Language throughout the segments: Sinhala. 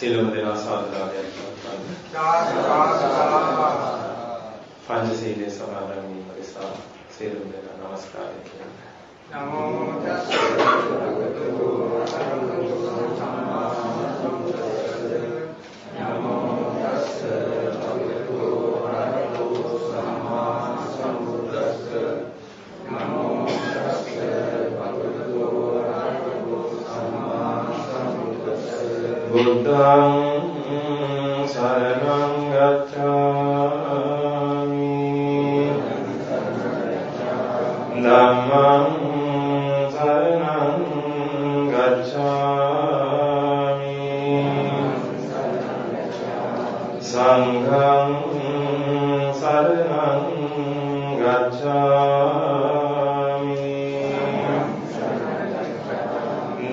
සියලුම දෙනා සාදුකාරයක් පවත්වන්න. පංචශීලයේ සමාදන් වීම නිසා සියලුම දෙනා නමස්කාරය කියන්න. නමෝ තස්ස භගවතු වරහතු සම්මා සම්බුද්දස්ස. නමෝ තස්ස භගවතු වරහතු සම්මා සම්බුද්දස්ස. නමෝ තස්ස භගවතු වරහතු සම්මා සම්බුද්දස්ස. බුද්ධං शरणं गच्छामि धम्मं शरणं गच्छामि संघं शरणं गच्छामि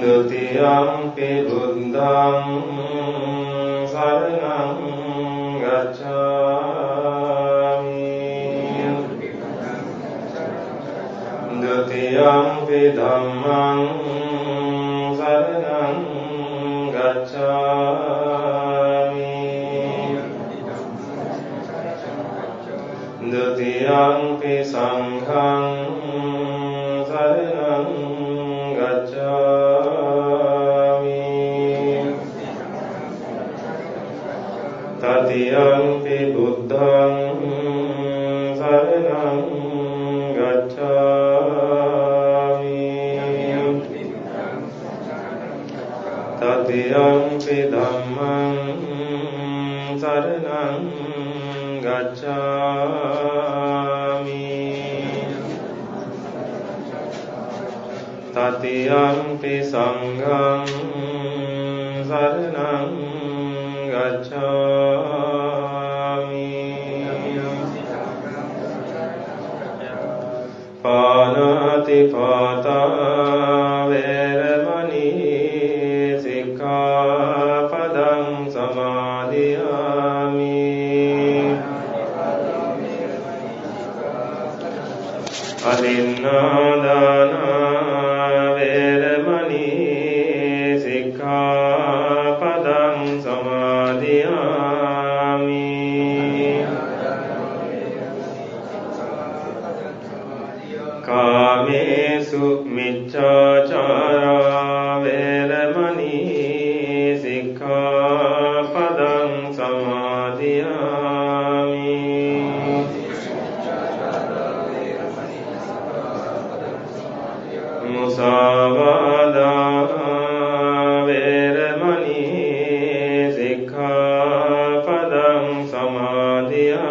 द्वितीयंपि बुद्धं शरणं गच्छामि द्वितीयंपि धम्मं शरणं गच्छामि द्वितीयंपि संघं शरणं गच्छामि तृतीयंपि बुद्धं शरणं गच्छामि तृतीयंपि धम्मं शरणं गच्छामि तृतीयंपि संघं शरणं गच्छामि पानातिपाता वैरमणि सिक्खापदं समादियामि अदिन्नादाना वैरमणि सिक्खापदं समादियामि कामेषु मिच्छाचारा वैरमणि सिक्खापदं समादियामि मुसावादा वैरमणि सिक्खापदं समादियामि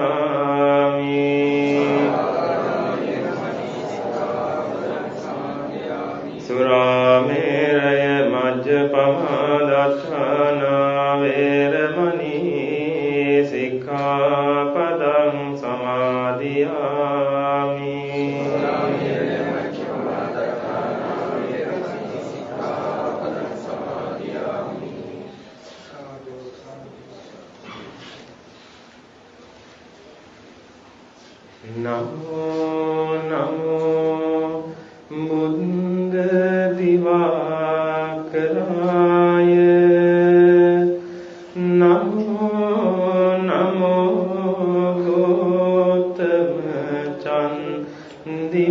सुरामेरय मज्जपमादत्ताना वैरमणि सिक्खापदं समादियामि नमो नमो बुद्ध दिवाकराय नमो नमो गौतम चंदिमाय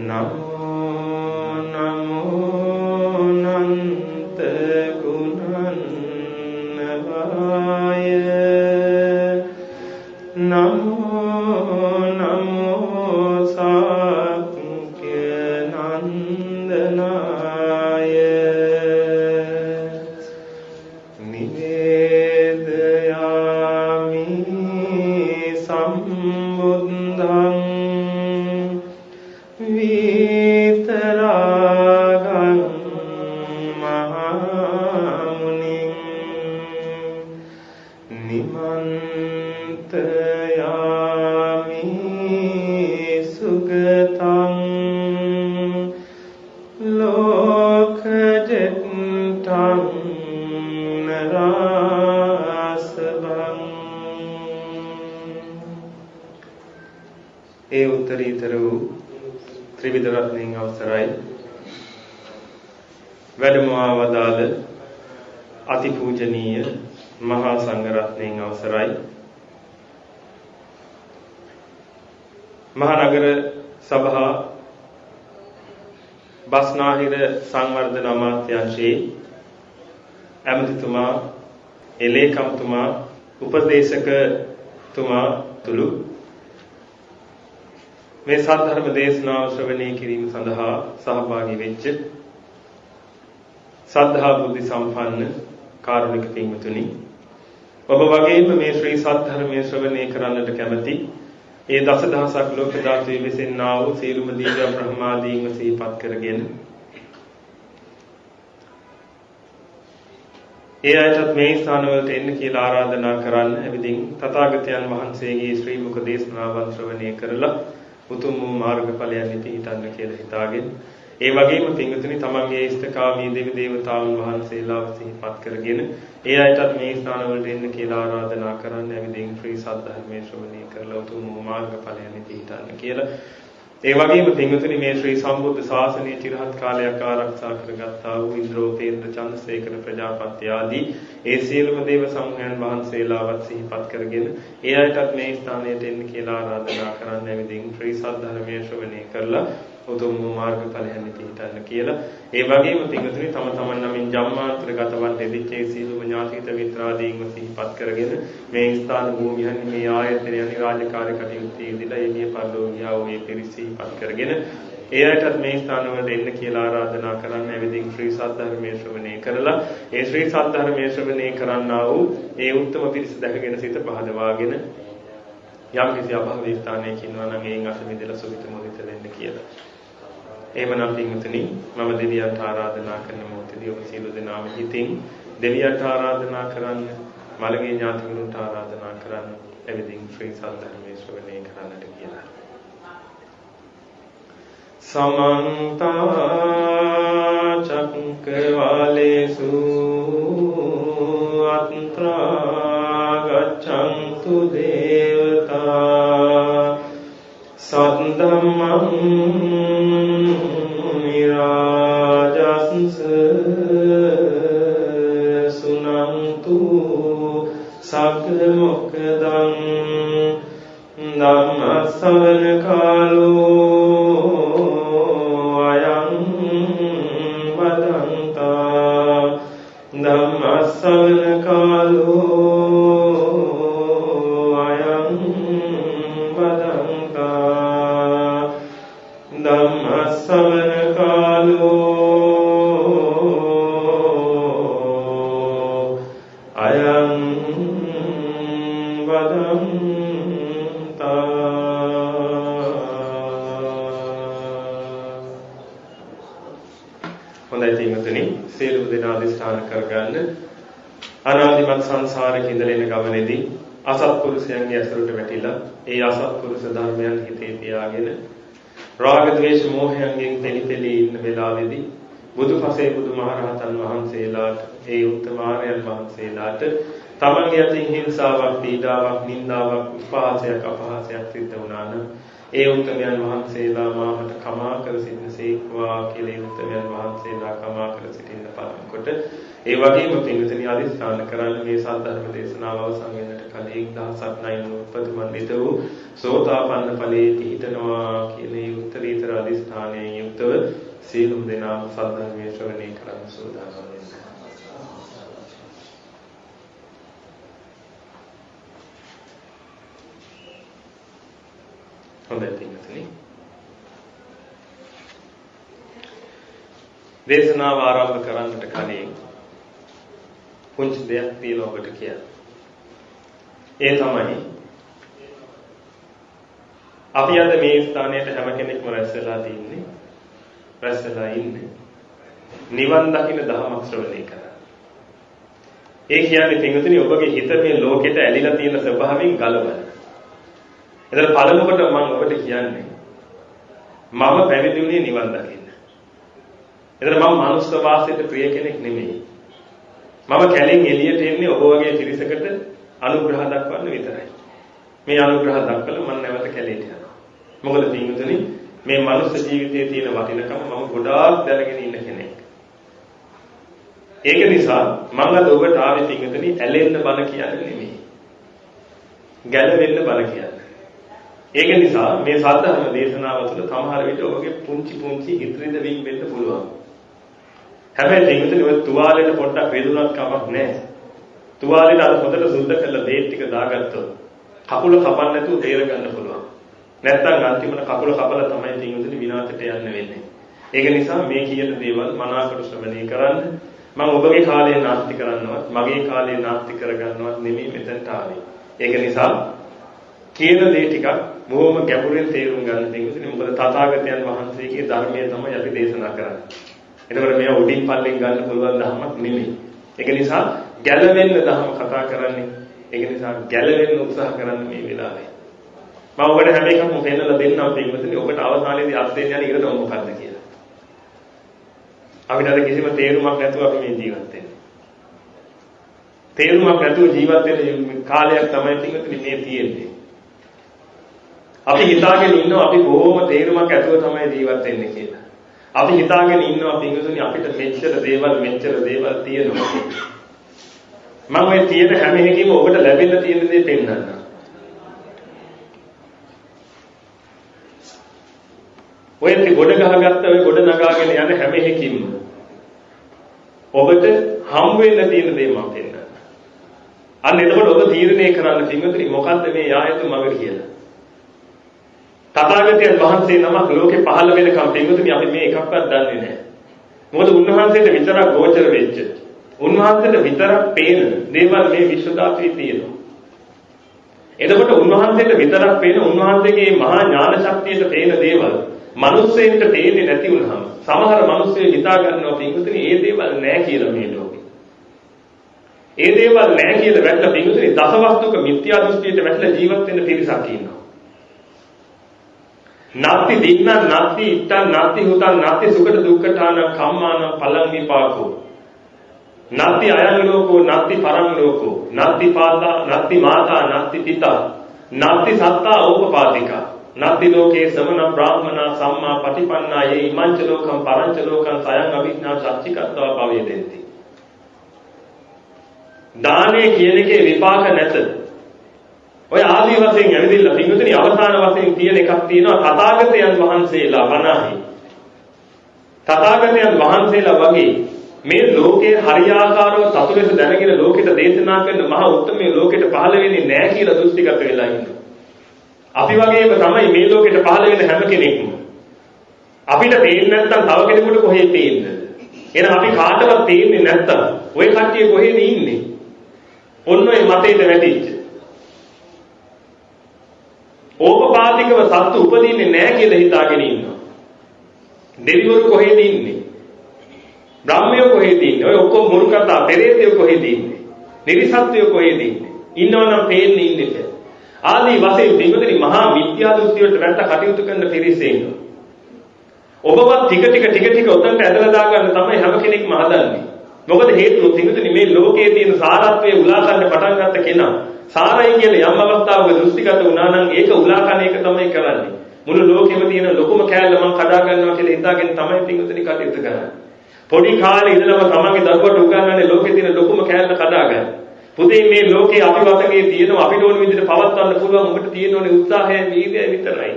नमो नमो नंत गुणन्नवाय नमो नमो साक्य नंदनाय निवेदयामि सम्बुद्धं वीतरागं महामुनिं निमन्त्रयामि सुगतं लोकजित्तं नरासभं ඒ උත්තරීතර වූ ත්‍රිවිධ රත්නයෙන් අවසරයි වැඩමවා වදාළ අතිපූජනීය මහා සංඝරත්නයන් අවසරයි මහනගර සභා බස්නාහිර සංවර්ධන අමාත්‍යාංශයේ ඇමතිතුමා එලේකම්තුමා උපදේශකතුමා තුළු මේ සද්ධර්ම දේශනාව ශ්‍රවණය කිරීම සඳහා සහභාගී වෙච්ච සද්ධා බුද්ධ සම්පන්න කාරුණික පින්වතුනි ඔබ වගේම මේ ශ්‍රී සද්ධර්මයේ ශ්‍රවණය කරන්නට කැමැති ඒ දසදහසක් ලෝක ධාතුවේ විසින්නා වූ සීලුම දීර්ඝ බ්‍රහ්මාදීන්ව සිහිපත් කරගෙන ඒ අයටත් මේ ස්ථානවලට එන්න කියලා ආරාධනා කරන්න. එවිටින් තථාගතයන් වහන්සේගේ ශ්‍රී මුඛ දේශනාවන් ශ්‍රවණය කරලා උතුම් වූ මාර්ගඵලයන් පිහිටන්න කියලා හිතාගෙන ඒ වගේම පින්වතුනි තමන්ගේ ඉෂ්ඨකාමී දෙවි දේවතාවුන් වහන්සේලාව සිහිපත් කරගෙන ඒ අයටත් මේ ස්ථානවලට එන්න කියලා ආරාධනා කරන්න. එවිටින් ශ්‍රී සද්ධර්මයේ ශ්‍රවණය කරලා උතුම් වූ මාර්ගඵලයන් පිහිටන්න කියලා. ඒ වගේම පින්වතුනි මේ ශ්‍රී සම්බුද්ධ ශාසනය චිරහත් කාලයක් ආරක්ෂා කරගත්තා වූ ඉන්ද්‍රෝපේන්ද්‍ර චන්ද්‍රසේකර ප්‍රජාපති ආදී ඒ සියලුම දේව සමූහයන් වහන්සේලාවත් සිහිපත් කරගෙන ඒ අයටත් මේ ස්ථානයට එන්න කියලා ආරාධනා කරන්න. එවිටින් ශ්‍රී සද්ධර්මයේ ශ්‍රවණය කරලා උතුම් වූ මාර්ගඵලයන් පිහිටන්න කියලා. ඒ වගේම පින්වතුනි තම තමන් නමින් ජම්මාන්තර ගතවන් දෙදිච්ච සියලුම ඥාතිත මිත්‍රාදීන්ව සිහිපත් කරගෙන මේ ස්ථාන භූමියන් මේ ආයතනයන් රාජකාරී කටයුතු ඉදිරියට එළිය පරිලෝකියා වූ ඒ පිරිස සිහිපත් කරගෙන ඒ අයටත් මේ ස්ථානවලට එන්න කියලා ආරාධනා කරන්න. එවිටින් ශ්‍රී සද්ධර්මයේ ශ්‍රවණය කරලා ඒ ශ්‍රී සද්ධර්මයේ ශ්‍රවණය කරන්නා වූ ඒ උත්තම පිරිස දැකගෙන සිත පහදවාගෙන යම් කිසි අභාවී ස්ථානයක ඉන්නවා නම් ඒන් අත මිදලා සුවිත මොහිත වෙන්න කියලා. එහෙමනම් පින්වතුනි මම දෙවියන්ට ආරාධනා කරන මොහොතේදී ඔබ සියලු දෙනාම හිතින් දෙවියන්ට ආරාධනා කරන්න, මළගේ ඥාතිවරුන්ට ආරාධනා කරන්න. එවිටින් ශ්‍රී සද්ධර්මයේ ශ්‍රවණය කරන්නට කියලා. සමන්ත චක්කවාලේසු අත්‍රා ගච්ඡන්තු දේවතා සද්දම්මං නිරාජස්ස සුනන්තු සග්ග මොක්ඛදං ධම්මස්සවන කාලෝ අයං බදන්තා ධම්මස්සවන කාලෝ අයං බදන්තා ධම්මස්සවන කාලෝ අයං බදන්තා. හොඳයි පින්වතුනි සියලු දෙනා අධිෂ්ඨාන කරගන්න. අනාදිමත් සංසාරේ ඉඳලා එන ගමනේදී අසත්පුරුෂයන්ගේ ඇසුරට වැටිලා ඒ අසත්පුරුෂ ධර්මයන් හිතේ තියාගෙන රාග ද්වේෂ මෝහයන්ගෙන් පෙළි ඉන්න වෙලාවේදී බුදුපසේ බුදුමහරහතන් වහන්සේලාට ඒ උත්තම ආර්යයන් වහන්සේලාට තමන්ගේ අතින් හිංසාවක්, පීඩාවක්, නින්දාවක්, උපහාසයක්, අපහාසයක් සිද්ධ වුණා නම් ඒ උත්තමයන් වහන්සේලා මාහට කමා කර සිටිනසේක්වා කියලා ඒ උත්තමයන් වහන්සේලා කමා කර සිටින්න පරමකොට ඒ වගේම පින්විතනි අධිෂ්ඨාන කරන්න මේ සද්ධර්ම දේශනාව අවසන් වෙනට කලින් 1009 උපදමන්විත වූ සෝතාපන්න ඵලයේ පිහිටනවා කියන ඒ උත්තරීතර අධිෂ්ඨානයෙන් යුක්තව සීලුම් දෙනාම සද්ධර්මයේ ශ්‍රවණය කරන්න සූදානම් වෙන්න. හොඳයි පින්වතුනි දේශනාව ආරම්භ කරන්නට කලින් පුංචි දෙයක් කියලා ඔබට කියන්න. ඒ තමයි අපි අද මේ ස්ථානයට හැම කෙනෙක්ම රැස් වෙලා ඉන්නේ නිවන් දකින්න ධර්ම ශ්‍රවණය කරා. ඒ කියන්නේ පින්වතුනි ඔබගේ හිත මේ ලෝකෙට ඇලිලා තියෙන ස්වභාවයෙන් ගලවන. එතන පළමුවට මම ඔබට කියන්නේ මම පැවිදි වුණේ නිවන් දකින්න. එතන මම මනුස්ස වාසයට ප්‍රිය කෙනෙක් නෙමෙයි. මම කැලෙන් එළියට එන්නේ ඔබ වගේ පිරිසකට අනුග්‍රහ දක්වන්න විතරයි. මේ අනුග්‍රහ දක්වලා මම නැවත කැලේට යනවා. මොකද පින්වතුනි මේ මනුස්ස ජීවිතයේ තියෙන වටිනකම මම ගොඩාක් දැනගෙන ඉන්න කෙනෙක්. ඒක නිසා මම අද ඔබට ආවේ පින්විතනි ඇලෙන්න බන කියන්නේ නෙමෙයි. ගැළවෙන්න බන කියන්නේ. ඒක නිසා මේ සාධර්ම දේශනාව තුළ සමහර විට ඔබගේ පුංචි හිතරිද වින් වෙන්න පුළුවන්. හැබැයි පින්විතනි ඔය තුවාලෙට පොඩ්ඩක් වේදුනක් කමක් නැහැ. තුවාලෙට අර හොඳට සුද්ධ කරලා බේත් ටික දාගත්තොත් කකුල කපන්න නැතුව තේර ගන්න පුළුවන්. නැත්තම් අන්තිමට කකුල කපලා තමයි පින්විතනි විනාශයට යන්න වෙන්නේ. ඒක නිසා මේ කියන දේවල් මනාකොට ශ්‍රවණය කරන්න. මම ඔබගේ කාලය නාස්ති කරන්නවත් මගේ කාලය නාස්ති කරගන්නවත් නෙමෙයි මෙතනට ආවේ. ඒක නිසා කියන දේ ටිකක් බොහොම ගැඹුරින් තේරුම් ගන්න තියෙනවා. මොකද තථාගතයන් වහන්සේගේ ධර්මය තමයි අපි දේශනා කරන්නේ. එතකොට මේවා උඩින් පල්ලෙන් ගන්න පුළුවන් ධර්මයක් නෙමෙයි. ඒක නිසා ගැළවෙන්න ධර්ම කතා කරන්නේ. ඒක නිසා ගැළවෙන්න උත්සාහ කරන්න මේ වෙලාවේ. මම ඔබට හැම එකක්ම පෙන්නලා දෙන්නම් පින්වතුනි. ඔබට අවසානයේදී අත් දෙන්න යන ඉරදම මොකක්ද කියලා. අපිට අද කිසිම තේරුමක් නැතුව අපි මේ ජීවත් වෙන්නේ. තේරුමක් නැතුව ජීවත් වෙන කාලයක් තමයි පින්වතුනි මේ තියෙන්නේ. අපි හිතාගෙන ඉන්නවා අපි බොහොම තේරුමක් ඇතුව තමයි ජීවත් වෙන්නේ කියලා. අපි හිතාගෙන ඉන්නවා පින්වතුනි අපිට මෙච්චර දේවල් තියෙනවා. මම මේ තියෙන හැම එකකින්ම ඔබට ලැබෙන්න තියෙන දේ පෙන්නන්නම්. ඔය ගොඩ ගහගත්ත ඔය ගොඩ නගාගෙන යන හැම එකකින්ම ඔබට හම් වෙන්න තියෙන දේ මම පෙන්නන්නම්. අන්න එතකොට ඔබ තීරණය කරන්න පින්වතුනි මොකද්ද මේ යායුතු මඟ කියලා. තථාගතයන් වහන්සේ නමක් ලෝකේ පහළ වෙනකම් පින්වතුනි අපි මේ එකක්වත් දන්නේ නැහැ. මොකද උන්වහන්සේට විතරක් ගෝචර වෙච්ච උන්වහන්සේට විතරක් පේන දේවල් මේ විශ්ව ධාතුවේ තියෙනවා. එතකොට උන්වහන්සේට විතරක් පේන උන්වහන්සේගේ මහා ඥාන ශක්තියට පේන දේවල් මිනිස්සෙන්ට තේරෙන්නේ නැති වුනහම සමහර මිනිස්සු හිතා ගන්නවා පින්වතුනි මේ දේවල් නැහැ කියලා මේ ලෝකේ. ඒ දේවල් නැහැ කියලා වැටලා පින්වතුනි දසවස්තුක මිත්‍යා දෘෂ්ටියට වැටලා ජීවත් වෙන පිරිසක් ඉන්නවා. නාති දින්න නාති ඉත්තං නාති හුතං නාති සුඛට දුක්ඛතාන කම්මාන පලං විපාකෝ නාති අයං ලෝකෝ නාති පරං ලෝකෝ නාති පාතා නාති මාතා නාති පිතා නාති සත්තා ඕපපාතිකා නාති ලෝකේ සමන බ්‍රාහ්මනා සම්මා පටිපන්නා යේ ඉමංච ලෝකම් පරංච ලෝකම් සයං අවිඥා සච්චිකත්වා පවේදෙන්ති. දානේ කියන එකේ විපාක නැත. ඔය ආදී වශයෙන් ඇවිදින්න පින්වතුනි අවසාන වශයෙන් තියෙන එකක් තියෙනවා තථාගතයන් වහන්සේලා වනාහි. තථාගතයන් වහන්සේලා වගේ මේ ලෝකේ හරියාකාරව සතු ලෙස දැනගෙන ලෝකෙට දේශනා කරන මහා උත්තමයේ ලෝකෙට පහළ වෙන්නේ නැහැ කියලා දෘෂ්ටිගත වෙලා ඉන්නවා. අපි වගේම තමයි මේ ලෝකෙට පහළ වෙන හැම කෙනෙක්ම. අපිට පේන්නේ නැත්නම් තව කෙනෙකුට කොහෙද පේන්නේ? එහෙනම් අපි කාටවත් පේන්නේ නැත්නම් ওই කට්ටිය කොහෙද ඉන්නේ? ඔන්න ඔය මතේට වැටිච්ච. ඕපපාතිකව සත්තු උපදින්නේ නැහැ කියලා හිතාගෙන ඉන්නවා. දෙවිවරු කොහෙද ඉන්නේ? බ්‍රහ්මයෝ කොහෙද ඉන්නේ? ඔය ඔක්කොම මුරු කතා පෙරේතයෝ කොහෙද ඉන්නේ? නිරිසත්ත්වයෝ කොහෙද ඉන්නේ? ඉන්නවනම් පේන්නේ ඉන්නේ. ආදී වශයෙන් පින්වතුනි මහා විද්‍යා දෘෂ්ටි වලට වැටලා කටයුතු කරන පිරිසේ ඉන්නවා. ඔබවත් ටික උතන්ට ඇදලා දාගන්න තමයි හැම කෙනෙක්ම හදන්නේ. මොකද හේතුව පින්වතුනි මේ ලෝකයේ තියෙන සාරත්වයේ උලා ගන්න පටන් ගත්ත කෙනා සාරයි කියලා යම් අවස්ථාවක දෘෂ්ටිගත වුණා නම් ඒක උලා කන එක තමයි කරන්නේ. මුළු ලෝකෙම තියෙන ලොකුම කෑල්ල මම කඩා ගන්නවා කියලා හිතාගෙන තමයි පින්වතුනි කටයුතු කරන්නේ. පොඩි කාලේ ඉඳලම තමන්ගේ දරුවට උගන්වන්නේ ලෝකේ තියෙන ලොකුම කෑල්ල කඩා ගන්න. පුතේ මේ ලෝකේ අපි වතගේ තියෙනවා අපිට ඕන විදිහට පවත්වන්න පුළුවන් ඔබට තියෙන ඕනේ උත්සාහය වීර්යය විතරයි.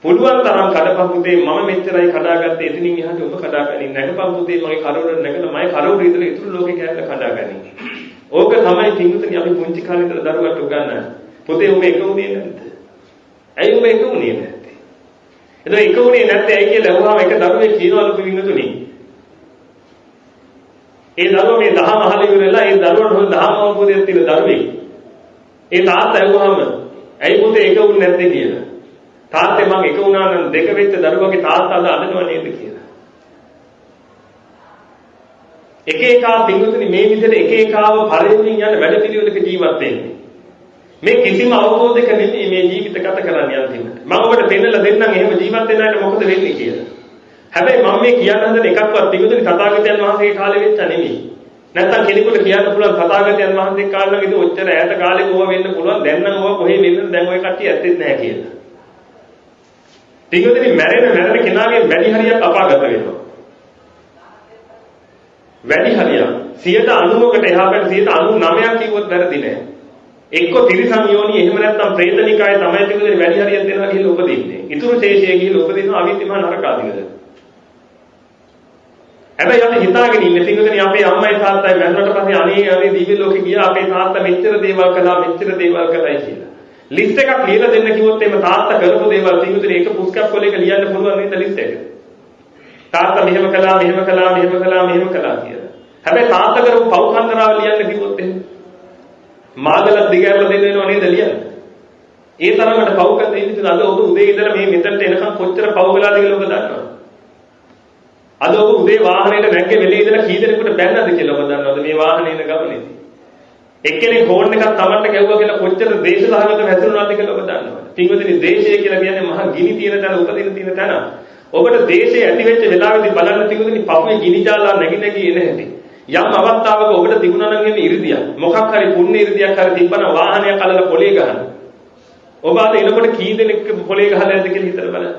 පුළුවන් තරම් කඩපන් පුතේ මම මෙච්චරයි කඩාගත්තේ එතනින් එහාට ඔබ කඩාගන්නේ නැගපන් පුතේ මගේ කරවල නැගලා මගේ කරවල ඉඳලා ඉතුරු ලෝකේ කෑල්ල කඩාගන්නේ. ඕක තමයි පින්වතුනි අපි පුංචි කාලේ ඉඳලා දරුවට උගන්වන්නේ. පුතේ ඔබ එක උනේ නැද්ද? ඇයි ඔබ එක උනේ නැත්තේ? එතකොට එක උනේ නැත්තේ ඇයි කියලා අහුවාම එක දරුවෙක් කියනවලු පින්වතුනි. ඒ දරුවා මේ දහම අහලා ඉවරලා ඒ දරුවට හොඳ දහම අවබෝධයක් තියෙන දරුවෙක්. ඒ තාත්තා අහුවාම ඇයි පුතේ එක උනේ නැත්තේ කියලා. තාත්තේ මං එක වුණා නම් දෙක වෙච්ච දරුවගේ තාත්තාද අඬනව නේද කියලා. එක එකා පින්වතුනි මේ විදිහට එක එකාව පරිවර්තන යන වැඩ පිළිවෙලක ජීවත් වෙන්නේ. මේ කිසිම අවබෝධයක නෙමෙයි මේ ජීවිත ගත කරන්නේ අන්තිමට. මම ඔබට දෙන්නලා දෙන්නම් එහෙම ජීවත් වෙන අයට මොකද වෙන්නේ කියලා. හැබැයි මම මේ කියන්න හදන එකක්වත් පිටුදුනි තථාගතයන් වහන්සේගේ කාලේ වෙච්ච නෙමෙයි. නැත්තම් කෙනෙකුට කියන්න පුළුවන් තථාගතයන් වහන්සේ කාලේ නම් ඉතින් ඔච්චර ඈත කාලේ ඕවා වෙන්න පුළුවන්. දැන් නම් ඕවා කොහේ වෙන්නද? දැන් ওই කට්ටිය ඇත්තෙත් නැහැ කියලා. පිටුදුනි මැරෙන කෙනාගේ වැඩි හරියක් අපාගත වෙනවා. වැඩි හරියක් 90%කට එහා පැත්තට 99% කිව්වොත් වැරදි නෑ. එක්ක තිරිසන් යෝනි එහෙම නැත්නම් ප්‍රේතනිකායේ තමයි තිබුණේ වැඩි හරියක් දෙනවා කියලා උපදින්නේ. ඊතුරු ශේෂය කියලා උපදිනවා අවිද්‍යමා නරක ආදිවල. හැබැයි අපි හිතාගෙන ඉන්නේ පිටුදෙනි අපේ අම්මයි තාත්තයි මැරුණට පස්සේ අනේ දිව්‍ය ලෝකේ ගියා අපේ තාත්තා මෙච්චර දේවල් කළා කියලා. ලිස්ට් එකක් ලියලා දෙන්න කිව්වොත් එimhe තාත්තා කරපු දේවල් පිටුදෙනි එක පුස්තකයක් වලක ලියන්න පුළුවන් නේද ලිස්ට් එක? තාත්තා මෙහෙම කළා කියලා. හැබැයි තාත්තා කරපු පව් කන්දරාව ලියන්න කිව්වොත් එහෙම මාගලක් දිගහැරලා දෙන්න වෙනව නේද ලියන්න? ඒ තරමට පව් කරලා ඉන්නේ අද ඔබ උදේ ඉඳලා මේ මෙතනට එනකම් කොච්චර පව් කළාද කියලා ඔබ දන්නවද? අද ඔබ උදේ වාහනේට නැග්ගේ වෙලේ ඉඳලා කී දෙනෙකුට බැන්නද කියලා ඔබ දන්නවද මේ වාහනේ යන ගමනේදී? එක්කෙනෙක් හෝන් එකක් Tamanට ගැව්වා කියලා කොච්චර දේශසහගත වැතුරුනාද කියලා ඔබ දන්නවද? පින්වතුනි දේශය කියලා කියන්නේ මහා ගිනි තියෙන තැන උපදින තියෙන තැන. ඔබට දේශය ඇති වෙච්ච වෙලාවෙදී බලන්න පින්වතුනි පපුවේ ගිනි ජාලා නැగి එන හැටි. යම් අවස්ථාවක ඔබට තිබුණා නම් එන්නේ ඉරිදියක්. මොකක් හරි පුණ්‍ය ඉරිදියක් හරි තිබ්බනම් වාහනයක් අල්ලලා පොලේ ගහන. ඔබ අද එනකොට කී දෙනෙක් පොලේ ගහලා ඇද්ද කියලා හිතලා බලන්න.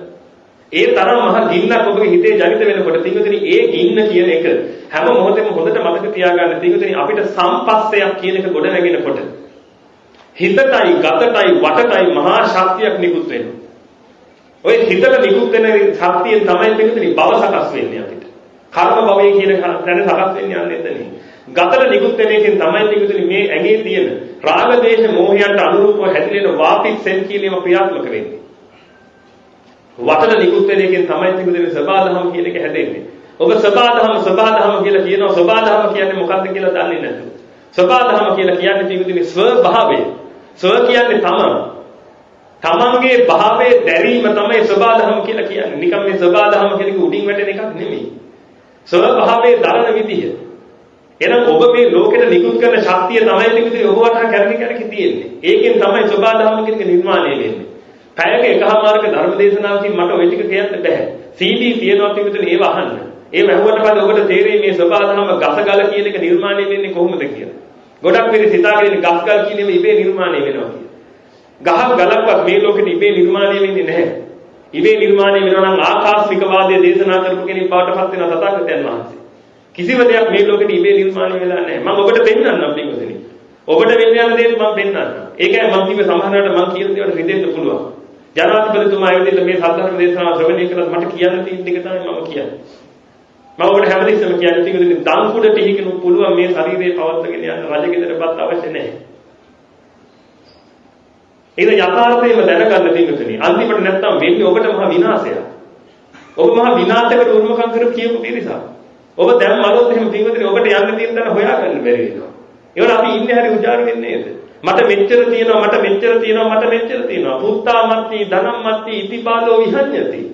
ඒ තරම් මහ ගින්නක් ඔබගේ හිතේ ජනිත වෙනකොට තිඟුතුනි ඒ ගින්න කියන එක හැම මොහොතෙම හොඳට මතක තියාගන්න තිඟුතුනි අපිට සම්පස්සයක් කියන එක ගොඩ නැගෙනකොට හිතටයි ගතටයි වටටයි මහා ශක්තියක් නිකුත් වෙනවා. ඔය හිතට නිකුත් වෙන ශක්තියෙන් තමයි තිඟුතුනි භව සකස් වෙන්නේ අපිට. කර්ම භවය කියන තැන සකස් වෙන්නේ යන්නේ එතනින්. ගතට නිකුත් වෙන එකෙන් තමයි තිඟුතුනි මේ ඇඟේ තියෙන රාග දේශ මොහයන්ට අනුරූපව හැදිලෙන වාපික් සෙල් කියන ඒවා ක්‍රියාත්මක වෙන්නේ. වටට නිකුත් වෙන එකෙන් තමයි තිබුණේ සබාධම කියන එක හැදෙන්නේ. ඔබ සබාධම කියලා කියනවා. සබාධම කියන්නේ මොකක්ද කියලා දන්නේ නැතුව. සබාධම කියලා කියන්නේ තිබුණේ ස්වභාවය. ස්ව කියන්නේ තමන්ගේ භාවයේ දැරීම තමයි සබාධම කියලා කියන්නේ. නිකම් මේ සබාධම කියන එක උඩින් වැටෙන එකක් නෙමෙයි. ස්වභාවයේ දරන විදිය. එහෙනම් ඔබ මේ ලෝකෙට නිකුත් කරන ශක්තිය තමයි තිබුණේ ඔබ වටා කැරකි තියෙන්නේ. ඒකෙන් තමයි සබාධම කියන එක නිර්මාණය වෙන්නේ. පැයක එකමාරක ධර්ම දේශනාවකින් මට ওই ටික කියන්න බෑ. CD තියනවා පිටුතුනේ ඒව අහන්න. ඒව ඇහුවට පස්සේ ඔබට තේරෙයි මේ සබාධම ගසගල කියන එක නිර්මාණය වෙන්නේ කොහොමද කියලා. ගොඩක් වෙලේ සිතාගෙන ඉන්නේ ගස්ගල් කියන ඒවා ඉබේ නිර්මාණය වෙනවා කියලා. ගහක් ගලක්වත් මේ ලෝකෙට ඉබේ නිර්මාණය වෙන්නේ නැහැ. ඉබේ නිර්මාණය වෙනවා නම් ආකාශික වාදයේ දේශනා කරපු කෙනෙක් බවටපත් වෙන තථාගතයන් වහන්සේ. කිසිම දෙයක් මේ ලෝකෙට ඉබේ නිර්මාණය වෙලා නැහැ. මම ඔබට පෙන්නන්නම් පිටුතුනේ. ඔබට වෙන්න යන දේ මම පෙන්නන්නම්. ඒකයි මම කිව්වේ සමහරවිට මම කියන දේවල් රිදෙන්න පුළුවන්. ජනාධිපතිතුමා ඇවිල්ලා මේ සද්ධර්ම දේශනාව ශ්‍රවණය කළත් මට කියන්න තියෙන ටික තමයි මම කියන්නේ. මම ඔබට හැමදෙස්සම කියන්නේ තිඟුනේ දන් කුඩ ටිකකින් පුළුවන් මේ ශරීරය පවත්වාගෙන යන්න රජගෙදරපත් අවශ්‍ය නැහැ. ඒක යථාර්ථයම දැනගන්න තිඟුනේ. අන්තිමට නැත්තම් වෙන්නේ ඔබට මහා විනාශයක්. ඔබ මහා විනාශයකට උරුමකම් කර කියපු පිරිසක්. ඔබ දැන් මලොත් එහෙම තිඟුනේ ඔබට යන්න තියෙන තැන හොයාගන්න බැරි වෙනවා. ඒවල අපි ඉන්නේ හරි උජාරු වෙන්නේ නේද? මට මෙච්චර තියෙනවා පුත්තා මත්ති ධනම් මත්ති ඉතිපාලෝ විහඤ්ඤති.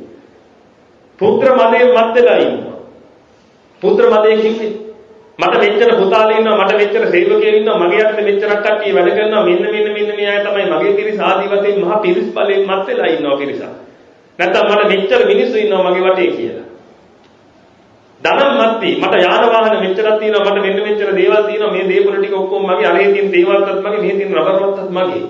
පුත්‍ර මදේ මත්දලා ඉන්නවා. පුත්‍ර මදේ කිව්වේ මට මෙච්චර පුතාලා ඉන්නවා මට මෙච්චර සේවකයෝ ඉන්නවා මගේ අතට මෙච්චරක් කට්ටිය වැඩ කරනවා මෙන්න මේ අය තමයි මගේ පිරිස ආදී වශයෙන් මහා පිරිස් බලයෙන් මත්දලා ඉන්නවා පිරිසක්. නැත්තම් මට මෙච්චර මිනිස්සු ඉන්නවා මගේ වටේ කියලා. ධනම් මත්ති මට යාන වාහන මෙච්චරක් තියෙනවා මට මෙන්න මෙච්චර දේවල් තියෙනවා මේ දේපොළ ටික ඔක්කොම මගේ අරේ තියෙන දේවල්වත් මගේ මෙහි තියෙන රබර්වත්වත් මගේ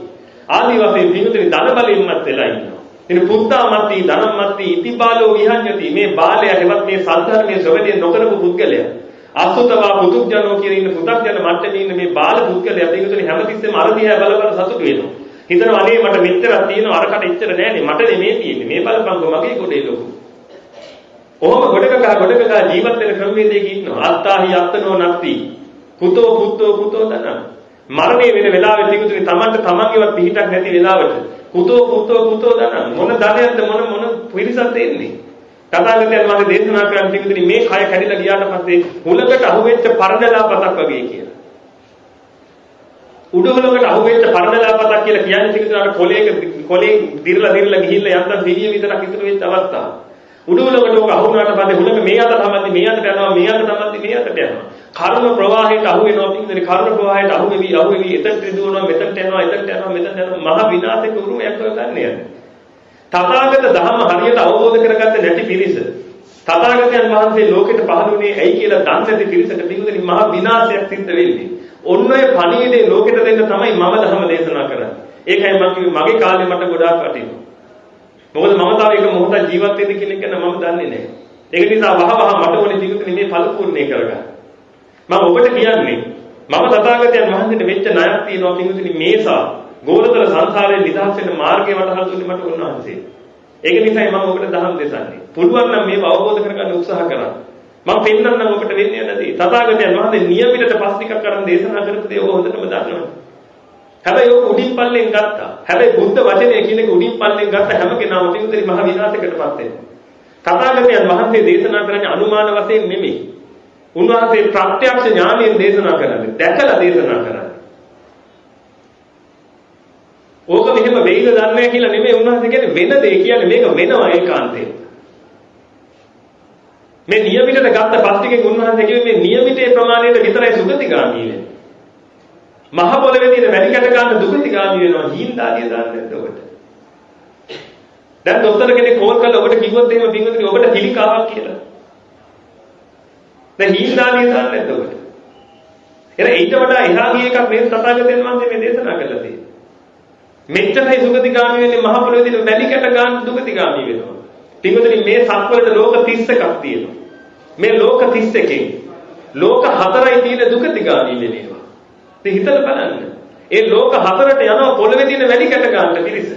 ආදි වශයෙන් පිටුතුනි ධන බලයෙන් මත් වෙලා ඉන්නවා. ඉතින් පුත්තා මත්ති ධනම් මත්ති ඉතිබාලෝ විහඤ්ඤති මේ බාලය හෙවත් මේ සද්ධර්මයේ ශ්‍රවණය නොකරපු පුද්ගලයා අසුතවා පුදුජනෝ කියන ඉන්න පුදුජන මට්ටමේ ඉන්න මේ බාල පුද්ගලයා පිටුතුනි හැමතිස්සෙම අරදියා බල සතුටු වෙනවා. හිතනවා අනේ මට මෙච්චරක් තියෙනවා අරකට එච්චර නෑනේ මට නෙමෙයි තියෙන්නේ මේ බලපංගෝ මගේ ගොඩේ ලොකු. ඔහොම ගොඩක ජීවත් වෙන ක්‍රමවේදයක ඉන්නවා. අත්තාහි අත්තනෝ නැත්ති. කුතෝ පුත්තෝ දන. මරණය වෙන වෙලාවෙ තිබුණේ තමන්ගේවත් පිහිටක් නැති වෙලාවට. කුතෝ දන. මොන ධනයක්ද මොන පිරිසක්ද එන්නේ. තථාගතයන් වහන්සේ දේශනා කරන් තිබුණේ මේ කය කැඩිලා ගියාට පස්සේ හුලකට අහුවෙච්ච පරණලාපතක් වගේ කියලා. උඩුහලකට අහුවෙච්ච පරණලාපතක් කියලා කියන්නේ තිබුණාට කොලේ දිරලා ගිහිල්ලා යන්තම් දිවිය විතරක් ඉතුරු වෙච්ච අවස්ථාව. උඩුලකට ඔක අහු වුණාට පස්සේ හුලක මේ අත තමයි මේ අතට යනවා මේ අත තමයි මේ අතට යනවා. කර්ම ප්‍රවාහයට අහු වෙනවා පිටින් කර්ම ප්‍රවාහයට අහු වෙවි එතනට රිදුවනවා මෙතනට යනවා මෙතනට යනවා මහ විනාශක උරුමයක් ගන්න යන්නේ. තථාගත ධර්ම හරියට අවබෝධ කරගත්තේ නැති පිරිස. තථාගතයන් වහන්සේ ලෝකෙට පහළ වුණේ ඇයි කියලා දන්නේ නැති පිරිසට පිටුදින් මහ විනාශයක් සිද්ධ වෙන්නේ. ඔන්න ඔය පණිවිඩේ ලෝකෙට දෙන්න තමයි මම ධර්ම දේශනා කරන්නේ. ඒකයි මම කිව්වේ මගේ කාලේ මට ගොඩාක් වටිනවා. මොකද මම තාම එක මොහොතක් ජීවත් වෙන්න කියන එක මම දන්නේ නැහැ. ඒක නිසා වහවහ මට ඕනේ ජීවිතේ මේ පරිපූර්ණේ කරගන්න. මම ඔබට කියන්නේ මම තථාගතයන් වහන්සේට වෙච්ච ණයක් තියෙනවා පින්වතුනි මේසා ගෝලතර සංසාරයේ නිදහස් වෙන මාර්ගය වටහා දුන්නේ මට උන්වහන්සේ. ඒක නිසායි මම ඔබට දහම් දෙසන්නේ. පුළුවන් නම් මේව අවබෝධ කරගන්න උත්සාහ කරා. මම පෙන්නන්නම් ඔබට වෙන්නේ නැති. තථාගතයන් වහන්සේ නියමිතට පස් ටිකක් කරන් දේශනා කරපු දේ ඔබ හොඳටම දන්නවා. හැබැයි ඔබ උඩින් පල්ලෙන් ගත්තා. හැබැයි බුද්ධ වචනය කියන එක උඩින් පල්ලෙන් ගත්ත හැම කෙනාම පිටුතරි මහ විනාශයකටපත් වෙනවා. තථාගතයන් වහන්සේ දේශනා කරන්නේ අනුමාන වශයෙන් නෙමෙයි. උන්වහන්සේ ප්‍රත්‍යක්ෂ ඥානයෙන් දේශනා කරන්නේ. දැකලා දේශනා කරන්නේ. ඕක මෙහෙම වෙයිද දන්නේ කියලා නෙමෙයි උන්වහන්සේ කියන්නේ වෙන දේ කියන්නේ මේක වෙනවා ඒකාන්තයෙන්. මේ නියමිතට ගත්ත පස් ටිකෙන් උන්වහන්සේ කිව්වේ මේ නියමිතේ ප්‍රමාණයට විතරයි සුගතිගාමී වෙන්නේ. මහ පොළවේ තියෙන වැඩි කැට ගන්න දුගතිගාමී වෙනවා. හිඳාදිය දාන්න නැද්ද ඔබට? දැන් ડોක්ටර් කෙනෙක් කෝල් කරලා ඔබට කිව්වොත් එහෙම පින්වතුනි ඔබට පිළිකාවක් කියලා. දැන් හිඳාදිය දාන්න නැද්ද ඔබට? එහෙනම් ඊට වඩා එහා ගිය එකක් මේ තථාගතයන් වහන්සේ මේ දේශනා කළා තියෙන්නේ. මෙච්චරයි සුගතිගාමී වෙන්නේ මහ පොළවේ තියෙන වැඩි කැට ගන්න දුගතිගාමී වෙනවා. පින්වතුනි මේ සක්වලට ලෝක 31ක් තියෙනවා. මේ ලෝක 31කින් ලෝක 4යි තියෙන දුගතිගාමී වෙනවා. ඉතින් හිතලා බලන්න. ඒ ලෝක 4ට යනවා පොළවේ තියෙන වැඩි කැට ගන්න පිරිස.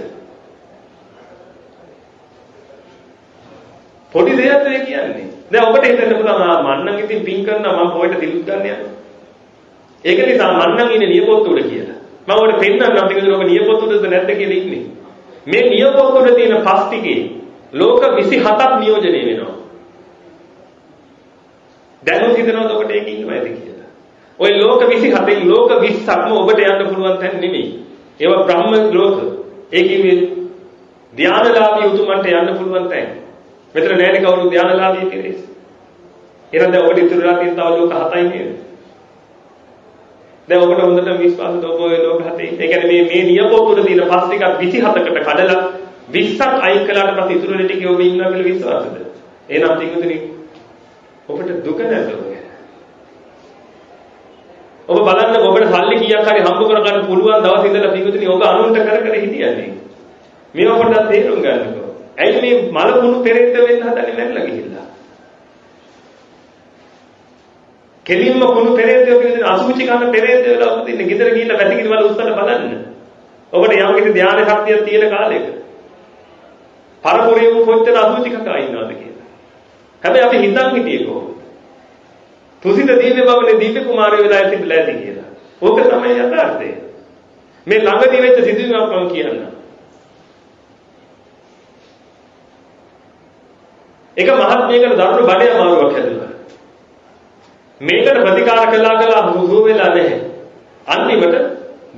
පොඩි දෙයක් නේ කියන්නේ. දැන් ඔබට හිතෙන්න පුළුවන් මම නම් ඉතින් පින් කරනවා මම පොයට දිලුත් ගන්න යනවා. ඒක නිසා මම නම් ඉන්නේ නියපොත්තු උඩ කියලා. මම ඔබට පෙන්නන්නම් පිළිතුරු ඔබ නියපොත්තු උඩද නැද්ද කියලා ඉන්නේ. මේ නියපොත්තු උඩ තියෙන පස් ටිකේ ලෝක 27ක් නියෝජනය වෙනවා. දැනුත් හිතනවාද ඔබට ඒක ඉන්නවද කියලා. ওই ලෝක 27න් ලෝක 20ක්ම ඔබට යන්න පුළුවන් තැන් නෙමෙයි. ඒවා බ්‍රහ්ම ලෝක. ඒ කියන්නේ ධානලාභී උතුමන්ට යන්න පුළුවන් තැන්. මෙතන නෑනේ කවුරු ධානලාභී කෙනෙක්. එහෙනම් දැන් ඔබට ඉතුරුලා තියෙන තව ලෝක 7යි නේද? දැන් ඔබට හොඳට විශ්වාසද ඔබ ඔය ලෝක 7යි. ඒ කියන්නේ මේ නියපොත්තුල තියෙන පස් ටිකක් 27කට කඩලා 20ක් අයින් කළාට පස්සේ ඉතුරු වෙන ටිකේ ඔබ ඉන්නවා කියලා විශ්වාසද? එහෙනම් පිටුතුනි ඔබට දුක නැද්ද ඔය? ඔබ බලන්න ඔබට සල්ලි කීයක් හරි හම්බ කරගන්න පුළුවන් දවස් ඉඳලා පිටුතුනි ඔබ අනුන්ට කර කර හිටියන්නේ. මේව පොඩ්ඩක් තේරුම් ගන්නකෝ. ඇයි මේ මල කුණු පෙරෙද්ද වෙන්න හදන්නේ නැట్లా ගිහිල්ලා? කෙලින්ම කුණු පෙරෙද්ද කියන අසුචි කන පෙරෙද්ද වල ඔබ ඉන්නේ ගෙදර ගිහිල්ලා වැසිකිලි වල උස්සලා බලන්න. ඔබට යම් කිසි ධානය ශක්තියක් තියෙන කාලයක. පරපුරේ වූ කොච්චර අසුචි කකා ඉන්නවද කියලා. හැබැයි අපි හිතන් හිටියේ කොහොමද? තුසිත දිව්‍ය බවනේ දිව්‍ය කුමාරයෝ වෙලා තිබිලා ඇති කියලා. ඕක තමයි යථාර්ථය. මේ ළඟදී වෙච්ච සිදුවීමක් මම කියන්න. එක මහත්මයෙකුට දරුණු බඩේ අමාරුවක් හැදුණා. මේකට ප්‍රතිකාර කළා හුරු වෙලා නැහැ. අන්තිමට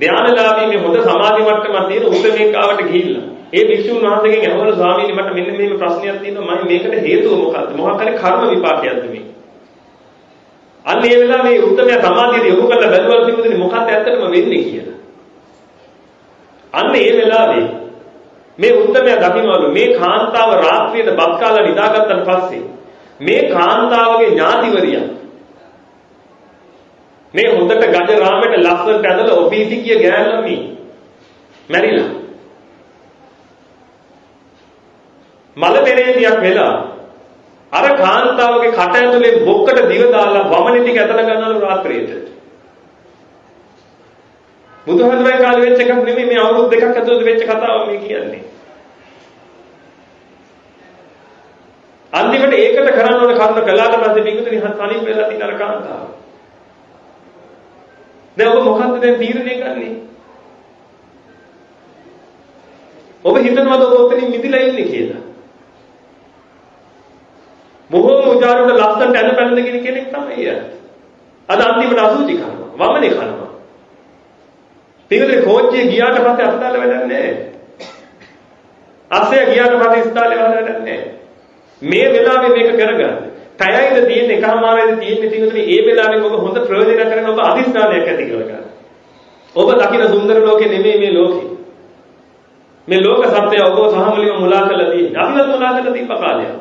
ධානලාභී මේ හොඳ සමාධි මට්ටමක් තියෙන උත්තරේකාවට ගිහිල්ලා ඒ භික්ෂුන් වහන්සේගෙන් අහවල ස්වාමීනි මට මෙන්න මෙහෙම ප්‍රශ්නයක් තියෙනවා මම මේකට හේතුව මොකක්ද? මොකක් හරි කර්ම විපාකයක්ද මේ? අන්න ඒ වෙලාවේ මේ උත්තරය සමාධියට යොමු කරලා බැලුවල් පිටුනේ මොකක්ද ඇත්තටම වෙන්නේ කියලා. අන්න ඒ වෙලාවේ මේ උත්තරය දකින්නවලු මේ කාන්තාව රාත්‍රියේ බත් කාලා නිදාගත්තට පස්සේ මේ කාන්තාවගේ ඥාතිවරිය මේ හොඳට ගජ රාමයට ලස්සනට ඇඳලා ඔෆීසි කිය ගෑනලා මැරිලා මල පෙරේතියක් වෙලා අර කාන්තාවගේ කට ඇතුලේ බොක්කට දිව දාලා වමනේ ටික ඇදලා ගන්නවලු රාත්‍රියට. බුදුහාමුදුරන් කාලේ වෙච්ච එකක් නෙමෙයි මේ අවුරුදු දෙකක් ඇතුළත වෙච්ච කතාව මේ කියන්නේ. අන්තිමට ඒකට කරන්න ඕන කර්ම කළාට පස්සේ පිටුතුනි තනින් වෙලා තියෙන අර කාන්තාව. දැන් ඔබ මොකද්ද දැන් තීරණය කරන්නේ? ඔබ හිතනවාද ඔබ ඔතනින් මිදිලා ඉන්නේ කියලා? බොහෝම උදාරුට ලස්සනට ඇඳ පැළඳගෙන කෙනෙක් තමයි එයා. අද අන්තිමට අසුචි කරනවා. වමනේ කරනවා. පිටුතුනි කෝච්චිය ගියාට පස්සේ අස්තාල වැඩක් නැහැ. අස්සය ගියාට පස්සේ ඉස්තාලේ වැඩක් නැහැ. මේ වෙලාවේ මේක කරගන්න. පැයයිද තියෙන්නේ එකමාරයිද තියෙන්නේ පිටුතුනි ඒ වෙලාවෙන් ඔබ හොඳ ප්‍රයෝජන කරගෙන ඔබ අදිස්ථානයක් ඇති කරගන්න. ඔබ දකින සුන්දර ලෝකේ නෙමෙයි මේ ලෝකේ. මේ ලෝක සත්‍යය ඔබ සහමුලියම මුලා කරලා තියෙන්නේ. අපිවත් මුලා කරලා තිබ්බ කාලයක්.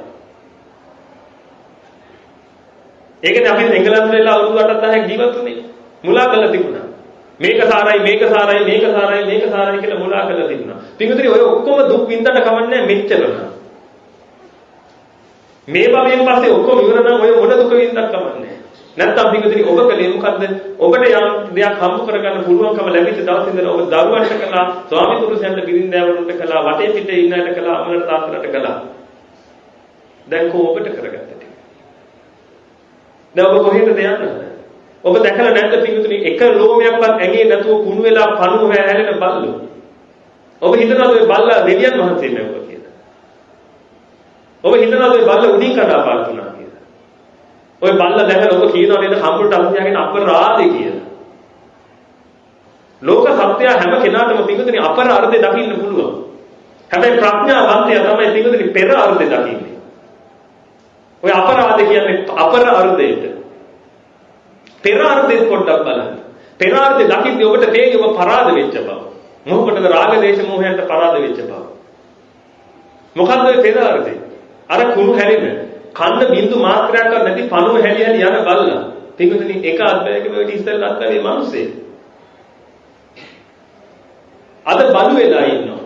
ඒකනේ අපි එංගලන්තේ වෙලා අවුරුදු 8-10ක් ජීවත් වුණේ. මුලා කරලා තිබුණා. මේක සාරයි මේක සාරයි මේක සාරයි මේක සාරයි කියලා මුලා කරලා තිබුණා. පිටුතුනි ඔය ඔක්කොම දුක් විඳන්න කමන්නේ මෙච්චරම. මේ භවයෙන් පස්සේ ඔක්කොම ඉවර නම් ඔය මොන දුක විඳක් කමන්නේ. නැත්නම් පිටුදින ඔබ කලේ මොකද්ද? ඔබට යම් දෙයක් හම්බ කරගන්න පුළුවන්කම ලැබිච්ච දවස් ඉඳලා ඔබ දරුවන්ට කළා, ස්වාමි පුරුෂයන්ට බිරින්දෑවරුන්ට කළා, වටේ පිටේ ඉන්න අයට කළා, අම්මලට තාත්තලට කළා. දැන් කො ඔබට කරගත්තද? දැන් ඔබ කොහෙටද යන්නේ? ඔබ දැකලා නැද්ද පිටුදින එක ලෝමයක්වත් ඇඟේ නැතුව කුණු වෙලා පණුව හැලෙන බල්ලෝ? ඔබ හිතනවාද ඔය බල්ලා දෙවියන් වහන්සේ නෙවෙයි කියලා? ඔබ හිතනවාද ඔය බල්ලා උඩින් කඩා පාරුණා කියලා? ඔය බල්ලා දැකලා ඔබ කියනවා නේද හම්බුට අන්තියාගෙන අපරාධේ කියලා? ලෝක සත්‍ය හැම කෙනාටම පිටුදින අපරාධේ දකින්න පුළුවන්. හැබැයි ප්‍රඥාවන්තයා තමයි පිටුදින පෙර අර්ධේ දකින්නේ. ඔය අපරාධ කියන්නේ අපරාධයට. පෙර අර්ධෙත් පොඩ්ඩක් බලන්න. පෙර අර්ධේ දකින්නේ ඔබට තේරෙන්නේ ඔබ පරාද වෙච්ච බව. මොකටද රාග දේශ මොහයන්ට පරාද වෙච්ච බව. මොකද්ද ඔය පෙර අර්ධේ? අර කුණු හැලෙන කන්න බින්දු මාත්‍රයක් නැති පණුව හැලි හැලි යන බල්ලා. පිටුදින එක අත්බැයක වෙඩි ඉස්සෙල්ලා අත්බැවේ මිනිස්සේ. අද බලු වෙලා ඉන්නවා.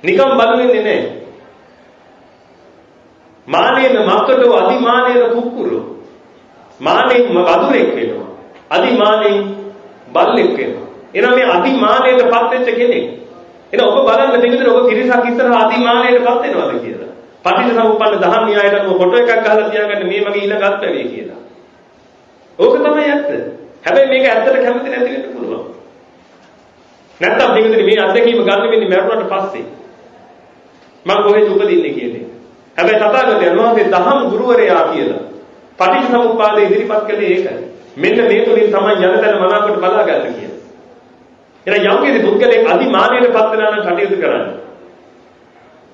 නිකම් බලු වෙන්නේ නැහැ. මානේන මක්කටෝ අදිමානේන කුක්කුරෝ. මානෙන් වදුරෙක් වෙනවා. අදිමානෙන් බල්ලෙක් වෙනවා. එහෙනම් මේ අදිමානයටපත් වෙච්ච කෙනෙක්. එහෙනම් ඔබ බලන්න දෙවිදර ඔබ කිරිසක් ඉස්සරහා අදිමානයටපත් වෙනවද කියලා. පටිච්චසමුප්පන්න දහම් න්‍යායට අනුව ෆොටෝ එකක් ගහලා තියාගන්න මේ මගේ ඊළඟ අත්පැවේ කියලා. ඕක තමයි ඇත්ත. හැබැයි මේක ඇත්තට කැමති නැති වෙන්න පුළුවන්. නැත්තම් දෙවිදර මේ අත්දැකීම ගන්න වෙන්නේ මරුණාට පස්සේ. මම කොහෙද උපදින්නේ කියන්නේ. හැබැයි තථාගතයන් වහන්සේ දහම් ගුරුවරයා කියලා පටිච්චසමුප්පාදේ ඉදිරිපත් කළේ ඒකයි. මෙන්න මේ තුලින් තමයි යනතන මනාවකට බලා ගන්න කියන්නේ. එහෙනම් යම් කෙනෙක් පුද්ගලෙක් අදිමානයටපත් වෙනා නම් කටයුතු කරන්නේ.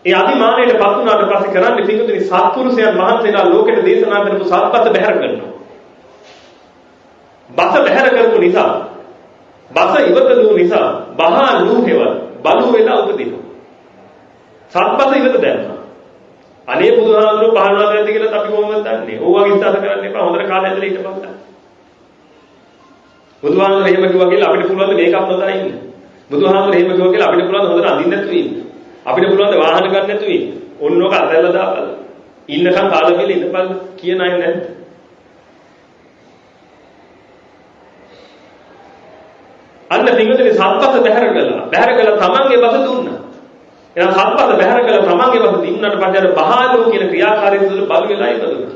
ඒ අදිමානයටපත් වුණාට පස්සේ කරන්නේ පිටුදින සත්පුරුෂයන් වහන්සේලා ලෝකෙට දේශනා කරපු සත්පත් බැහැර කරනවා. බස බැහැර කරපු නිසා, බස ඉවතලු නිසා, බහා ලූහෙවල් බලු වෙලා උපදිනවා. සත්පත් ඉවත දැම්මා. අනේ බුදුහාමුදුරුවෝ පහළවද නැද්ද කියලා අපි කොහොමද දන්නේ? ඕවා විශ්වාස කරන්න එපා. හොඳට කාලය ඇදලා ඉඳපන්. බුදුහාමුදුරුවෝ එහෙම කිව්වා කියලා අපිට පුළුවන් ද මේකක් නොදා ඉන්න. බුදුහාමුදුරුවෝ එහෙම කිව්වා කියලා අපිට පුළුවන් ද හොඳට අඳින්න නැතුව ඉන්න. අපිට පුළුවන් ද වාහන ගන්න නැතුව ඉන්න. ඔන්නෝක අතල්ලා දාපල්ලා. ඉන්නකම් කාලෙ මෙල ඉඳපල්ලා කියන අය නැද්ද? අන්න පිටුදින සත්පත් බැහැර කළා තමන්ගේ බස දුන්නා. එහෙනම් සත්පත් බැහැර කළා තමන්ගේ බස දුන්නාට පස්සේ අර බහාලෝ කියන ක්‍රියාකාරීත්වය තුළ බලු වෙලා ඉපදුණා.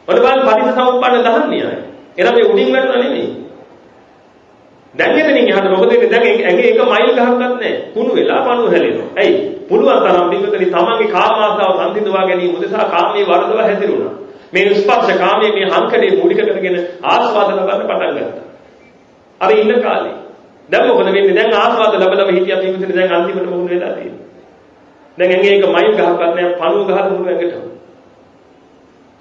මොකද බලන්න පටිච්චසමුප්පන්න දහම් න්‍යාය. එහෙනම් මේ උඩින් වැටුණා නෙමෙයි. දැන් එතනින් යහට මොකද වෙන්නේ? දැන් ඇඟේ එක මයිල් ගහක්වත් නැහැ. කුණු වෙලා පණුව හැලෙනවා. ඇයි? පුළුවන් තරම් පිටුදින තමන්ගේ කාම ආසාව සංසිඳවා ගැනීම උදෙසා කාමයේ වරදව හැදිරුණා. මේ ස්පර්ශ කාමයේ මේ හංකඩේ මූලික කරගෙන ආස්වාද ලබන්න පටන් ගත්තා. අර ඉන්න කාලේ. දැන් මොකද වෙන්නේ? දැන් ආස්වාද ලැබලම හිටියා පිටුදින දැන් අන්තිමට මොකද වෙලා තියෙන්නේ? දැන් ඇඟේ එක මයිල් ගහක්වත් නැහැ. පණුව ගහලා මුළු ඇඟටම.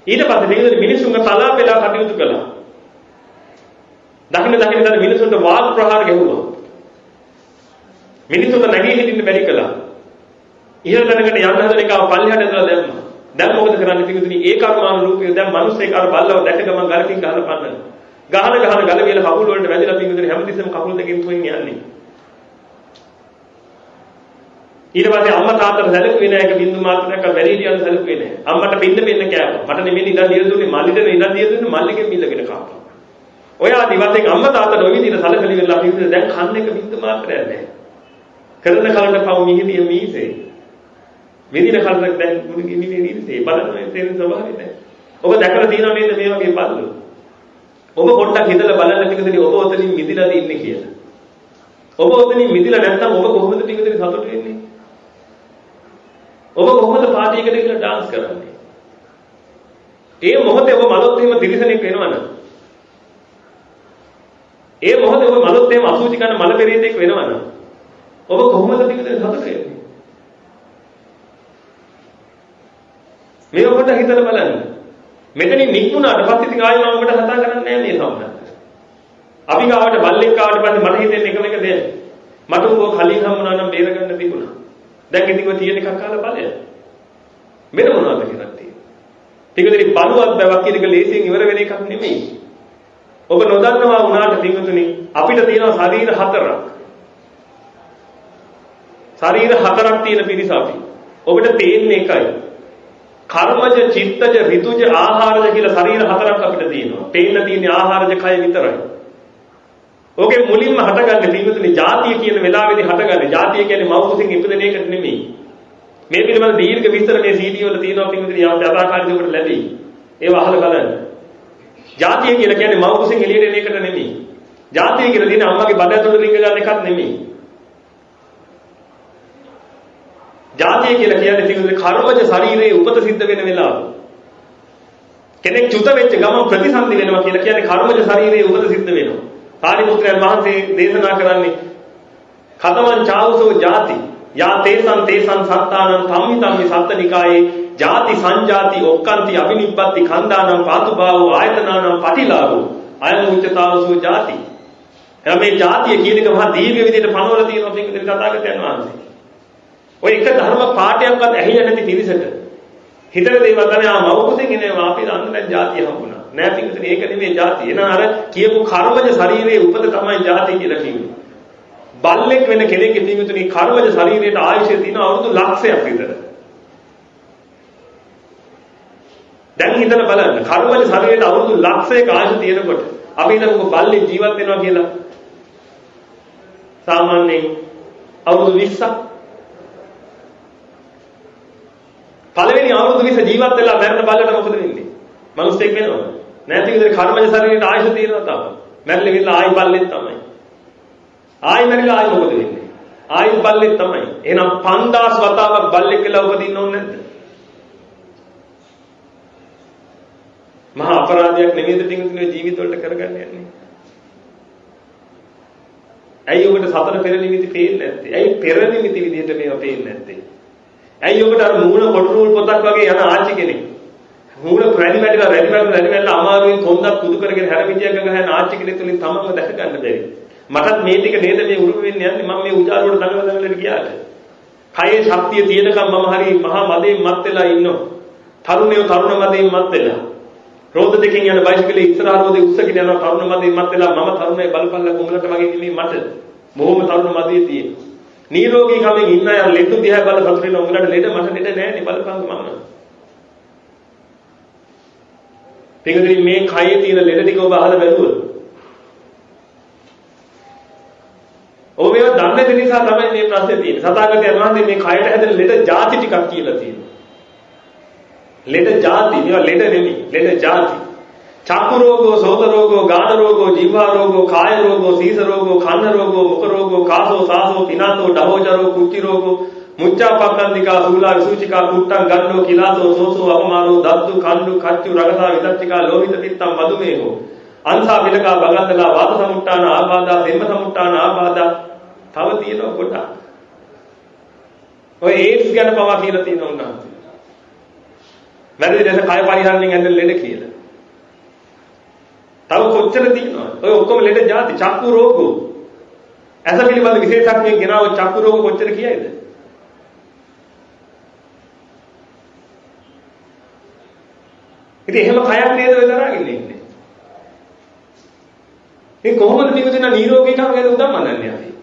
ඊට පස්සේ පිටුදින මිනිසුන්ගේ තලාපෙලා කටයුතු කළා. දකින්න දැන් මිනිසුන්ට වාග් ප්‍රහාර ගැහුවා. මිනිසුන්ට නැගී හිටින්න බැරි කළා. ඉහළ තැනකට යන්න හදන එකව පල්ලෙහාට ඇදලා දැම්මා. දැන් මොකද කරන්නේ පිටුදින ඒ කර්මානුරූපීව දැන් මිනිස්සෙක් අර බල්ලව දැක ගමන් ගලකින් ගහලා පන්නන. ගහන ගල වේල කකුල් වලට වැදිලා පිටුදින හැමතිස්සෙම කකුල් දෙකෙන් තුෙන් යන්නේ. ඊට පස්සේ අම්මා තාත්තට සැලකුවේ නැහැ. ඒක බින්දු මාත්‍රයක් වැඩිහිටියන් සැලකුවේ නැහැ. අම්මට පින්න කෑවා. මට නෙමෙයි ඉඳන් දිය දුන්නේ මල්ලිට ඉඳන් දිය දුන්නේ මල්ලිගෙන් බිල්ලගෙන කාපා. ඔය ආදි වශයෙන් අම්මා තාත්තට ඔය විදිහට සැලකලි වෙලා පිටුදින දැන් කන්න එක බින්දු මාත්‍රයක් නැහැ. කරන කලකට පව මිහිදිය මීසේ. මෙදින කලකට දැන් මුළු ගිනිනේ නිල්සේ බලන්න මේ තේරෙන ස්වභාවය නැහැ. ඔබ දැකලා තියෙනව නේද මේ වගේ බල්ලෝ? ඔබ පොඩ්ඩක් හිතලා බලන්න පිටුදින ඔබ ඔතනින් මිදිලාද ඉන්නේ කියලා. ඔබ ඔතනින් මිදිලා නැත්නම් ඔබ කොහොමද පිටුදින සතුට වෙන්නේ? ඔබ කොහොමද පාටි එකට ගිහලා ඩාන්ස් කරන්නේ? ඒ මොහොතේ ඔබ මලොත් එහෙම දිලිසෙනෙක් වෙනවනම් ඒ මොහොතේ ඔබ මලොත් එහෙම අසුචි කරන මල පෙරේතෙක් වෙනවනම් ඔබ කොහොමද පිටුදින සතුට වෙන්නේ? මේක පොඩ්ඩක් හිතලා බලන්න. මෙතනින් නික්මුණාට පස්සේ ඉතින් ආයෙ මම ඔබට කතා කරන්නේ නැහැ මේ සම්බන්ධව. අපි ගාවට බල්ලෙක් ආවට පස්සේ මට හිතෙන්නේ එකම එක දෙයක්. මට උඹව කලින් හම්බුණා නම් බේරගන්න තිබුණා. දැන් ඉතින් ඔය තියෙන එකක් කාලා බලය. මෙන්න මොනවද කියලා තියෙන්නේ. පිටුදින බලුවත් බවක් කියන එක ලේසියෙන් ඉවර වෙන එකක් නෙමෙයි. ඔබ නොදන්නවා වුණාට පිටුදින අපිට තියෙනවා ශරීර හතරක්. ශරීර හතරක් තියෙන පිරිස අපි. ඔබට තේන්නේ එකයි. කර්මජ, චිත්තජ, ඍතුජ, ආහාරජ කියලා ශරීර හතරක් අපිට තියෙනවා. පේන්න තියෙන ආහාරජ කය විතරයි. ඕකේ මුලින්ම හටගන්නේ පින්වතුනි ජාතිය කියන වෙලාවේදී හටගන්නේ. ජාතිය කියන්නේ මව් කුසින් ඉපදෙන එකට නෙමෙයි. මේ පිළිබඳ දීර්ඝ විස්තර මේ CD වල තියෙනවා පින්වතුනි යම් යථාකාරීව ඔබට ලැබෙයි. ඒව අහලා බලන්න. ජාතිය කියලා කියන්නේ මව් කුසින් එළියට එන එකට නෙමෙයි. ජාතිය කියලා තියෙන අම්මගේ බඩ ඇතුළට රිංග ගන්න එකක් නෙමෙයි. ජාතිය කියලා කියන්නේ පින්වතුනි කර්මජ ශරීරයේ උපත සිද්ධ වෙන වෙලාව. කෙනෙක් චුත වෙච්ච ගමන් ප්‍රතිසන්දි වෙනවා කියලා කියන්නේ කර්මජ ශරීරයේ උපත සිද්ධ වෙනවා. සාරිපුත්‍රයන් වහන්සේ දේශනා කරන්නේ කතමං චාවසෝ ජාති යා තේසං සත්තානං ධම්මි ධම්මි සත්තනිකායේ ජාති සංජාති ඔක්කාන්ති අබිනිබ්බති කන්දානම් පාතුභාවෝ ආයතනානම් පටිලාභෝ අයං උච්චතාවසෝ ජාති. එහම මේ ජාතිය කියන එක මහා දීර්ඝ විදිහට පනවලා තියෙනවා පින්කෙන් තථාගතයන් වහන්සේ. ඔය එක ධර්ම පාඩයක්වත් ඇහිලා නැති පිරිසට හිතන දේවල් තමයි මව කුසෙන් එනවා අපි දන්න දැන් ජාතිය හම්බුණා. නෑ පින්කෙන් ඒක නෙමෙයි ජාතිය. එනවා අර කියපු කර්මජ ශරීරයේ උපත තමයි ජාති කියලා කියන්නේ. බල්ලෙක් වෙන කෙනෙක්ගේ පින්වතුනි කර්මජ ශරීරයට ආයුෂය තියෙන අවුරුදු ලක්ෂයක් විතර. දැන් හිතලා බලන්න කර්මජ ශරීරයට අවුරුදු ලක්ෂයක ආයුෂ තියෙනකොට අපි හිතමුකෝ බල්ලෙක් ජීවත් වෙනවා කියලා. සාමාන්‍යයෙන් අවුරුදු 20ක්. පළවෙනි අවුරුදු 20 ජීවත් වෙලා මරණ බල්ලට මොකද වෙන්නේ? මිනිස්සෙක් වෙනවද? නැති විදිහට කර්මජ ශරීරයට ආයුෂ තියෙනවා තමයි. මැරිලා ගිහලා ආයි බල්ලෙක් තමයි. ආයි මැරිලා ආයි මොකද වෙන්නේ? ආයි බල්ලෙක් තමයි. එහෙනම් 5000 වතාවක් බල්ලෙක් කියලා උපදින්න ඕනේ නැද්ද? මහා අපරාධයක් නෙමෙයිද පින්තුනේ ජීවිත වලට කරගන්න යන්නේ? ඇයි ඔබට සතර පෙර නිමිති පේන්නේ නැත්තේ? ඇයි පෙර නිමිති විදිහට මේවා පේන්නේ නැත්තේ? ඇයි ඔබට අර මූණ කොටුරුල් පොතක් වගේ යන ආච්චි කෙනෙක් මූණ රැලි වැටලා අමාරුවෙන් කොන්දක් කුදු කරගෙන හැරමිටියක් ගහන ආච්චි කෙනෙක් තුලින් තමන්ව දැක ගන්න බැරි. මටත් මේ ටික නේද මේ උරුම වෙන්නේ යන්නේ මම මේ උජාරුවට දඟලන ගියාට. කයේ ශක්තිය තියෙනකම් මම හරි මහා මදයෙන් මත් වෙලා ඉන්නවා. තරුණයෝ තරුණ මදයෙන් මත් වෙලා. රෝද දෙකෙන් යන බයිසිකලේ ඉස්සරහ රෝදේ උස්සගෙන යනවා තරුණ මදයෙන් මත් වෙලා මම තරුණයි බලපල්ලා කොමලට වගේ නෙමෙයි මට. බොහොම තරුණ මදයේ තියෙන. නිරෝගී කමෙන් ඉන්න අය ලෙඩු දිහා බල සතුට වෙන උඹලට ලෙඩ මට ලෙඩ නෑ නේ බලපං මම. පිටුදින් මේ කයේ තියෙන ලෙඩ ටික ඔබ අහලා බැලුවොත් ඔබ මේවා දන්නේ නැති නිසා තමයි මේ ප්‍රශ්නේ තියෙන්නේ. සතාගතයන් වහන්සේ මේ කයට හැදෙන ලෙඩ ಜಾති ටිකක් කියලා තියෙනවා. ලෙඩ ಜಾති මේවා ලෙඩ නෙමෙයි. ලෙඩ ಜಾති. චක්කු රෝගෝ, සෝත රෝගෝ, ගාන රෝගෝ, ජීවා රෝගෝ, කාය රෝගෝ, සීස රෝගෝ, කන්න රෝගෝ, මුඛ රෝගෝ, කාසෝ, සාසෝ, පිනාතෝ, ඩහෝජරෝ, කුච්චි රෝගෝ, මුච්චාපක්ඛන්දිකා, සූලා, විසුචිකා, කුට්ටං, ගන්නෝ, කිලාතෝ, සෝසෝ, අපමානෝ, දද්දු, කණ්ඩු, කච්චු, රගසා, විදච්චිකා, ලෝහිත පිත්තම්, මදුමේහෝ, අංසා පිලකා, බගන්දලා, වාත සමුට්ටාන ආබාධා, සෙම්ම සමුට්ටාන ආබාධා තව තියෙනවා ගොඩක්. ඔය ඒඩ්ස් ගැන පවා කියලා තියෙනවා උන්වහන්සේ. වැරදි ලෙස කය පරිහරණයෙන් ඇඳෙන ලෙඩ කියලා. තව කොච්චර තියෙනවද? ඔය ඔක්කොම ලෙඩ ಜಾති චක්කු රෝගෝ. ඇස පිළිබඳ විශේෂඥයෙක් ගෙනාව චක්කු රෝග කොච්චර කියයිද? ඉතින් එහෙම කයක් නේද ඔය දරාගෙන ඉන්නේ. මේ කොහොමද පිටුදින නිරෝගීකම ගැන උදම්මනන්නේ අපි?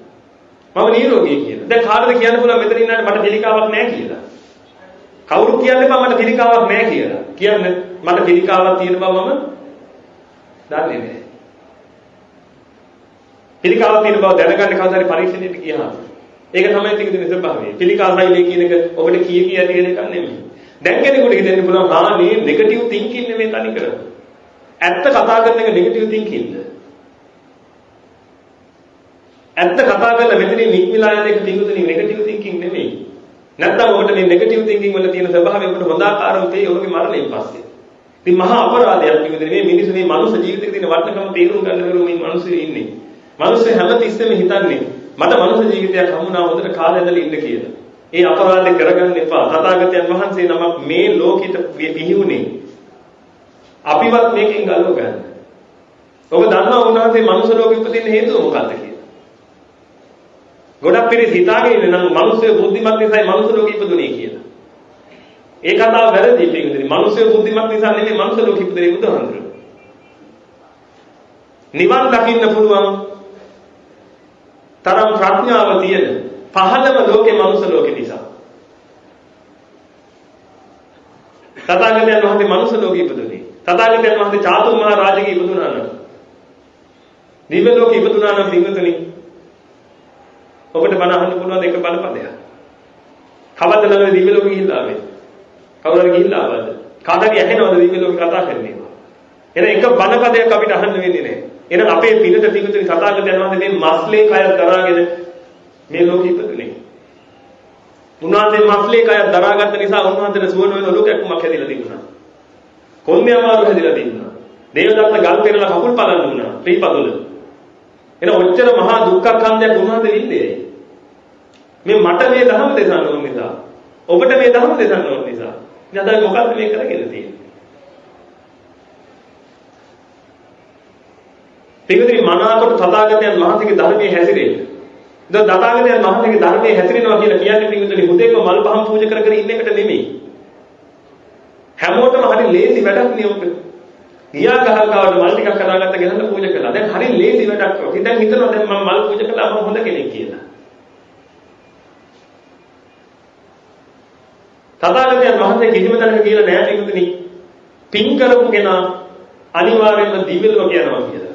මම නිරෝගී කියලා. දැන් කාටද කියන්න පුළුවන් මෙතන ඉන්නට මට පිළිකාවක් නැහැ කියලා? කවුරු කියන්නේ මට පිළිකාවක් නැහැ කියලා? කියන්නේ මට පිළිකාවක් තියෙන බව මම දන්නේ නැහැ. පිළිකාවක් තියෙන බව දැනගන්න කවදාද පරීක්ෂණයට ගියාම. ඒක තමයි පිළිගන්න ස්වභාවය. පිළිකාවයිලේ කියන එක ඔබට කිය තියෙන එකක් නෙමෙයි. දැන් කෙනෙකුට හිතෙන්න පුළුවන් මේ නෙගටිව් තින්කින් නෙමෙයි තනි කර. ඇත්ත කතා කරන එක නෙගටිව් තින්කින්ද? ඇත්ත කතා කරලා මෙතනින් නික්මිලා යන එක තිඟුතුනි නෙගටිව් තින්කින් නෙමෙයි. නැත්නම් ඔබට මේ නෙගටිව් තින්කින් වල තියෙන ස්වභාවය ඔබට හොඳ ආකාරව තේ ඔබගේ මරණයෙන් පස්සේ. ඉතින් මහා අපරාධයක් තිඟුතුනි මේ මිනිස්සු මේ මනුස්ස ජීවිතේ තියෙන වටිනකම තේරුම් ගන්න බැරුව මේ මිනිස්සු ඉන්නේ. මිනිස්සු හැමතිස්සෙම හිතන්නේ මට මනුස්ස ජීවිතයක් හම්බුණා හොඳට කාලය ඇදලා ඉන්න කියලා. ඒ අපරාධේ කරගන්න එපා. තථාගතයන් වහන්සේ නමක් මේ ලෝකෙට පිහිවුනේ අපිවත් මේකෙන් ගලව ගන්න. ඔබ දන්නවා උන්වහන්සේ මනුස්ස ලෝකෙ උපදින්න හේතුව මොකක්ද කියලා? ගොඩක් පිරිස හිතාගෙන ඉන්නේ නම් මිනිස්සු බුද්ධිමත් නිසායි මනුස්ස ලෝකෙ ඉපදුනේ කියලා. ඒ කතාව වැරදි පිටින්. මිනිස්සු බුද්ධිමත් නිසා නෙමෙයි මනුස්ස ලෝකෙ ඉපදුනේ බුදුහාමුදුරුවෝ. නිවන් දකින්න පුළුවන් තරම් ප්‍රඥාව තියෙන පහළම ලෝකේ මනුස්ස ලෝකෙ නිසා. තථාගතයන් වහන්සේ මනුෂ්‍ය ලෝකෙ ඉපදුනේ. තථාගතයන් වහන්සේ චාතුම් මහා රාජකීය ඉපදුනා නම් දිව්‍ය ලෝකෙ ඉපදුනා නම් පින්වතුනි ඔබට බණ අහන්න පුළුවන් එක බලපදයක්. කවද්ද ළඟ දිව්‍ය ලෝකෙ ගිහිල්ලා ආවේ? කවුරු හරි ගිහිල්ලා ආවද? කාටද ඇහෙනවද දිව්‍ය ලෝකෙ කතා කරන්නේ? එහෙනම් එක බණපදයක් අපිට අහන්න වෙන්නේ නැහැ. එහෙනම් අපේ පිනට පිටුතුනි තථාගතයන් වහන්සේ මේ මස්ලේ කය දරාගෙන මේ ලෝකෙ ඉපදුනේ. උන්වහන්සේ මස්ලේ කය දරාගත්ත නිසා උන්වහන්සේට සුවන වෙන ලෝකයක්මක් හැදිලා තිබුණා. කොන්දේ අමාරු හැදිලා තිබුණා. දේවදත්ත ගල් පෙරලා කකුල් පලන්න වුණා. ත්‍රිපදුල. එහෙනම් ඔච්චර මහා දුක්ඛ උන්වහන්සේ විඳේ. මේ මට මේ ධර්ම දෙසන්න ඕන නිසා. ඔබට මේ ධර්ම දෙසන්න ඕන නිසා. ඉතින් අද මොකක්ද මේ කරගෙන තියෙන්නේ? පිටුතුනි මනාකොට තථාගතයන් වහන්සේගේ ධර්මයේ හැසිරෙන්න. දැන් තථාගතයන් වහන්සේගේ ධර්මයේ හැසිරෙනවා කියලා කියන්නේ පිටුතුනි හුදේක මල් පහන් පූජා කර කර ඉන්න එකට නෙමෙයි. හැමෝටම හරි ලේසි වැඩක් නේ ඔක. ගියා ගහකට මල් ටිකක් කරාගත්ත ගෙනල්ලා පූජා කළා. දැන් හරි ලේසි වැඩක් ඔක. ඉතින් හිතනවා දැන් මම මල් පූජා කළා මම හොඳ කෙනෙක් කියලා. තථාගතයන් වහන්සේ කිසිම තැනක කියලා නෑ පිටුතුනි පින් කරපු කෙනා අනිවාර්යයෙන්ම දිව්‍ය ලෝක යනවා කියලා.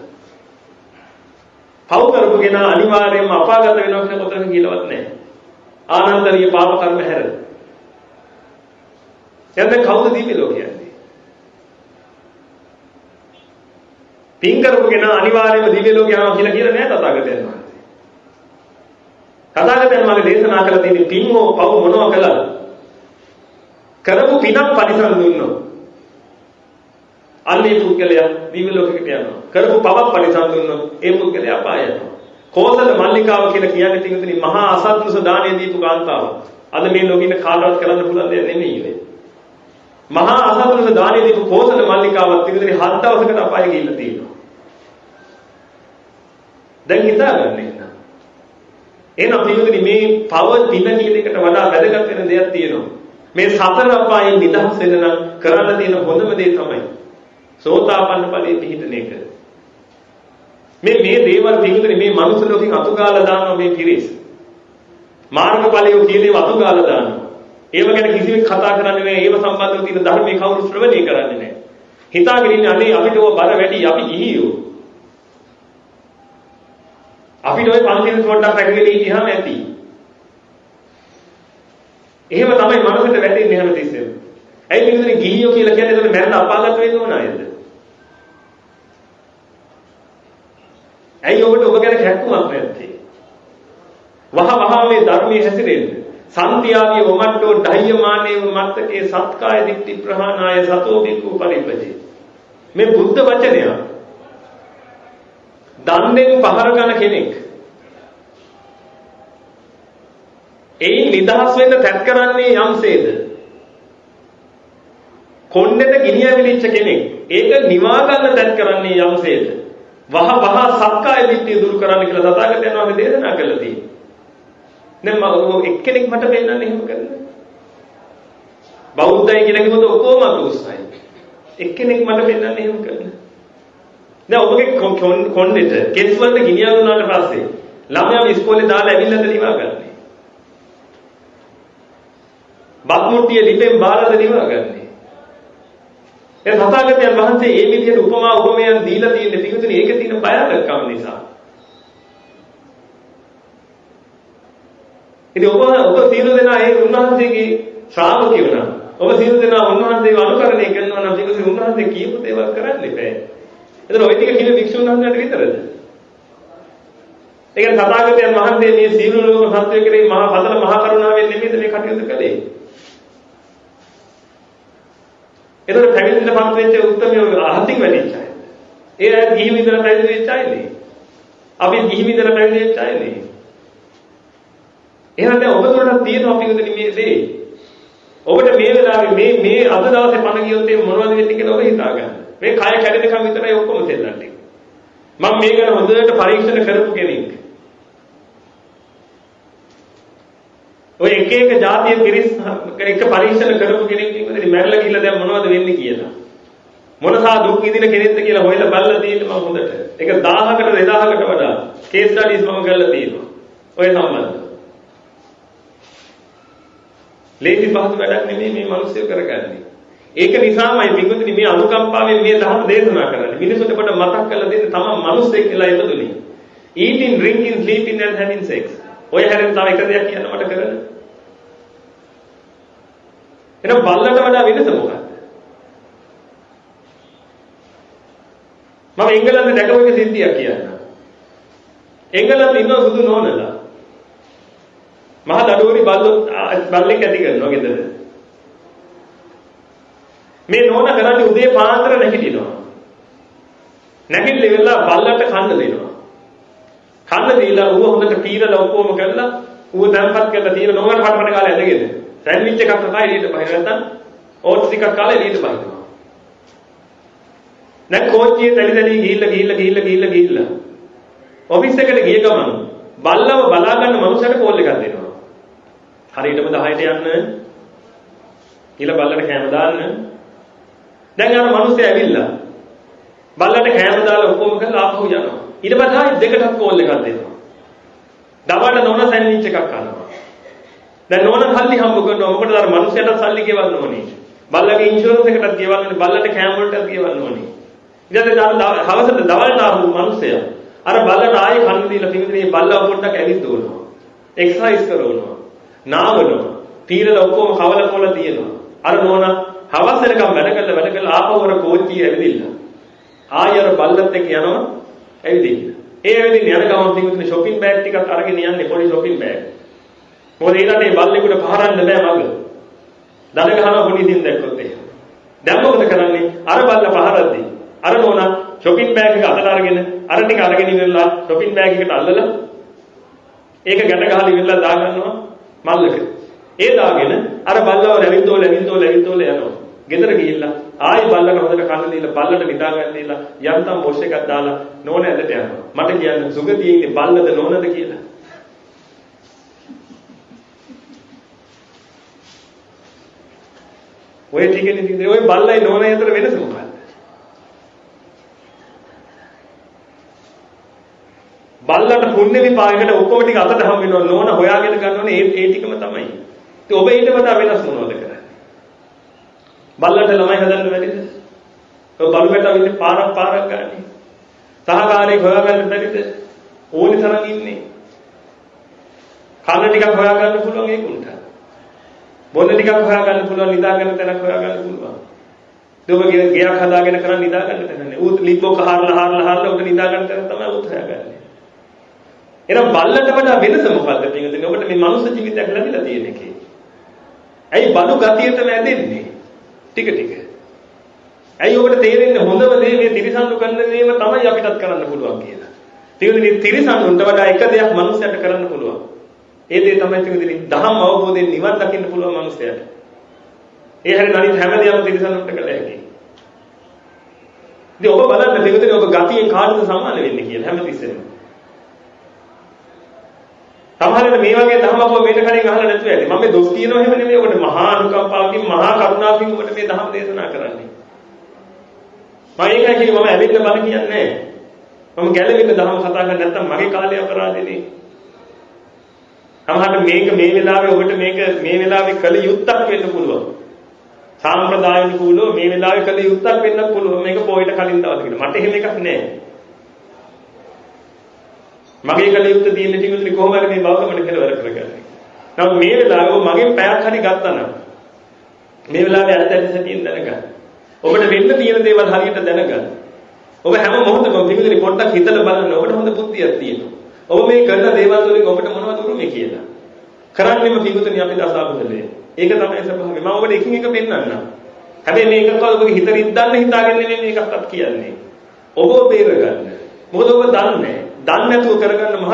පව් කරපු කෙනා අනිවාර්යයෙන්ම අපාගත වෙනවා කියලා කොතනක කියලාවත් නැහැ. ආනන්තරීය පාප කර්ම හැර. එතෙන් කවුද දිව්‍ය ලෝක යන්නේ? පින් කරපු කෙනා අනිවාර්යයෙන්ම දිව්‍ය ලෝක යනවා කියලා නැහැ තථාගතයන් වහන්සේ. තථාගතයන් වහන්සේ දේශනා කළ තියෙන්නේ පින් හෝ පව් මොනවා කළා? කරපු පිනක් පරිසම් දුන්නොත් අන්නේ පුද්ගලයා දිව්‍ය ලෝකෙකට යනවා. කරපු පවක් පරිසම් දුන්නොත් ඒ පුද්ගලයා අපාය යනවා. කෝසල මල්ලිකාව කියලා කියන්නේ තින්දුනි මහා අසත්පුරුෂ දාණය දීපු කාන්තාව. අද මේ ලෝකෙින් කාටවත් කරන්න පුළුවන් දෙයක් නෙමෙයි මේ. මහා අසත්පුරුෂ දාණය දීපු කෝසල මල්ලිකාවත් තින්දුනි 7 දවසකට අපාය ගිහිල්ලා තියෙනවා. දැන් හිතාගන්න එන්න. එහෙනම් තින්දුනි මේ පව පින කියන එකට වඩා වැදගත් වෙන දෙයක් තියෙනවා. මේ සතර අපායෙන් නිදහස් වෙන්න නම් කරන්න තියෙන හොඳම දේ තමයි සෝතාපන්න ඵලයේ පිහිටන එක. මේ දේවල් පිළිතුරේ මේ මනුස්ස ලෝකෙන් අතුගාලා දානවා මේ පිරිස. මාර්ගඵලයේ කීලේ අතුගාලා දානවා. ඒව ගැන කිසිවෙක් කතා කරන්නේ නැහැ. ඒව සම්බන්ධව තියෙන ධර්මයේ කවුරු ශ්‍රවණය කරන්නේ නැහැ. හිතාගෙන ඉන්නේ අනේ අපිට ඕක බර වැඩි අපි ගිහියෝ. අපිට ওই පන්තිල් පොඩ්ඩක් රැකගෙන ඉඳියාම ඇති. එහෙම තමයි මනසට වැටෙන්නේ හැමතිස්සෙම. ඇයි පිළිතුරේ ගිහියෝ කියලා කියන්නේ එතන මැරෙන්න අපාගත වෙන්න ඕන අයද? ඇයි ඔබට ඔබ ගැන කැක්කුමක් නැත්තේ? වහ මේ ධර්මයේ හැසිරෙන්න. සන්තියාගේ වමට්ටෝ ධෛර්යමානේ මත්තකේ සත්කාය දිට්ඨි ප්‍රහාණාය සතෝ බිකු පරිපජේ. මේ බුද්ධ වචනය. දණ්ඩෙන් පහර ගන්න කෙනෙක්. එයින් නිදහස් වෙන්න තැත් කරන්නේ යම්සේද? කොණ්ඩෙට ගිනිය විලිච්ච කෙනෙක්. ඒක නිවා ගන්න තැත් කරන්නේ යම්සේද? වහ සක්කාය දිට්ඨිය දුරු කරන්න කියලා තථාගතයන් වහන්සේ දේශනා කළා තියෙනවා. දැන් මම එක්කෙනෙක් මට පෙන්නන්න එහෙම කරන්නේ. බෞද්ධයි කියලා කිව්වොත් ඔක්කොම අකුසයි. එක්කෙනෙක් මට පෙන්නන්න එහෙම කරන්නේ. දැන් ඔබගේ කොණ්ඩෙට කෙස් වලට ගිනියන උනාට පස්සේ ළමයා ඉස්කෝලේ දාලා ඇවිල්ලාද නිවාගන්නේ. බත් මුට්ටිය ලිපෙන් බාරද නිවාගන්නේ. ඒ තථාගතයන් වහන්සේ මේ විදිහට උපමා උපමයන් දීලා තියෙන පිටුතුනි ඒකේ තියෙන භයානකකම නිසා. ඉතින් ඔබ සියලු දෙනා ඒ උන්වහන්සේගේ ශ්‍රාවකයෝ වුණා. ඔබ සියලු දෙනා උන්වහන්සේව අනුකරණය කරනවා නම් පිටුතුනි උන්වහන්සේ කියපු දේවල් කරන්න එපා. එතන ওই ටික කිව්ව වික්ෂුන් වහන්සේලාට විතරද? ඒ කියන්නේ තථාගතයන් වහන්සේ මේ සියලු ලෝක සත්‍ය කෙරෙහි මහා පදල මහා කරුණාවෙන් නෙමෙයිද මේ කටයුතු කළේ? එතකොට පැවිදිලා පත් වෙච්ච උත්තරමිය අහතින් වැඩිච්ච අය. ඒ අය ගිහි විතර පැවිදි වෙච්ච අයනේ. අපි ගිහි විතර පැවිදි වෙච්ච අයනේ. එහෙනම් දැන් ඔබතුලට තියෙනවා අපි උදේ මේ දේ. ඔබට මේ වෙලාවේ මේ අද දවසේ පණ ගියොත් ඒ මොනවද වෙන්නේ කියලා ඔබ හිතා ගන්න. මේ කය කැඩෙනකම් විතරයි ඔක්කොම දෙන්නන්නේ. මම මේ ගැන හොඳට පරීක්ෂණ කරපු කෙනෙක්. ඔය එක જાතිය පිරිස් එක පරීක්ෂණ කරපු කෙනෙක් ඉන්නකදී මැරලා ගිහිල්ලා දැන් මොනවද වෙන්නේ කියලා. මොනසා දුක් විඳින කෙනෙක්ද කියලා හොයලා බලලා තියෙන්නේ මම හොඳට. ඒක 1000කට 2000කට වඩා කේස් ස්ටඩිස් මම කරලා තියෙනවා. ඔය සම්බන්ධව. ලේසි පහසු වැඩක් නෙමෙයි මේ මිනිස්සු කරගන්නේ. ඒක නිසාමයි පිටුතුනි මේ අනුකම්පාවෙන් මේ ධර්ම දේශනා කරන්නේ. මිනිසුන්ට කොට මතක් කරලා දෙන්න තමන් මිනිස්සෙක් කියලා ඉපදුනේ. Eating, drinking, sleeping and having sex. ඔය හැරෙන් තව එක දෙයක් කියන්න මට කරන්න. එහෙනම් බල්ලට වඩා වෙනස මොකක්ද? මම එංගලන්තේ දැකපු එක සිද්ධියක් කියන්න. එංගලන්තේ ඉන්න සුදු නෝනලා මහ දඩුවරි බල්ලෙක් ඇති කරනවා ගෙදර. මේ නෝන කරන්නේ උදේ පාන්දර නැගිටිනවා. නැගිටලා ඉවරලා බල්ලට කන්න දෙනවා. කන්න දීලා ඌව හොඳට පීරලා ඔක්කොම කරලා ඌව තැම්පත් කරලා තියෙන නෝනට පටපට කාලා ඇදගෙන සෑන්ඩ්විච් එකක් කකා එළියට බහින නැත්නම් ඕට්ස් ටිකක් කාලා එළියට බහිනවා. දැන් කෝච්චියේ තැලි ගිහිල්ලා ඔෆිස් එකට ගිය ගමන් බල්ලව බලා ගන්න මනුස්සයට කෝල් එකක් දෙනවා. හරියටම 10ට යන්න. ඊළ බල්ලට කෑම දාන්න. දැන් අර මනුස්සයා ඇවිල්ලා බල්ලට කෑම දාලා ඔක්කොම කරලා ආපහු යනවා. ඊට පස්සේ ආයෙත් දෙකටත් කෝල් එකක් දෙනවා. දවල්ට නෝන සෑන්ඩ්විච් එකක් කනවා. දැන් නෝන සල්ලි හම්බ කරනවා. මොකටද අර මනුස්සයාට සල්ලි ගෙවන්න ඕනේ. බල්ලගේ ඉන්ෂුරන්ස් එකටත් ගෙවන්න ඕනේ. බල්ලට කෑම වලටත් ගෙවන්න ඕනේ. ඉතින් හවසට දවල්ට ආපු මනුස්සයා අර බල්ලට ආයෙ කන්න දීලා පිටින් බල්ලව පොඩ්ඩක් ඇවිත් දුවනවා. එක්සර්සයිස් කරනවා. නාවනවා. තීරල ඔක්කොම කවල කොල තියෙනවා. අර නෝන හවස වෙනකම් වැඩ කළා ආපහු අර කෝච්චිය ඇවිදින්න. ආයෙ අර බල්ලත් එක්ක යනවා ඇවිදින්න. ඒ ඇවිදින්න යන ගමන් පිටින් shopping bag ටිකක් අරගෙන යන්නේ පොඩි shopping bag. මොකද ඒ රටේ බල්ලෙකුට පහරන්න බෑ මග. දඩ ගහනවා පොඩි දින් දැක්කොත් එහෙම. දැන් මොකද කරන්නේ? අර බල්ල පහරද්දී අර නෝන shopping bag එක අතට අරගෙන අර ටික අරගෙන ඉවරලා shopping bag එකට අල්ලලා ඒක ගැට ගහලා ඉවරලා දා ගන්නවා මල්ලක. ඒ දාගෙන අර බල්ලව රැවිද්දෝල යනවා. ගෙදර ගිහිල්ලා ආයි බල්ලට හොදට කන්න දීලා බල්ලට නිදා ගන්න දීලා යන්තම් බොස් එකක් දාලා නෝන ඇඳට යනවා. මට කියන්න සුගතියේ ඉන්නේ බල්ලද නෝනද කියලා. ඔය ටිකනේ ඉතින් ඔය බල්ලයි නෝනයි අතර වෙනස මොකක්ද? බල්ලට පුණ්‍ය විපාකයකට ඔක්කොම ටික අතට හම් වෙනවා. නෝන හොයාගෙන ගන්න ඕනේ ඒ ටිකම තමයි. ඉතින් ඔබ ඊට වඩා වෙනස් මොනවද කරන්නේ? බල්ලට ළමයි හදන්න බැරිද? ඔය බලු පැටවෙන්නේ පාරක් ගන්නේ. සහකාරයෙක් හොයාගන්න බැරිද? ඕනි තරම් ඉන්නේ. කන ටිකක් හොයාගන්න පුළුවන් ඒකුන්ට. බොන්න ටිකක් හොයාගන්න පුළුවන්, නිදා ගන්න තැනක් හොයාගන්න පුළුවන්. ඔබ ගයක් හදාගෙන කරන් නිදා ගන්න තැන නෑ. ඌත් ලිප්බෝක හාරලා උඩ නිදා ගන්න තැන තමයි ඌත් හොයාගන්නේ. එහෙනම් බල්ලට වඩා වෙනස මොකද්ද? පිටින් ඔබට මේ මනුස්ස ජීවිතයක් ලැබිලා තියෙන එකේ. ඇයි බලු ගතියටම ඇදෙන්නේ? ටික. ඇයි ඔබට තේරෙන්නේ හොඳම දේ මේ තිරිසන්නු කරන දේම තමයි අපිටත් කරන්න පුළුවන් කියලා. තිරිසන්නේ තිරිසන්නුන්ට වඩා එක දෙයක් මනුස්සයට කරන්න පුළුවන්. ඒ දේ තමයි තිරිසන්නේ දහම් අවබෝධයෙන් නිවන් දකින්න පුළුවන් මනුස්සයට. ඒ හැරෙන අනිත් හැම දෙයක්ම තිරිසන්නුන්ට කළ හැකියි. ඉතින් ඔබ බලන්න තිරිසන්නේ ඔබ ගතියෙන් කාටද සමාන වෙන්නේ කියලා හැමතිස්සෙම. සමහරවිට මේ වගේ ධර්ම අපෝ මේක කලින් අහලා නැතුව ඇති. මම මේ දොස් කියනවා එහෙම නෙමෙයි. ඔබට මහා අනුකම්පාවකින් මහා කරුණාවකින් ඔබට මේ ධර්ම දේශනා කරන්නේ. මම ඒකයි කියන්නේ මම ඇවිල්ලා බල කියන්නේ නැහැ. මම ගැළවෙන්න ධර්ම කතා කරන්නේ නැත්තම් මගේ කාලේ අපරාධෙනේ. සමහරවිට මේක මේ වෙලාවේ ඔබට මේක මේ වෙලාවේ කළ යුත්තක් වෙන්න පුළුවන්. සාම්ප්‍රදායිකවල මේ වෙලාවේ කළ යුත්තක් වෙන්නත් පුළුවන්. මේක පොයිට කලින් දවසකට. මට එහෙම එකක් නැහැ. මගේ කලියුත් තියෙන ටිකුත් කොහොමද මේ බවකමන කෙලවර කරගන්නේ. නමුත් මේ වෙලාවේ මගෙන් පැයක් හරි ගත්තා නම් මේ වෙලාවේ ඇත්තට සතියෙන් දැනගන්න. ඔබට වෙන්න තියෙන දේවල් හරියට දැනගන්න. ඔබ හැම මොහොතකම පිළිගන්නේ පොඩ්ඩක් හිතලා බලන්න. ඔබට හොඳ බුද්ධියක් තියෙනවා. ඔබ මේ කරන දේවල් වලින් ඔබට මොනවද උරුමේ කියලා. කරන්නේම පිළිගුතනේ අපි දසාබුදලේ. ඒක තමයි ස්වභාවය. මම ඔබට එකින් එක පෙන්නන්නම්. හැබැයි මේකත් ඔබගේ හිත රිද්දන්න හිතාගෙන නෙමෙයි මේකක්වත් කියන්නේ. ඔබ බේරගන්න. මොකද ඔබ දන්නේ දන්නේ නැතුව කරගන්න මහ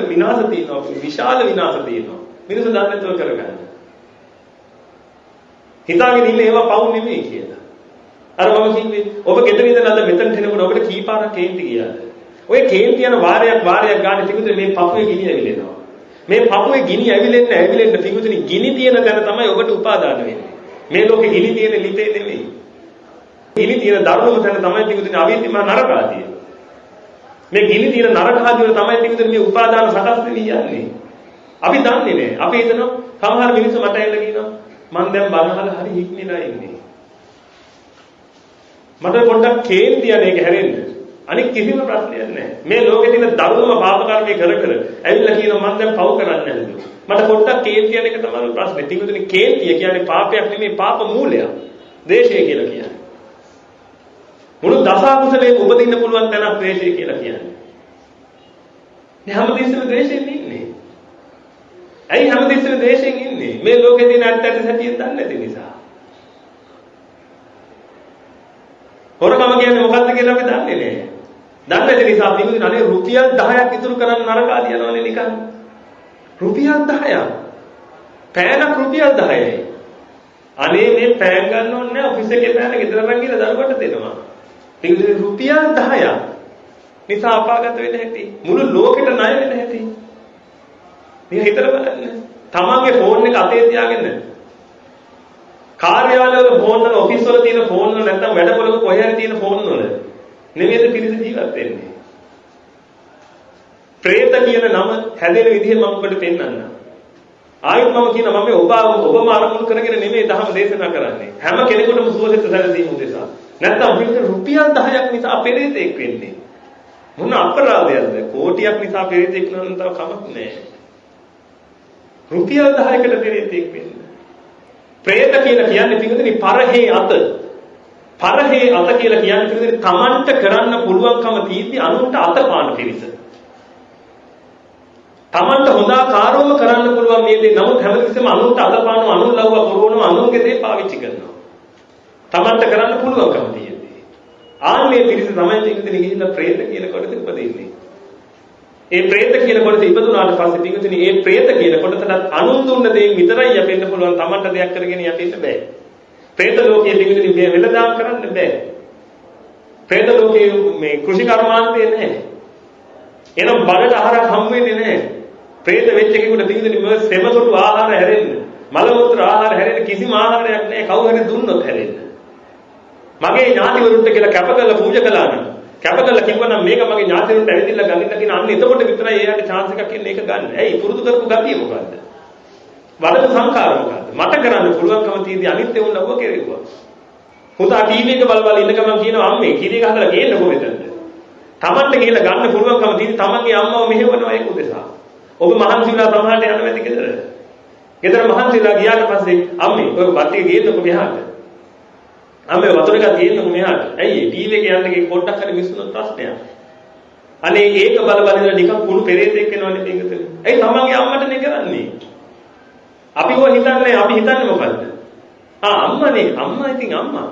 විනාශ තියෙනවා. විශාල විනාශ තියෙනවා. මිනිස්සු දන්නේ නැතුව කරගන්න. හිතාගෙන ඉන්නේ ඒවා පවු නෙමෙයි කියලා. අර මම කිව්වේ ඔබ ගෙදර ඉඳලා අද මෙතනට එනකොට ඔබට කීපාරක් කේන්ති ගියාද? ඔය කේන්ති යන වාරයක් ගානේ තිබුණේ මේ පපුවේ ගිනි ඇවිලෙනවා. මේ පපුවේ ගිනි ඇවිලෙන්න තිබුණේ ගිනි තියෙන තැන තමයි ඔබට උපාදාන වෙන්නේ. මේ ලෝකේ ගිනි තියෙන ලිපේ නෙමෙයි. ගිනි තියෙන දරුණුම තැන තමයි තිබුණේ අවිද්‍යාව නරකාදිය. මේ ගිනි තියෙන නරක ආදිවල තමයි පිටුදේ මේ උපාදාන සකස් වෙවි යන්නේ. අපි දන්නේ නැහැ. අපි හිතනවා සමහර මිනිස්සු මට ඇවිල්ලා කියනවා මං දැන් බනහල හරි හික්මිලා ඉන්නේ. මට පොඩ්ඩක් කේන්ති යන්නේ හැරෙන්න. අනික කිසිම ප්‍රශ්නයක් නැහැ. මේ ලෝකේ තියෙන දරුවම පාප කර්මයේ කර කර ඇවිල්ලා කියනවා මම දැන් පව් කරන්නේ නැහැ. මට පොඩ්ඩක් කේන්ති යන එක තමයි ප්‍රශ්නේ. තිඟුතුනි කේන්තිය කියන්නේ පාපයක් නෙමෙයි පාප මූලයක්. ද්වේෂය කියලා කියන්නේ. මුළු දසකුසලයේ උපදින්න පුළුවන් තැනක් ද්වේෂය කියලා කියන්නේ. මේ හැමතිස්සෙම ද්වේෂයෙන් ඉන්නේ. ඇයි හැමතිස්සෙම ද්වේෂයෙන් ඉන්නේ? මේ ලෝකේ තියෙන ඇත්ත සැටියෙන් දන්නේ නැති නිසා. හොරකම කියන්නේ මොකක්ද කියලා අපි දන්නේ නැහැ. දන්නේ නැති නිසා අපි අනේ රුපියල් 10ක් ඉතුරු කරන්න නරකාදී යනවනේ නිකන්. රුපියල් 10ක්. පෑනක් රුපියල් 10යි. අනේ මේ පෑන් ගන්න ඕනේ නැහැ ඔෆිස් එකේ පෑන ගෙදර අරන් ගිහලා දරුවට දෙනවා. පිළිතුරු රුපියල් 10ක්. නිසා අපාගත වෙන්න හැටි. මුළු ලෝකෙට ණය වෙන්න හැටි. මේ හිතලා බලන්න. තමන්ගේ ෆෝන් එක අතේ තියාගෙන කාර්යාලවල ෆෝන් වල ඔෆිස් වල තියෙන ෆෝන් වල නැත්නම් වැඩපොළක කොහේ හරි තියෙන ෆෝන් වල නෙමෙයිද පිරිස ජීවත් වෙන්නේ. പ്രേත කියන නම හැදෙන විදිහ මම ඔබට පෙන්නන්න. ආයෙත් මම කියනවා මම ඔබම අරමුණු කරගෙන නෙමෙයි ධර්ම දේශනා කරන්නේ. හැම කෙනෙකුටම සුවසිත සැලසීම උදෙසා. නැත්නම් අපිට රුපියල් 10ක් නිසා පෙරේතෙක් වෙන්නේ. මොන අපරාධයක්ද? කෝටියක් නිසා පෙරේතෙක් වෙනවා නම් තව කමක් නැහැ. රුපියල් 10කට පෙරේතෙක් වෙන්න. പ്രേත කියලා කියන්නේ පිටුදින පරහේ අත. පරහේ අත කියලා කියන්නේ පිටුදින තමන්ට කරන්න පුළුවන්කම තියෙද්දි අනුන්ට අත පාන පිරිස. තමන්ට හොඳාකාරවම කරන්න පුළුවන් මේ දේ නමුත් හැමතිස්සෙම අනුන්ට අත පානවා අනුන් ලව්ව කරනවා අනුන්ගේ දේ පාවිච්චි කරනවා. තමන්ට කරන්න පුළුවන්කම තියෙද්දි. ආන්නේ පිරිස තමයි පිටුදින ගිහිල්ලා പ്രേත කියන කොටස උපදින්නේ. ඒ പ്രേත කියන කොටස ඉපදුනාට පස්සේ පිටුදින ඒ പ്രേත කියන කොටසට අනුන් දුන්න දේ විතරයි යපෙන්න පුළුවන් තමන්ට දෙයක් කරගෙන යපෙන්න බෑ. പ്രേත ලෝකයේ පිටුදින මේ වෙලදාම් කරන්න බෑ. പ്രേත ලෝකයේ මේ කෘෂි කර්මාන්තේ නැහැ. එනම් බඩට ආහාරයක් හම් වෙන්නේ නැහැ. പ്രേත වෙච්ච කෙනෙකුට පිටුදින මේ සෙමසොටු ආහාර හැරෙන්න, මල මුත්‍ර ආහාර හැරෙන්න කිසිම ආහාරයක් නැහැ. කවුරු හරි දුන්නොත් හැරෙන්න. මගේ ඥාතිවරුන්ට කියලා කැප කරලා පූජා කළා නම් කැප කරලා කිව්වනම් මේක මගේ ඥාතිවරුන්ට ඇවිදින්න ගන්න කියන අන්න එතකොට විතරයි එයාට chance එකක් එන්නේ ඒක ගන්න. ඇයි පුරුදු කරපු ගතිය මොකද්ද? වරද සංකාර මොකද්ද? මට කරන්න පුළුවන්කම තියෙදි අනිත් ඒවා නව කෙරෙව්වා. පුතා ටීවී එක බල බල ඉන්න ගමන් කියනවා අම්මේ කිරි එක හදලා ගේන්න කොහෙටද? තමන්ට ගිහලා ගන්න පුළුවන්කම තියෙදි තමන්ගේ අම්මව මෙහෙවනවා ඒක උදෙසා. ඔබ මහන්සි වෙලා සමහරට යන්න වෙද්දි ගෙදර. ගෙදර මහන්සි වෙලා ගියාට පස්සේ අම්මේ ඔය බත්තිය ගේන්නකො මෙහාට. අම්මේ වතුර එකක් ගේන්නකො මෙහාට. ඇයි ටීවී එක යන්න ගිහින් පොඩ්ඩක් හරි මිස්සුනොත් ප්‍රශ්නයක්. අනේ ඒක බල බල ඉඳලා නිකන් කුණු පෙරේතෙක් වෙනවනේ මේකද? ඇයි තමන්ගේ අම්මටනේ කරන්නේ? අපි ඔය හිතන්නේ අපි හිතන්නේ මොකද්ද? අම්මානේ අම්මා ඉතින් අම්මා.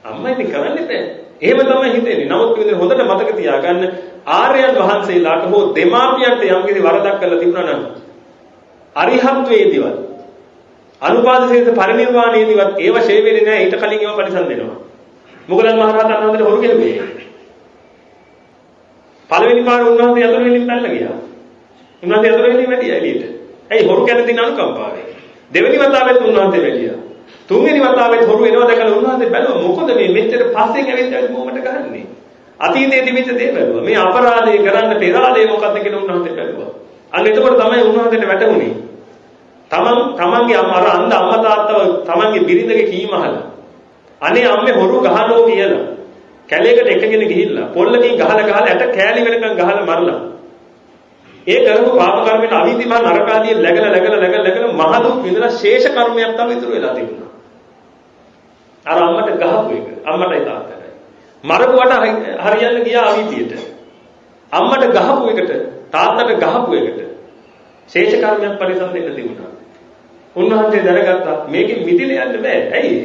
අම්මා ඉතින් කරන්නේ බෑ. එහෙම තමයි හිතෙන්නේ. නමුත් මේ හොඳට මතක තියාගන්න ආර්යයන් වහන්සේලාට හෝ දෙමාපියන්ට යම්කිසි වරදක් කරලා තිබුණා නම් අරිහත්වයේදීවත් අනුපාදශේෂ පරිනිර්වාණයේදීවත් ඒව ෂේ වෙන්නේ නැහැ. ඊට කලින් ඒව පරිසම් වෙනවා. මොගලන් මහරහතන් වහන්සේට හොරු කෙරුවේ. පළවෙනි පාර උන්වහන්සේ යතුරු වෙලින් පැනලා ගියා. උන්වහන්සේ යතුරු වෙලින් වැටියා එළියට. ඇයි හොරු කැන දින අනුකම්පාවෙන්. දෙවෙනි වතාවෙත් උන්වහන්සේ වැටියා. තුන්වෙනි වතාවෙත් හොරු එනවා දැකලා උන්වහන්සේ බැලුවා මොකද මේ මෙච්චර පස්සෙන් ඇවිත් මොමකට ගහන්නේ. අතීතයේ තිබිච්ච දේ බැලුවා. මේ අපරාධය කරන්න පෙරාලේ මොකද්ද කියලා උන්වහන්සේ බැලුවා. අන්න එතකොට තමයි උන්වහන්සේට වැටහුනේ. තමන්ගේ අර අන්ධ අම්මා තාත්තව තමන්ගේ බිරිඳගේ කීම අහලා අනේ අම්මේ හොරු ගහනෝ කියලා කැලේකට එකගෙන ගිහිල්ලා පොල්ලකින් ගහලා ඇට කෑලි වෙනකන් ගහලා මරලා ඒ කරපු පාප කර්මයට අවිධිමා නරකාදී läගලා මහ දුක් විඳලා ශේෂ කර්මයක් තමයි ඉතුරු වෙලා තිබුණා. අර අම්මට ගහපු එක අම්මටයි තාත්තටයි මරපුවට හරියන්න ගියා අවිධියට. අම්මට ගහපු එකට තාත්තට ගහපු එකට ශේෂ කර්මයක් පරිසම් දෙන්න තිබුණා. උන්වහන්සේ දැනගත්තා මේකෙන් මිදෙන්න යන්න බෑ. ඇයි?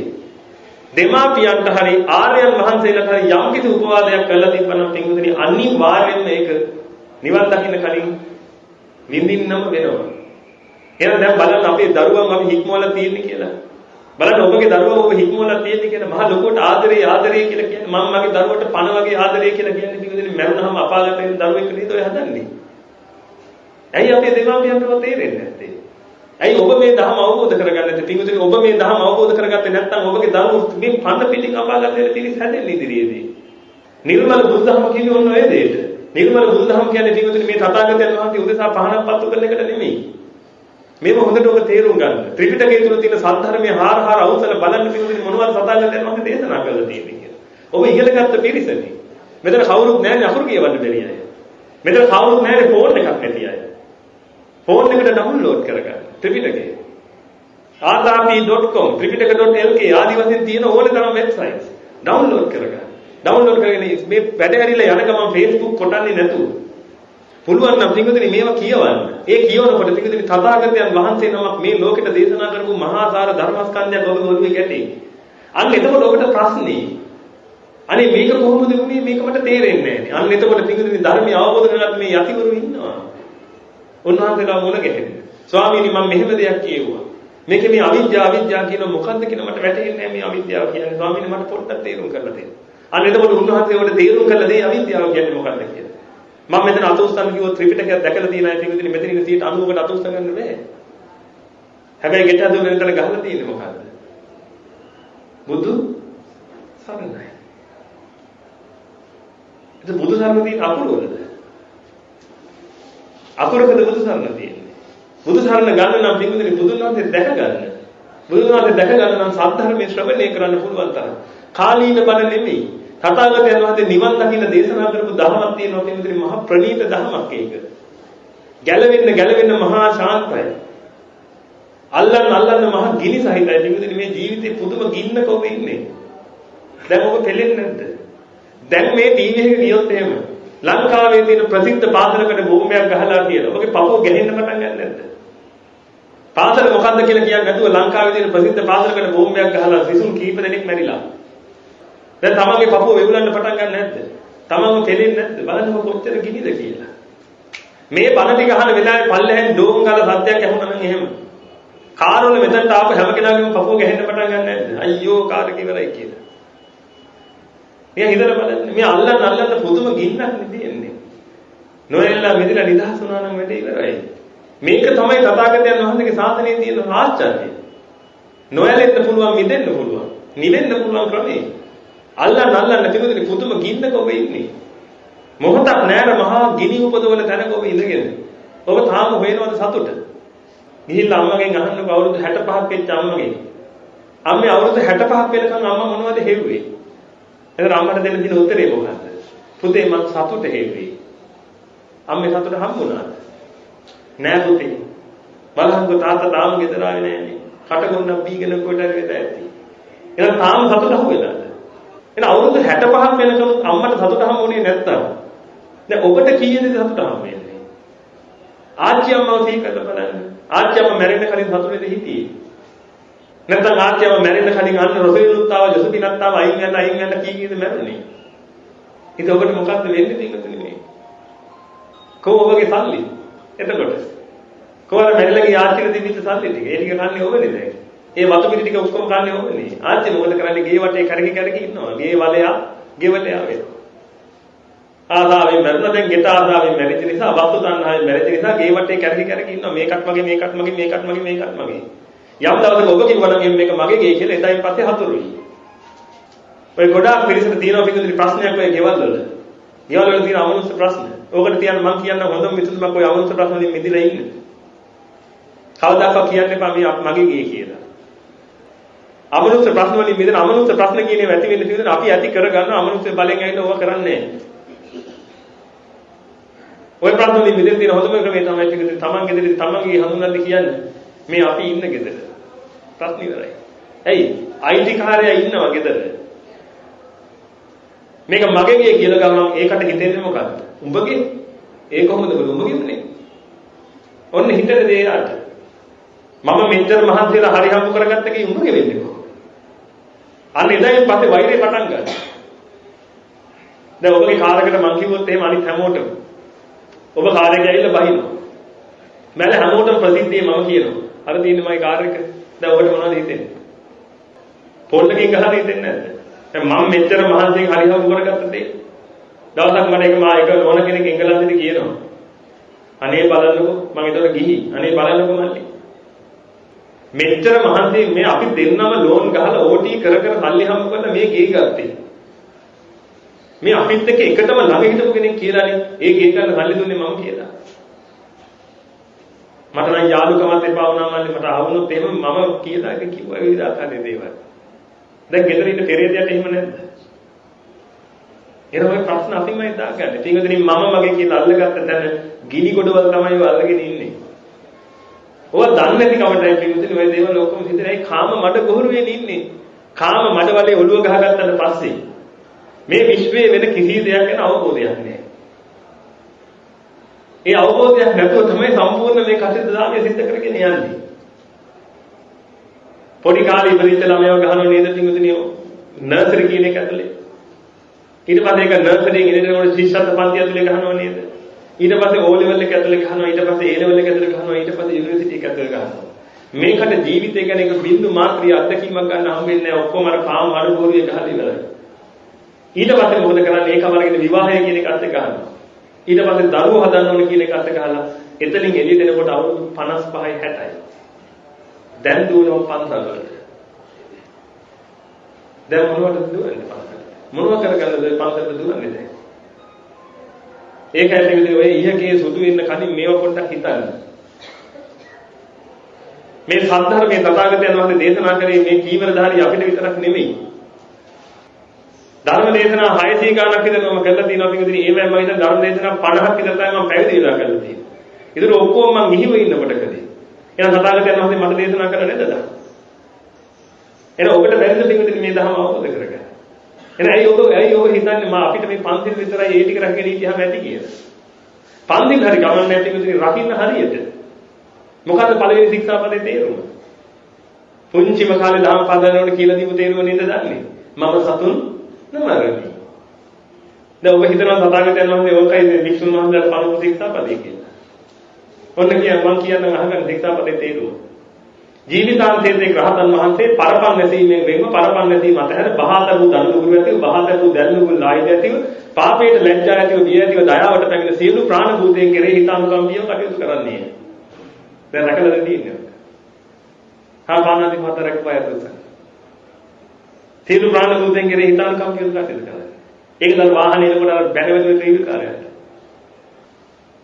දෙමාපියන්ට හරි ආර්යයන් වහන්සේලාට හරි යම්කිසි උපවාදයක් කරලා තිබ්බනම් පින්වතුනි අනිවාර්යයෙන්ම ඒක නිවන් දකින්න කලින් විඳින්නම වෙනවා. එහෙනම් දැන් බලන්න අපේ දරුවන් අපි හික්මවලා තියෙන්නේ කියලා. බලන්න ඔබගේ දරුවා ඔබ හික්මවලා තියෙන්නේ කියලා මහ ලොකුවට ආදරේ කියලා කියන්නේ මම මගේ දරුවට පණ වගේ ආදරේ කියලා කියන්නේ පින්වතුනි මරුණාම අපාගත වෙන දරුවෙක් නේද ඔය හදන්නේ. ඇයි අපේ දෙමාපියන්ටව තේරෙන්නේ නැත්තේ? ඇයි ඔබ මේ ධර්ම අවබෝධ කරගන්නේ නැත්තේ? පින්වතුනි ඔබ මේ ධර්ම අවබෝධ කරගත්තේ නැත්නම් ඔබගේ දරුවෝ මේ පන්න පිටින් අපාගත වෙන පිරිස හැදෙන්නේ ඉදිරියේදී. නිර්මල බුද්ධධර්ම කියන්නේ ඔන්න ඔය දෙයට. නිර්මල බුද්ධධර්ම කියන්නේ පින්වතුනි මේ තථාගතයන් වහන්සේ උදෙසා පහනක් පත්තු කරන එකට නෙමෙයි. මේක හොඳට ඔබ තේරුම් ගන්න. ත්‍රිපිටකයේ තුල තියෙන සත්‍ය ධර්මයේ හාර අවසල බලන්න පින්වතුනි මොනවද තථාගතයන් වහන්සේ දේශනා කළා තියෙන්නේ කියලා. ඔබ ඉගෙන ගත්ත පිරිසනේ. මෙතන කවුරුත් නැහැ අකුරු කියවන්න බැරි අය. මෙතන කවුරුත් නැහැ ෆෝන් එකක් නැති අය. ෆෝන් එකට ඩවුන්ලෝඩ් කරගන්න ත්‍රිපිටකය. aadhapi.com tripitaka.lk ආදි වශයෙන් තියෙන ඕනේ තරම් වෙබ්සයිට්ස් ඩවුන්ලෝඩ් කරගන්න. ඩවුන්ලෝඩ් කරගෙන මේ වැඩ ඇරිලා යන ගමන් Facebook කොටන්නේ නැතුව පුළුවන් නම් පිටුදින මේවා කියවන්න. ඒ කියවනකොට පිටුදින තථාගතයන් වහන්සේ නමක් මේ ලෝකෙට දේශනා කරපු මහා සාර ධර්මස්කන්ධයක් ඔබ ඔළුවේ ගැටේ. අන්න එතකොට ඔබට ප්‍රශ්නේ. අනේ මේක කොහොමද වුනේ මේක මට තේරෙන්නේ නැහැ. අන්න එතකොට පිටුදින ධර්මය අවබෝධ කරගන්න මේ යතිවරු ඉන්නවා. උන්වහන්සේලා මුණ ගැහෙන්නේ. ස්වාමීනි මම මෙහෙම දෙයක් කියුවා. මේකේ මේ අවිද්‍යාව කියන මොකද්ද කියන මට වැටහෙන්නේ නැහැ මේ අවිද්‍යාව කියන්නේ. ස්වාමීනි මට පොඩ්ඩක් තේරුම් කරලා දෙන්න. අන්න එතකොට උන්වහන්සේ උඩ තේරුම් කරලා දෙයි අවිද්‍යාව කියන්නේ මොකක්ද කියලා. මම මෙතන අතුස්තන් කිව්වොත් ත්‍රිපිටකයක් දැකලා තියෙන අය පිටුදින මෙතන ඉන්න 90කට අතුස්තන් ගන්න බෑ. හැබැයි ගෙට හදුවෙන් එතන ගහලා තියෙන්නේ මොකද්ද? බුදු සරණයි. ඒක බුදු සරණ තියෙන අකුරවලද? අකුරකද බුදු සරණ තියෙන්නේ? බුදු සරණ ගන්න නම් පිටුදින බුදුන් වහන්සේ දැක ගන්න. බුදුන් වහන්සේ දැක ගන්න නම් සද්ධර්මයේ ශ්‍රවණය කරන්න පුළුවන් තරම්. කාලීන බල නෙමෙයි. තථාගතයන් වහන්සේ නිවන් දකින්න දේශනා කරපු ධර්මයක් තියෙනවා පිටුදින මහා ප්‍රණීත ධර්මයක් ඒක. ගැලවෙන්න මහා ශාන්තයි. අල්ලන්න මහා ගිනි සහිතයි. පිටුදින මේ ජීවිතේ පුදුම ගින්නක ඔබ ඉන්නේ. දැන් ඔබ පෙලෙන්නේ නැද්ද? දැන් මේ ටීවී එක ගියොත් එහෙම ලංකාවේ තියෙන ප්‍රසිද්ධ පාසලකට බෝම්බයක් ගහලා කියලා. ඔබගේ පපුව ගැහෙන්න පටන් ගන්නද නැද්ද? පාසල මොකද්ද කියලා කියන්නේ නැතුව ලංකාවේ තියෙන ප්‍රසිද්ධ පාසලකට බෝම්බයක් ගහලා සිසුන් කීප දෙනෙක් මැරිලා. දැන් තමන්ගේ පපුව වෙවුලන්න පටන් ගන්න නැද්ද? තමන්ව කෙලෙන්නේ නැද්ද? බලන්න කොච්චර ගිනිද කියලා. මේ බණ ටික අහන වෙලාවේ පල්ලෙහෙන් ඩෝන් ගාලා සත්‍යයක් ඇහුණා නම් එහෙම. කාරවල මෙතනට ආපු හැම කෙනාගේම පපුව ගැහෙන්න පටන් ගන්න නැද්ද? අයියෝ කාර්ක ඉවරයි කියලා. මේ හිතලා බලන්න. මේ අල්ලන්න පුදුම ගින්නක් නෙදෙන්නේ. නොයල්ලා මෙදිලා නිදහස් වුණා නම් වැඩේ ඉවරයි. මේක තමයි තථාගතයන් වහන්සේගේ ශාසනයේ තියෙන ආශ්චර්යය. නොයැලෙන්න පුළුවන් මිදෙන්න පුළුවන්. නිවෙන්න පුළුවන් ක්‍රමේ. අල්ලන්න තිබුණේ පුදුම ගින්නක ඔබ ඉන්නේ. මොහොතක් නෑර මහා ගිනි උපදවල තැනක ඔබ ඉඳගෙන. ඔබ තාම හොයනවද සතුට? ගිහිල්ලා අම්මගෙන් අහන්නකො අවුරුදු 65ක් වෙච්ච අම්මගෙන්. අම්මේ අවුරුදු 65ක් වෙනකන් අම්මා මොනවද හෙව්වේ? එතන අම්මට දෙන්න දින උත්තරේ මොකක්ද? පුතේ මං සතුට හෙව්වේ. අම්මේ සතුට හම්බුණාද? නෑ පුතේ. බලහන්කො තාත්තා තාම ගෙදර ආවේ නෑනේ. කටගොන්නක් බීගෙන කොට ඇවිත් ඇති. එහෙනම් තාම සතුට හම්බුවෙලාද? එහෙනම් අවුරුදු 65ක් වෙනකම් අම්මට සතුට හම්බුනේ නැත්තම් දැන් ඔබට කීයද සතුට හම්බෙන්නේ? ආච්චි අම්මව සීකත බලන්න. ආච්චි අම්මා මැරෙන්න කලින් සතුටේද හිටියේ? නැත්තම් ආච්චි අම්මා මැරෙන්න කලින් අන්න රොසෙලුත් ආව ජොසපිනත් ආව අයින් යන්න කීයද මැරුණේ? ඉතින් ඔබට මොකද්ද වෙන්නේ පිටුතුනේ මේ? කොහොමගේ සල්ලි? එතකොට කොහොමද මැරිලගේ ආච්චිට දීපිට සල්ලි ටික? ඒ ටික කන්නේ ඔබනේ දැන්. ඒ වතු පිටි ටික ඔක්කොම කන්නේ ඔබනේ. ආච්චි මොකද කරන්නේ? ගේ වටේ කරකි ඉන්නවා. ගේ වලයා ගෙවලයා වෙනවා. ආසාවෙන් මැරුණා දැන් ගෙට ආසාවෙන් මැරිච්ච නිසා වස්තු තණ්හාවෙන් මැරිච්ච නිසා ගේ වටේ කරකි ඉන්නවා. මේකත් මගේ මේකත් මගේ. යම් දවසක ඔබ කිව්වා නම් මේක මගේ ගේ කියලා එතයින් පස්සේ හතුරුයි. ඔය ගොඩාක් පිළිසෙට තියෙනවා පිටුදින ප්‍රශ්නයක් ඔය ගෙවල් වල. ගෙවල් වල තියෙන අමනුෂ්‍ය ප්‍රශ්න. ඕකට තියන්න මම කියන්න හොඳම විසඳුමක් ඔය අමනුෂ්‍ය ප්‍රශ්න වලින් මිදලා ඉන්න. කවදාකවත් කියන්න එපා මේ මගේ ගේ කියලා. අමනුෂ්‍ය ප්‍රශ්න වලින් මිදෙන අමනුෂ්‍ය ප්‍රශ්න කියන ඒවා ඇති වෙන්න තියෙන අපි ඇති කරගන්න අමනුෂ්‍ය බලෙන් ඇවිල්ලා ඕවා කරන්නේ නැහැ. ඔය ප්‍රශ්න වලින් මිදෙන්න තියෙන හොඳම ක්‍රමය තමයි පිටුදින තමන්ගේ ගෙදර තමන්ගේ හඳුනන්න කියන්නේ මේ අපි ඉන්න ගෙදර. ප්‍රශ්න ඉවරයි. ඇයි? IT කාර්යය ඉන්නවා ගෙදර. මේක මගේ ගේ කියලා ගමන් ඒකට හිතෙන්නේ මොකද්ද? උඹගේ? ඒ කොහොමද උඹගේනේ? ඔන්න හිතේ දෙයට. මම මෙච්චර මහන්සියලා හරි හම්බ කරගත්ත කී උඹගේ වෙන්නේ කොහොමද? අන්න එදායින් පස්සේ වෛරය පටන් ගන්නවා. දැන් ඔබගේ කාර්යයකට මං කිව්වොත් එහෙම අනිත් හැමෝටම ඔබ කාර්යයක ඇවිල්ලා බහිනවා. මම හැමෝටම ප්‍රසිද්ධියේ මම කියනවා. අර තියෙන්නේ මගේ කාර්යයක. දැන් ඔබට මොනවද හිතෙන්නේ? පොල්ලකින් ගහලා හිතෙන්නේ නැද්ද? දැන් මම මෙච්චර මහන්සියෙන් හරි හම්බ කරගත්ත දේ. දවසක් මට එක ඕන කෙනෙක් එංගලන්තෙදි කියනවා. අනේ බලන්නකෝ මම ඒතර ගිහි. අනේ බලන්නකෝ මල්ලි. මෙච්චර මහන්සියෙන් මේ අපි දෙන්නම ලෝන් ගහලා ඕටි කර සල්ලි හම්බ කරලා මේ ගේ ගත්තේ. මේ අපිත් එක්ක එකටම ළඟ හිටපු කෙනෙක් කියලානේ ඒ ගේ ගන්න සල්ලි දුන්නේ මම කියලා. මට නම් යාළුකමත් එපා වුණා මල්ලි මට ආවුනොත් එහෙම මම කියලා කිව්වා ඒ විදිහට ආකාරයේ දේවල්. දැන් ගෙදර ඉන්න පෙරේතයට එහෙම නැද්ද? එන ඔය ප්‍රශ්න අපිමයි දාගන්නේ. පින්වතුනි මම මගේ කියලා අල්ලගත්ත තැන ගිනි ගොඩවල් තමයි ඔය අල්ලගෙන ඉන්නේ. ඔය දන්නේ නැති කමටයි පින්වතුනි ඔය දේවල් ඔක්කොම හිතේ කාම මඩ ගොහරුවේ ඉන්නේ. කාම මඩ වලේ ඔළුව ගහගත්තට පස්සේ මේ විශ්වයේ වෙන කිසි දෙයක් ගැන අවබෝධයක් නැහැ. ඒ අවබෝධයක් නැතුව තමයි සම්පූර්ණ මේ කටයුතු දාන්නේ සිද්ධ කරගෙන යන්නේ. පොඩි කාලේ ඉපදිච්ච ළමයව ගහනව නේද පින්වතුනි නර්සරි කියන එක ඇතුලේ. ඊට පස්සේ ඒක නර්සරියෙන් ඉගෙනගෙන ශිෂ්‍යත්ව පන්ති ඇතුලේ ගහනව නේද? ඊට පස්සේ O level එක ඇතුලේ ගහනවා, ඊට පස්සේ A level එක ඇතුලේ ගහනවා, ඊට පස්සේ යුනිවර්සිටි එක ඇතුලේ ගහනවා. මේකට ජීවිතය ගැන එක බින්දු මාත්‍රිය අත්දැකීමක් ගන්න හම්බෙන්නේ නැහැ. ඔක්කොම අර කාම අඩු බෝරිය ගහලා ඉවරයි. ඊට පස්සේ මොකද කරන්නේ? ඒකම අරගෙන විවාහය කියන එක අත්ද ගන්නවා. ඊට පස්සේ දරුවෝ හදන්න ඕන කියන එක අත්ද ගහලා එතනින් එළියට එනකොට අවුරුදු 55යි 60යි. දැන් දුවනවා පන්සල් වලට. දැන් මොනවටද දුවන්නේ පන්සලට? මොනව කරගන්නද පන්සලට දුවන්නේ දැන්? ඒකයි මේ ඔය ඊයකේ සුදු වෙන්න කලින් මේව පොඩ්ඩක් හිතන්න. මේ සද්ධර්මයේ තථාගතයන් වහන්සේ දේශනා කරේ මේ කීවරධාරී අපිට විතරක් නෙමෙයි. ධර්ම දේශනා 600 ගණනක් විතර මම කරලා තියෙනවා පිටින් ඒවැයි මම හිතන ධර්ම දේශනා 50ක් විතර තමයි මම පැවිදි වෙලා කරලා තියෙන්නේ. ඒතර ඔක්කොම මම ගිහිව ඉන්නකොටකදී. එහෙනම් තථාගතයන් වහන්සේ මට දේශනා කරලා නේද? එහෙනම් ඔබට බැරිද පිටින් මේ ධර්ම අවබෝධ කරගන්න? එහෙනම් ඇයි ඔබ හිතන්නේ මම අපිට මේ පන්තිල් විතරයි ඒ ටික රැකගෙන ඉතිහාම ඇති කියලා? පන්තිල් හරි ගමන් නැති පිටින් රකින්න හරියට. මොකද්ද පළවෙනි ශික්ෂාපදේ තේරුම? පුංචිම කාලේ දහම් පාදනවල කියලා දීපු තේරුම නේද දන්නේ? මම සතුන් නමරමි. දැන් ඔබ හිතනවා තථාගතයන් වහන්සේ ඕකයි වික්ෂුන් වහන්සේලාට පළමු ශික්ෂාපදේ කියලා. ඔන්න මම කියන්නම් අහගන්න ශික්ෂාපදේ තේරුම. ජීවිතාන්තයේදී රහතන් වහන්සේ පරපන් නැසීමෙන් වෙන්ව පරපන් නැසීම අතහැර බහාතරු දනුගුරු ඇතිව බහාතරු දැල්නුගුරු ලායිද ඇතිව පාපයට ලැජ්ජා ඇතිව බිය ඇතිව දයාවට පැමිණ සියලු ප්‍රාණ භූතයන් කෙරෙහි හිතානුකම්පියව කටයුතු කරන්නේ. දැන් රැකලා තියෙන්නේ. පානාදී මහතරක් පයතුස. සියලු ප්‍රාණ භූතයන් කෙරෙහි හිතානුකම්පියව කටයුතු කරන්නේ. ඒක දැන් වාහනේ එනකොට බැලවෙන ට්‍රීවි කාර්යයක්.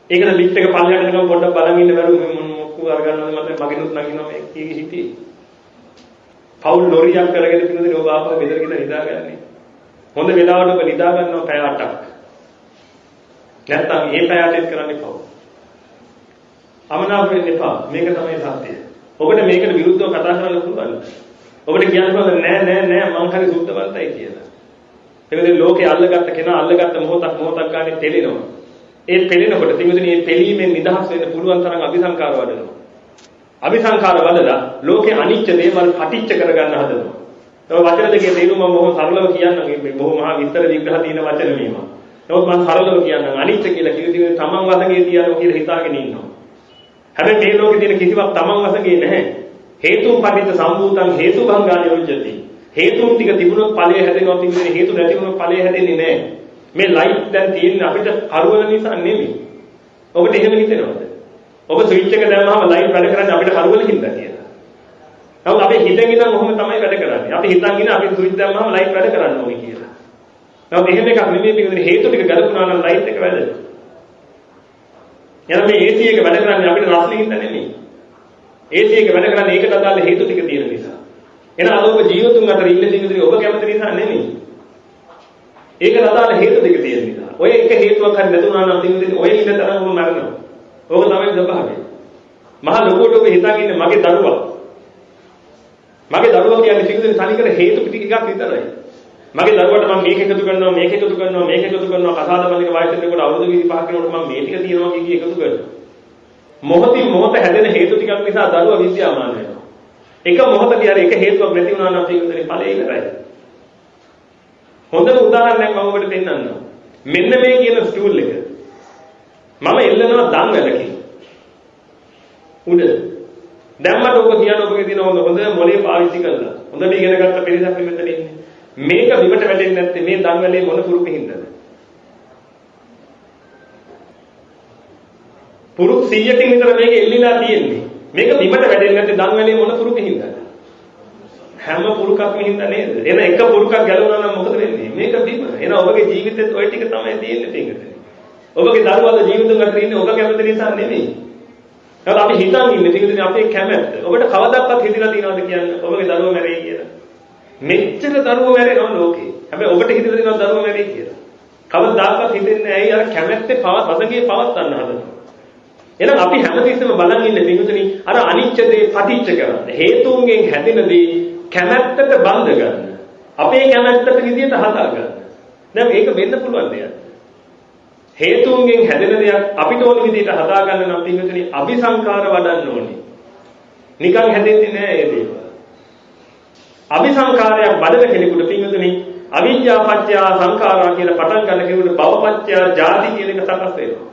ඒකද ලිෆ්ට් එක පල්ලයට යනකම් පොඩ්ඩක් බලන් ඉන්න බැරුව මොකක් අරගන්නවද මට මගෙනුත් නගිනවා මේ කීගේ හිතේ. පවුල් ලොරියක් කරගෙන පින්නදී ඔබ ආපහු බෙදරගෙන නිදාගන්නේ. හොඳ වෙලාවට ඔබ නිදා ගන්නවා පැය 8ක්. නැත්තම් මේ පැය 8ක් කරන්නේ පව්. අමනාප වෙන්න එපා. මේක තමයි සත්‍යය. ඔබට මේකට විරුද්ධව කතා කරන්න පුළුවන්. ඔබට කියන්න පුළුවන් නෑ මං හරි සුද්ධවන්තයි කියලා. ඒකද ලෝකේ අල්ලගත්ත කෙනා අල්ලගත්ත මොහොතක් ගානේ තෙලෙනවා. ඒ පෙළෙනකොට තිමුදුනේ මේ පෙළීමෙන් නිදහස් වෙන්න පුළුවන් තරම් අபிසංකාර වඩනවා. අபிසංකාර වලලා ලෝකේ අනිත්‍ය දේවල් පටිච්ච කරගන්න හදනවා. ඒ වචන දෙකේ තේරුම මම බොහොම සරලව කියන්නම්. මේ බොහොම මහා විස්තර විග්‍රහ තියෙන වචන මේවා. නමුත් මම සරලව කියන්නම්. අනිත්‍ය කියලා කිව්වේ තමන් වශයෙන් තියනවා කියලා හිතාගෙන ඉන්නවා. හැබැයි මේ ලෝකේ තියෙන කිසිවක් තමන් වශයෙන් නැහැ. හේතුන් පටිච්ච සම්භූතං හේතුභංගා නිරුද්ධති. හේතුන් ටික තිබුණොත් ඵලය හැදෙනවා. තිබුණේ හේතු නැති වුණොත් ඵලය හැදෙන්නේ නැහැ. මේ ලයිට් දැන් තියෙන්නේ අපිට කරවල නිසා නෙමෙයි. ඔබට එහෙම හිතෙනවද? ඔබ ස්විච් එක දැම්මම ලයිට් වැඩ කරන්නේ අපිට කරවල හින්දා කියලා. නමුත් අපි හිතෙන් ඉඳන් ඔහොම තමයි වැඩ කරන්නේ. අපි හිතන් ඉන්න අපි ස්විච් දැම්මම ලයිට් වැඩ කරන්න ඕනේ කියලා. නමුත් එහෙම එකක් නෙමෙයි පිටින් හේතු ටික ගලපුණා නම් ලයිට් එක වැඩෙනවා. එහෙනම් මේ AC එක වැඩ කරන්නේ අපිට රස්නේ හින්දා නෙමෙයි. AC එක වැඩ කරන්නේ ඒකට අදාළ හේතු ටික තියෙන නිසා. එහෙනම් අද ඔබ ජීවිතුන් අතර ඉන්න සිංහදරි ඔබ කැමති නිසා නෙමෙයි. ඒකට අදාළ හේතු දෙක තියෙන නිසා. ඔය එක හේතුවක් හරි නැතුණා නම් සිංහදරි ඔය ඉන්න තරම ඔබ මරනවා. ඕක තමයි ස්වභාවය. මහා ලොකුට ඔබ හිතාගෙන ඉන්නේ මගේ දරුවා. මගේ දරුවා කියන්නේ සිංහදරි තනිකර හේතු ටිකක් විතරයි. මගේ දරුවාට මම මේක එකතු කරනවා මේක එකතු කරනවා කසාද බඳින වයසට එනකොට අවුරුදු 25ක වෙනකොට මම මේ ටික තියනවා කිය එකතු කරනවා. මොහොතින් මොහොත හැදෙන හේතු ටිකක් නිසා දරුවා විද්‍යාමාන වෙනවා. එක මොහොතදී හරි එක හේතුවක් නැති වුණා නම් සිංහදරි ඵලෙ ඉවරයි. හොඳම උදාහරණයක් මම ඔබට පෙන්නන්නම්. මෙන්න මේ කියන ස්ටූල් එක. මම එල්ලනවා දන් වැලකින්. උඩ. දැම්මට ඔබ කියන ඔබගේ තියෙන හොඳ මොලේ පාවිච්චි කරලා. හොඳට ඉගෙන ගත්ත පිරිසක් මෙතන ඉන්නේ. මේක බිමට වැටෙන්නේ නැත්තේ මේ දන් වැලේ මොන පුරුකින්දද? පුරුක් 100කින් විතර මේක එල්ලිලා තියෙන්නේ. මේක බිමට වැටෙන්නේ නැත්තේ දන් වැලේ මොන පුරුකින්දද? හැම පුරුකක්ම හින්දා නේද? එන එක පුරුකක් ගැලවුණා නම් මොකද වෙන්නේ? මේක බිම. එන ඔබගේ ජීවිතෙත් ওই ටික තමයි තියෙන්නේ පිටකේ. ඔබගේ දරුවාගේ ජීවිතුන් අතර ඉන්නේ ඔබ කැමති නිසා නෙමෙයි. ඒත් අපි හිතන් ඉන්නේ පිටකේ අපේ කැමැත්ත. ඔබට කවදාවත් හිතලා තියනවද කියන්නේ ඔබගේ දරුවා මැරෙයි කියලා? මෙච්චර දරුවෝ මැරෙනවා ලෝකේ. හැබැයි ඔබට හිතලා තියනවද දරුවා මැරෙයි කියලා? කවදාකවත් හිතෙන්නේ ඇයි අර කැමැත්තේ වසඟේ පවත්වන්න හදනවා. එහෙනම් අපි හැමතිස්සෙම බලන් ඉන්නේ පිටුතුනි අර අනිච්ච දේ පටිච්ච කරන්න. හේතුන්ගෙන් හැදෙන දේ කැමැත්තට බඳ ගන්න. අපේ කැමැත්තට විදියට හදා ගන්න. දැන් මේක වෙන්න පුළුවන් දෙයක්. හේතුන්ගෙන් හැදෙන දෙයක් අපිට ඕන විදියට හදා ගන්න නම් පිටුතුනි අபிසංකාර වඩන්න ඕනේ. නිකන් හැදෙන්නේ නෑ ඒ දේවල්. අபிසංකාරයක් වඩන කෙනෙකුට පිටුතුනි අවිද්‍යා පත්‍ය සංඛාරා කියලා පටන් ගන්න කෙනෙකුට භව පත්‍ය ජාති කියන එක සකස් වෙනවා.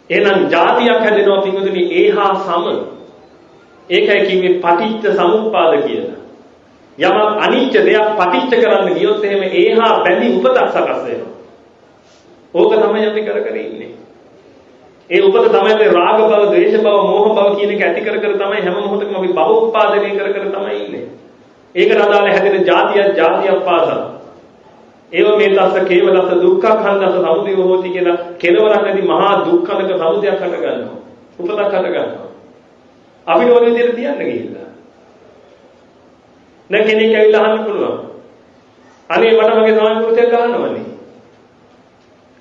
එහෙනම් ජාතියක් හැදෙනවා පිටුතුනි ඒහා සම. ඒකයි කිව්වේ පටිච්ච සමුප්පාද කියලා. යමක් අනිත්‍ය දෙයක් පටිච්ච කරන්න ගියොත් එහෙම ඒහා බැඳි උපතක් සකස් වෙනවා. ඕක තමයි අපි කර ඉන්නේ. ඒ උපත තමයි මේ රාග බව, ද්වේෂ බව, මෝහ බව කියන එක ඇති කර තමයි හැම මොහොතකම අපි භව උත්පාදනය කර තමයි ඉන්නේ. ඒකට අදාළ හැදෙන ಜಾතියක් පාසා. ඒව මේ තස්ස කේවලස දුක්ඛ khණ්ඩස සමුදය හෝති කියලා කෙලවරක් නැති මහා දුක්ඛනක සමුදයක් හට ගන්නවා. උපතක් හට ගන්නවා. අපිට ඕන විදිහට තියන්න ගිහිල්ලා. දැන් කෙනෙක් ඇවිල්ලා අහන්න පුළුවන්. අනේ මට මගේ සමාජ පුරුෂයෙක් ගන්නවනේ.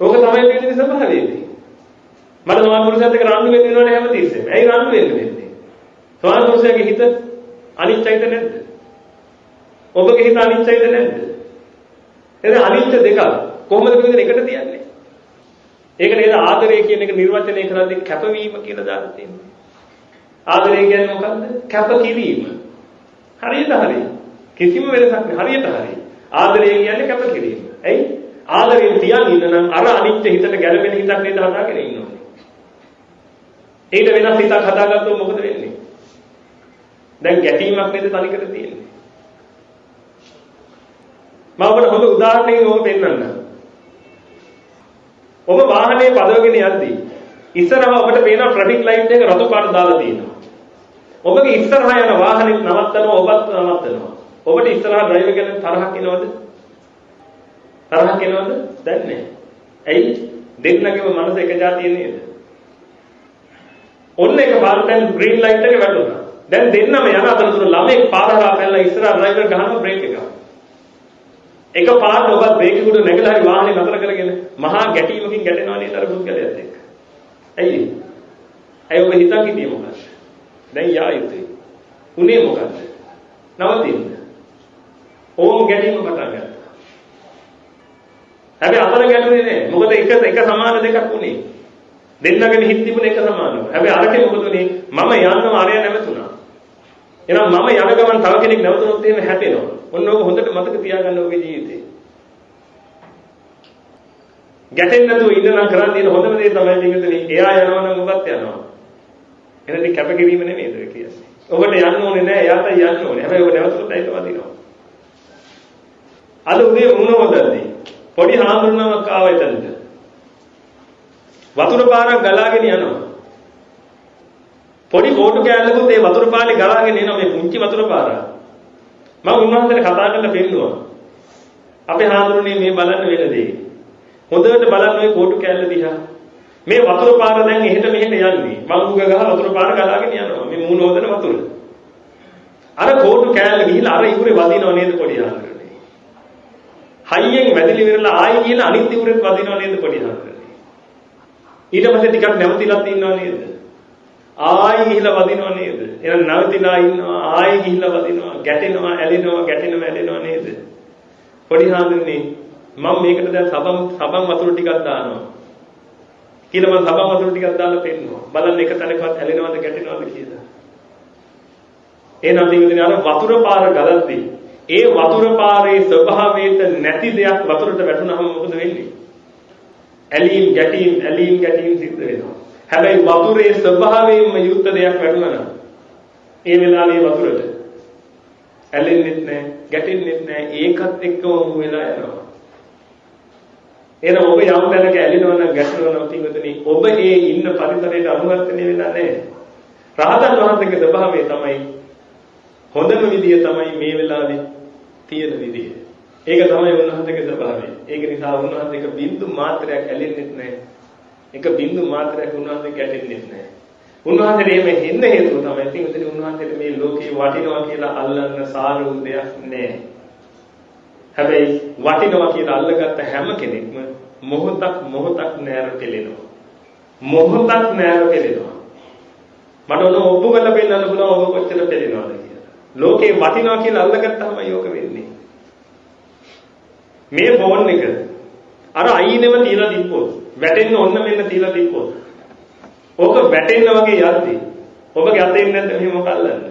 ඕක තමයි පිළිදෙන ස්වභාවයේදී. මට සමාජ පුරුෂයෙක් එක්ක රණ්ඩු වෙන්න වෙනවනේ හැමතිස්සෙම. ඇයි රණ්ඩු වෙන්නේ? සමාජ පුරුෂයාගේ හිත අනිත්‍යයිද නැද්ද? ඔබගේ හිත අනිත්‍යයිද නැද්ද? එහෙනම් අනිත්‍ය දෙක කොහොමද පිළිදෙන එකට තියන්නේ? ඒක නේද ආදරය කියන එක නිර්වචනය කරද්දී කැපවීම කියලා දාලා තියෙන්නේ. ආදරය කියන්නේ මොකද්ද? කැපකිරීම. හරියට හරි. කිසිම වෙනසක් නැහැ. හරියට හරි. ආදරය කියන්නේ කැපකිරීම. ඇයි? ආදරයෙන් තියන් ඉන්න නම් අර අනිත්‍ය හිතට ගැළපෙන හිතක් නේද හදාගෙන ඉන්න ඕනේ. ඊට වෙනස් හිතක් හදාගත්තොත් මොකද වෙන්නේ? දැන් ගැටීමක් නේද තනිකර තියෙන්නේ. මම ඔබට හොඳ උදාහරණයක් ඕක පෙන්නන්න. ඔබ වාහනේ පදවගෙන යද්දී ඉස්සරහා ඔබට පේන ට්‍රැෆික් ලයිට් එක රතු පාට දාලා තියෙනවා. ඔබගේ ඉස්සරහා යන වාහනේ නවත්තනවා ඔබත් නවත්තනවා. ඔබට ඉස්සරහා ඩ්‍රයිවර් ගැන තරහක් එනවද? තරහක් එනවද? දැන් නෑ. ඇයි? දෙන්නගේම මනස එක જાතිය නේද? ඔන්න එක පාරෙන් ග්‍රීන් ලයිට් එක වැටුණා. දැන් දෙන්නම යන අතරතුර ළමෙක් පාර හරහා පැනලා ඉස්සරහා ඩ්‍රයිවර් ගහනවා බ්‍රේක් එක. එක පාරට ඔබත් බ්‍රේක් එකට නැගලා හරි වාහනේ නතර කරගෙන මහා ගැටීමකින් ගැටෙනවා නේද අර පුද්ගලයාත් එක්ක. ඇයි? ඇයි ඔබ හිතන් හිටියේ මොකක්ද? දැන් යා යුතුයි. උනේ මොකද්ද? නවතින්න. ඕම් ගැටීම පටන් ගත්තා. හැබැයි අතන ගැටුනේ නෑ. මොකද එක සමාන දෙකක් උනේ. දෙන්නගේම හිත තිබුණ එක සමානව. හැබැයි අරකේ මොකද උනේ? මම යන්නවා අරය නැවතුණා. එහෙනම් මම යන ගමන් තව කෙනෙක් නැවතුනොත් එහෙම හැපෙනවා. ඔන්න ඕක හොඳට මතක තියාගන්න ඔබේ ජීවිතේ. ගැටෙන්නේ නැතුව ඉන්න නම් කරන් තියෙන හොඳම දේ තමයි මේකනේ. එයා යනවා නම් ඔබත් යනවා. එහෙනම් කැපකිරීම නෙමෙයිද කියන්නේ. ඔබට යන්න ඕනේ නෑ. එයාට යන්න ඕනේ. හැබැයි ඔබ නැවතුනොත් ඒක වදිනවා. අද උදේ වුණ හොදන්නේ. පොඩි හාමුදුරුවෝක් ආවා එතනට. වතුර පාරක් ගලාගෙන යනවා. පොඩි කෝටු කෑල්ලකුත් ඒ වතුර පාරේ ගලාගෙන එනවා මේ පුංචි වතුර පාර. මම උන්වහන්සේට කතා කරලා පෙන්නුවා. අපේ හාමුදුරනේ මේ බලන්න වෙන දේ. හොඳට බලන්න ওই කෝටු කෑල්ල දිහා. මේ වතුර පාර දැන් එහෙට මෙහෙට යන්නේ. මං උග ගහ වතුර පාර ගලාගෙන යනවා. මේ මූණ හොදන වතුර. අර කෝටු කෑල්ල ගිහිලා අර ඉවුරේ වදිනව නේද පොඩි හාමුදුරනේ. හයියෙන් වැදිලි විරලා ආයි ගිහිලා අනිත් ඉවුරෙත් වදිනව නේද පොඩි හාමුදුරනේ. ඊට පස්සේ ටිකක් නැවතිලත් ඉන්නව නේද? ආයි ගිහිලා වදිනව නේද? එහෙනම් නැවතිලා ඉන්නවා ආයි ගිහිලා වදිනවා ගැටෙනවා ඇලෙනවා ගැටෙනවා ඇලෙනවා නේද? පොඩි හාමුදුරනේ මම මේකට දැන් සබන් වතුර ටිකක් දානවා. කියලා මම සබන් වතුර ටිකක් දාලා පෙන්නවා. බලන්න එක තැනකවත් ඇලෙනවද ගැටෙනවද කියලා. එහෙනම් දිනුනේ අර වතුර පාර ගලද්දී ඒ වතුර පාරේ ස්වභාවයට නැති දෙයක් වතුරට වැටුනහම මොකද වෙන්නේ? ඇලීම් ගැටීම් සිද්ධ වෙනවා. හැබැයි වතුරේ ස්වභාවයෙන්ම යුක්ත දෙයක් වැටුණා නම් ඒ වෙලාවේ වතුරට ඇලෙන්නෙත් නැහැ, ගැටෙන්නෙත් නැහැ. ඒකත් එක්කම මු වෙලා යනවා. එහෙනම් ඔබ යම් තැනක ඇලෙනවා නම් ගැටෙනවා නම් තින්වතුනි ඔබ ඒ ඉන්න පරිසරයට අනුවර්තනය වෙලා නැහැ. රහතන් වහන්සේගේ ස්වභාවය තමයි හොඳම විදිය තමයි මේ වෙලාවේ තියෙන විදිය. ඒක තමයි උන්වහන්සේගේ ස්වභාවය. ඒක නිසා උන්වහන්සේ එක බින්දු මාත්‍රයක් ඇලෙන්නෙත් නැහැ. එක බින්දු මාත්‍රයක් උන්වහන්සේ ගැටෙන්නෙත් නැහැ. උන්වහන්සේට එහෙම හෙන්න හේතුව තමයි තින්වතුනි උන්වහන්සේට මේ ලෝකේ වටිනවා කියලා අල්ලන්න සාරු දෙයක් නැහැ. හැබැයි වටිනවා කියලා අල්ලගත්ත හැම කෙනෙක්ම මොහොතක් නෑර පෙළෙනවා. මොහොතක් නෑර පෙළෙනවා. මට ඔන්න ඔප්පු කරලා පෙන්නන්න පුළුවන් ඔබ කොච්චර පෙළෙනවද කියලා. ලෝකේ වටිනවා කියලා අල්ලගත්තාම යෝක වෙන්නේ. මේ ෆෝන් එක අර අයිනෙම තියලා තිබ්බොත් වැටෙන්න ඔන්න මෙන්න තියලා තිබ්බොත් ඕක වැටෙන්න වගේ යද්දි ඔබගේ අතේ නැද්ද මෙහෙම මොකක් අල්ලන්න?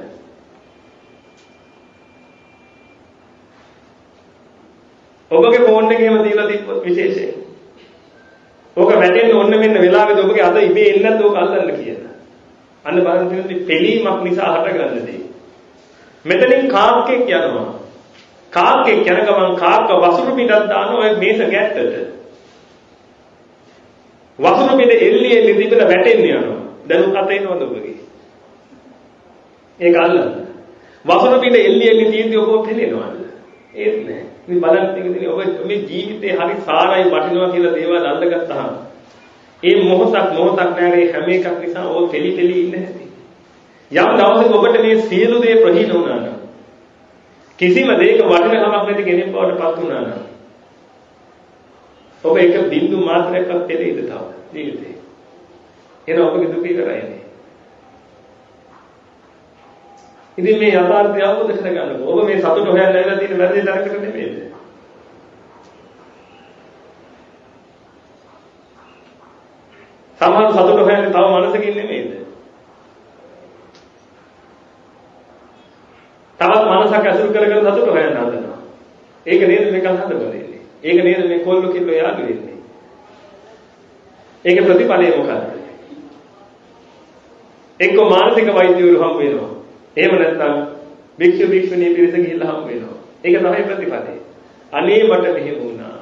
ඔබගේ ෆෝන් එකේම තියලා තිබ්බොත් විශේෂයෙන් ඕක වැටෙන්න ඔන්න මෙන්න වෙලාවෙද ඔබගේ අත ඉබේ එන්නේ නැද්ද ඕක අල්ලන්න කියලා. අන්න බලන්න තියෙන්නේ පිළීමක් නිසා හටගන්න දේ. මෙතනින් කාක්කෙක් යනවා. කාක්කෙක් යන ගමන් කාක්ක වසුරු පිටක් දානවා ඔය මේස ගැට්ටට. වසුරු පිට එල්ලි තිබිලා වැටෙන්න යනවා. දැන් අත එනවද ඔබගේ? ඒක අල්ලන්න. වසුරු පිට එල්ලි තියෙද්දි ඔබ පෙළෙනවද? ඒත් නෑ. මේ බලන්න තියෙන්නේ ඔබ මේ ජීවිතේ හරි සාරයි වටිනවා කියලා දේවල් අල්ලගත්තාම ඒ මොහොතක් නෑරේ හැම එකක් නිසා ඔබ පෙළි ඉන්නේ නැති. යම් දවසක ඔබට මේ සියලු දේ ප්‍රහීන වුණා නම් කිසිම දෙයක වටිනකමක් නැති කෙනෙක් බවට පත් වුණා නම් ඔබ එක බින්දු මාත්‍රයක්වත් පෙළෙයිද තව ජීවිතේ? එහෙනම් ඔබගේ දුක ඉවරයිනේ. ඉතින් මේ යථාර්ථය අවබෝධ කරගන්න ඔබ මේ සතුට හොයන්න ඇවිල්ලා තියෙන වැරදි තරකට නෙමෙයිද? සමහර සතුට හොයන්නේ තව මනසකින් නෙමෙයිද? තවත් මනසක් ඇසුරු කරගෙන සතුට හොයන්න හදනවා. ඒක නේද මේ කතාව කරන්නේ. ඒක නේද මේ කොල්ල කිල්ල යාළු වෙන්නේ. ඒක ප්‍රතිඵලය මොකක්ද? එක්ක මානසික වෛද්‍යවරු හම්බ වෙනවා. එහෙම නැත්නම් භික්ෂු භික්ෂුණී පිරිස ගිහිල්ලා හම්බ වෙනවා. ඒක තමයි ප්‍රතිඵලය. අනේ මට මෙහෙම වුණා.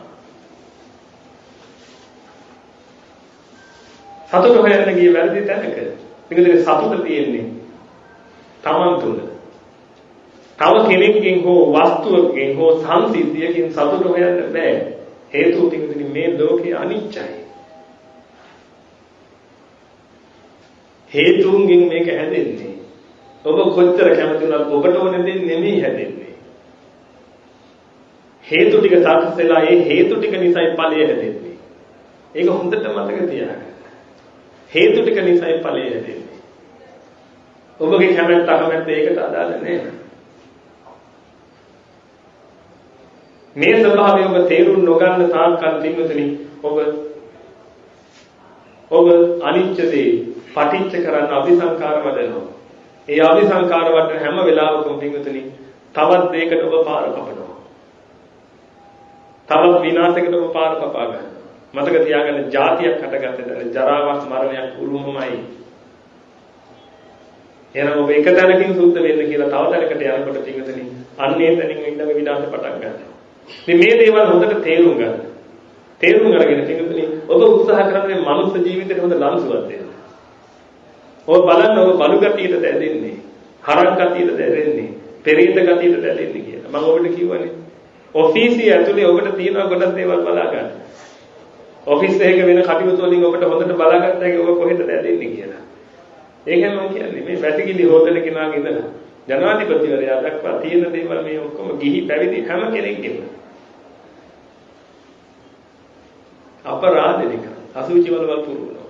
සතුට හොයන්න ගිය වැරදි තැනක. මේකද සතුට තියෙන්නේ තමන් තුළ. තව කෙනෙක්ගෙන් හෝ වස්තුවකින් හෝ සංසිද්ධියකින් සතුට හොයන්න බෑ. හේතුව තියෙන්නේ මේ ලෝකේ අනිත්‍යයි. හේතුන්ගෙන් මේක හැදෙන්නේ. ඔබ කොච්චර කැමති වුණත් ඔබට ඕන දෙන්නේ නෙමෙයි හැදෙන්නේ. හේතු ටික සකස් වෙලා ඒ හේතු ටික නිසායි ඵලය හැදෙන්නේ. ඒක හොඳට මතක තියාගන්න. හේතු ටික නිසායි ඵලය හැදෙන්නේ. ඔබගේ කැමැත්ත අකමැත්ත ඒකට අදාළ නෑ. මේ ස්වභාවය ඔබ තේරුම් නොගන්න තාක්කල් තින්නුතනි ඔබ අනිත්‍ය දේ පටිච්ච කරන්න අபிසංකාර වදනවා. ඒ අபிසංකාර වඩන හැම වෙලාවකම තින්නුතනි තවත් දෙයකට ඔබ පාර කපනවා. තවත් විනාශයකට ඔබ පාර කපා ගන්නවා. මතක තියාගන්න ජාතියක් හටගත්තද ජරාවක් මරණයක් උරුමමයි. එහෙනම් ඔබ එක තැනකින් සුද්ධ වෙන්න කියලා තව තැනකට යනකොට තින්නුතනි අන්නේ තැනින් ඉඳන් විනාශ පටන් ගන්නවා. මේ දේවල් හොඳට තේරුම් ගන්න. තේරුම් අරගෙන තින්නුතනි ඔබ උත්සාහ කරන්නේ මනුස්ස ජීවිතේට හොඳ ලංසුවක් දෙන්න. ඔබ බලන්න ඔබ බලු ගතියට දැදෙන්නේ, හරක් ගතියට දැදෙන්නේ, පෙරේත ගතියට දැදෙන්නේ කියලා. මම ඔබට කිව්වනේ. ඔෆිසිය ඇතුලේ ඔබට තියෙනවා ගොඩක් දේවල් බලා ගන්න. ඔෆිස් එකක වෙන කටයුතු වලින් ඔබට හොඳට බලාගත්තා ඔබ කොහෙද දැදෙන්නේ කියලා. ඒකයි මම කියන්නේ මේ වැටිකිලි හොදන කෙනාගේ ඉඳලා ජනාධිපතිවරයා දක්වා තියෙන දේවල් මේ ඔක්කොම ගිහි පැවිදි හැම කෙනෙක්ගේම අපරාධනික අසුචි වලවල් පුරුනවා.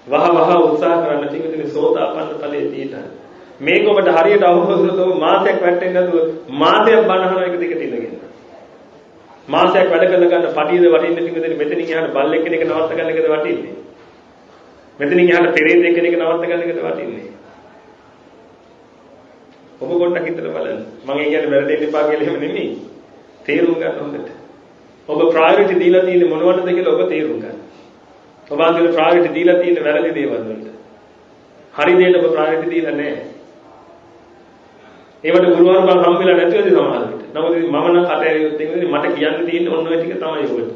වහ උත්සාහ කරන්න තියෙන්නේ සෝතාපන්න ඵලයේ තියෙන. මේක ඔබට හරියට අවබෝධ කරගන්න මාසයක් වැටෙන්නේ නැතුව මාසයක් බණහන එක දිගට ඉඳගෙන. මාසයක් වැඩ කරලා ගන්න පඩියද වටින්න තියෙන්නේ මෙතනින් එහාට බල්ලෙක් කෙනෙක් නවත්ත ගන්න එකද වටින්නේ. මෙතනින් එහාට පෙරේතෙක් කෙනෙක් නවත්ත ගන්න එකද වටින්නේ. ඔබ පොඩ්ඩක් හිතලා බලන්න. මම කියන්නේ වැරදෙන්න එපා කියලා එහෙම නෙමෙයි. තේරුම් ගන්න හොඳට. ඔබ ප්‍රයොරිටි දීලා තියෙන්නේ මොනවටද කියලා ඔබ තේරුම් ගන්න. ඔබ අන්තිමට ප්‍රයොරිටි දීලා තියෙන්නේ වැරදි දේවල් වලට. හරි දේට ඔබ ප්‍රයොරිටි දීලා නැහැ. ඒවට ගුරුවරුන් හම් වෙලා නැතිවද සමහර විට. නමුත් මම නම් කතාවේ මට කියන්න තියෙන්නේ ඔන්න ඔය ටික තමයි ඔබට.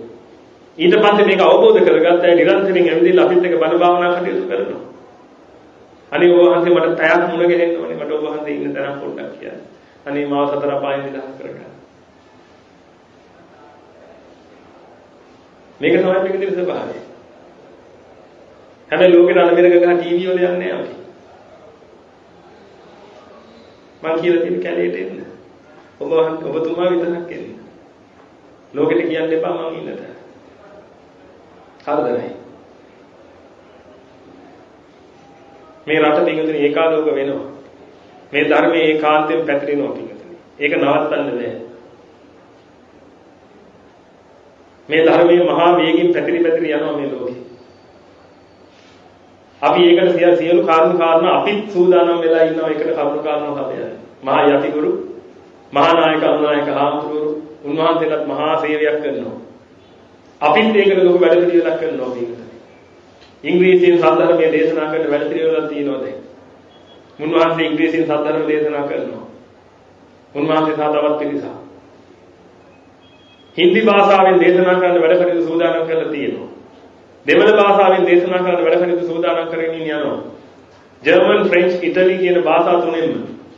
ඊට පස්සේ මේක අවබෝධ කරගත්තා නිරන්තරයෙන් ඇවිදලා අපිත් එක්ක බණ භාවනා කටයුතු කරනවා. අනේ ඔබ වහන්සේ මට තයක් මුණ ගැහෙන්න ඕනේ. මට ඔබ වහන්සේ ඉන්න තරම් පොඩ්ඩක් කියන්න. අනේ මාව සතර අපායෙන් නිදහස් කරගන්න. මේක තමයි පිටින් ස්වභාවය. හැබැයි ලෝකේ අලමෙරක ගහ ටීවී වල යන්නේ අපි. මං කියලා තියෙන කැලේට එන්න. ඔබතුමා විතරක් එන්න. ලෝකෙට කියන්න එපා මම ඉන්නද. හරිදයි. මේ රට පිටුතුනි ඒකාලෝක වෙනවා. මේ ධර්මයේ ඒකාන්තයෙන් පැතිරෙනවා පිටුතුනි. ඒක නවත්තන්න බෑ. මේ ධර්මයේ මහා වේගින් පැතිරි යනවා මේ ලෝකේ. අපි ඒකට සියලු කාරණා අපිත් සූදානම් වෙලා ඉන්නවා ඒකට කරුණු කාරණා හදන්න. මහා යතිගුරු, මහා නායක අනුනායක හාමුදුරුවෝ උන්වහන්සේලාත් මහා සේවයක් කරනවා. අපිත් ඒකට ලොකු වැඩ පිළිවෙලක් කරනවා පිටුතුනි. ඉංග්‍රීසියෙන් සාධර්මයේ දේශනා කරන වැඩ පිළිවෙලක් තියෙනවා දැන්. උන්වහන්සේ ඉංග්‍රීසියෙන් සාධර්ම දේශනා කරනවා. උන්වහන්සේ සහ තවත් පිරිසක්. හින්දි භාෂාවෙන් දේශනා කරන වැඩ කටයුතු සූදානම් කරලා තියෙනවා. දෙමළ භාෂාවෙන් දේශනා කරන වැඩ කටයුතු සූදානම් කරගෙන යනවා. ජර්මන්, ෆ්‍රෙන්ච්, ඉතාලි කියන භාෂා තුනෙන්ම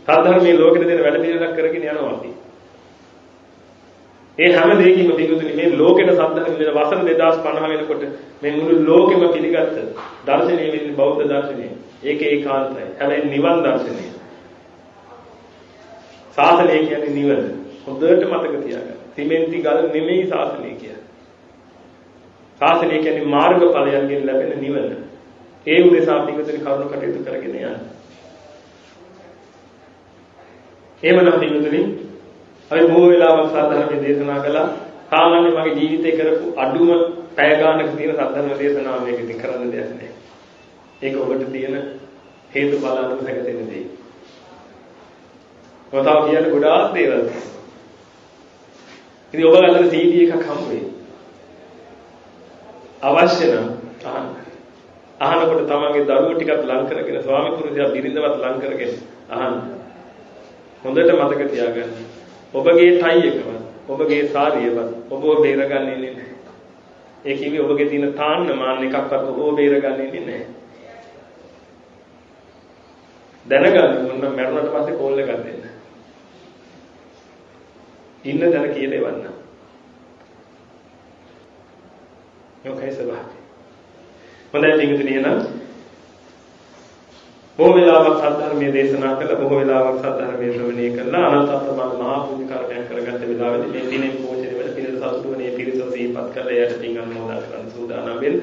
සාධර්මයේ ලෝකෙට දෙන වැඩ පිළිවෙලක් කරගෙන යනවා අපි. ඒ හැම දෙයකින්ම පිටුතුනි මේ ලෝකෙට සද්ධර්ම දෙන වසර 2050 වෙනකොට මේ මුළු ලෝකෙම පිළිගත්ත දර්ශනය වෙන්නේ බෞද්ධ දර්ශනය. ඒක ඒකාන්තයි. හැබැයි නිවන් දර්ශනය. සාසනය කියන්නේ නිවන. හොඳට මතක තියාගන්න. සිමෙන්ති ගල් නෙමෙයි සාසනය කියන්නේ. සාසනය කියන්නේ මාර්ගඵලයන්ගෙන් ලැබෙන නිවන. ඒ උදෙසා පිටුතුනි කරුණු කටයුතු කරගෙන යන්න. එහෙමනම් පිටුතුනි අපි බොහෝ වෙලාවක් සාධර්මයේ දේශනා කළා. සාමාන්‍ය මගේ ජීවිතේ කරපු අඩුම පැය ගානක තියෙන සාධර්ම දේශනාව මේක ඉතින් කරන්න දෙයක් නෑ. ඒක ඔබට තියෙන හේතු බලන්න හැකතෙන දෙයක්. ඔතව කියන ගොඩාක් දේවල්. ඉතින් ඔබ ගන්න CD එකක් හම්බ වෙයි. අවශ්‍ය නම් අහන්න. අහනකොට තමන්ගේ දරුවෝ ටිකක් ලං කරගෙන ස්වාමි පුරුෂයා බිරිඳවත් ලං කරගෙන අහන්න. හොඳට මතක තියාගන්න. ඔබගේ ටයි එකවත් ඔබගේ සාරියවත් ඔබව බේරගන්නේ නැහැ. ඒ කිව්වේ ඔබගේ තියෙන තාන්න මාන්න එකක්වත් ඔබව බේරගන්නේ නැහැ. දැනගන්න මොන මරුණට පස්සේ කෝල් එකක් දෙන්න. ඉන්න දැන කියලා එවන්න. යෝකයි සබහ. හොඳයි පිටුතුනි එහෙනම් බොහෝ වෙලාවක් සද්ධර්මයේ දේශනා කළා බොහෝ වෙලාවක් සද්ධර්මයේ ශ්‍රවණය කළා අනන්ත අප්‍රමාණ මහා පුණ්‍ය කර්මයක් කරගත්ත වෙලාවෙදී මේ දිනෙන් පෝෂණය වෙන පිළිද සතුටු වෙන පිරිස සිහිපත් කරලා එයට පින් අනුමෝදන් කරන්න සූදානම් වෙන්න.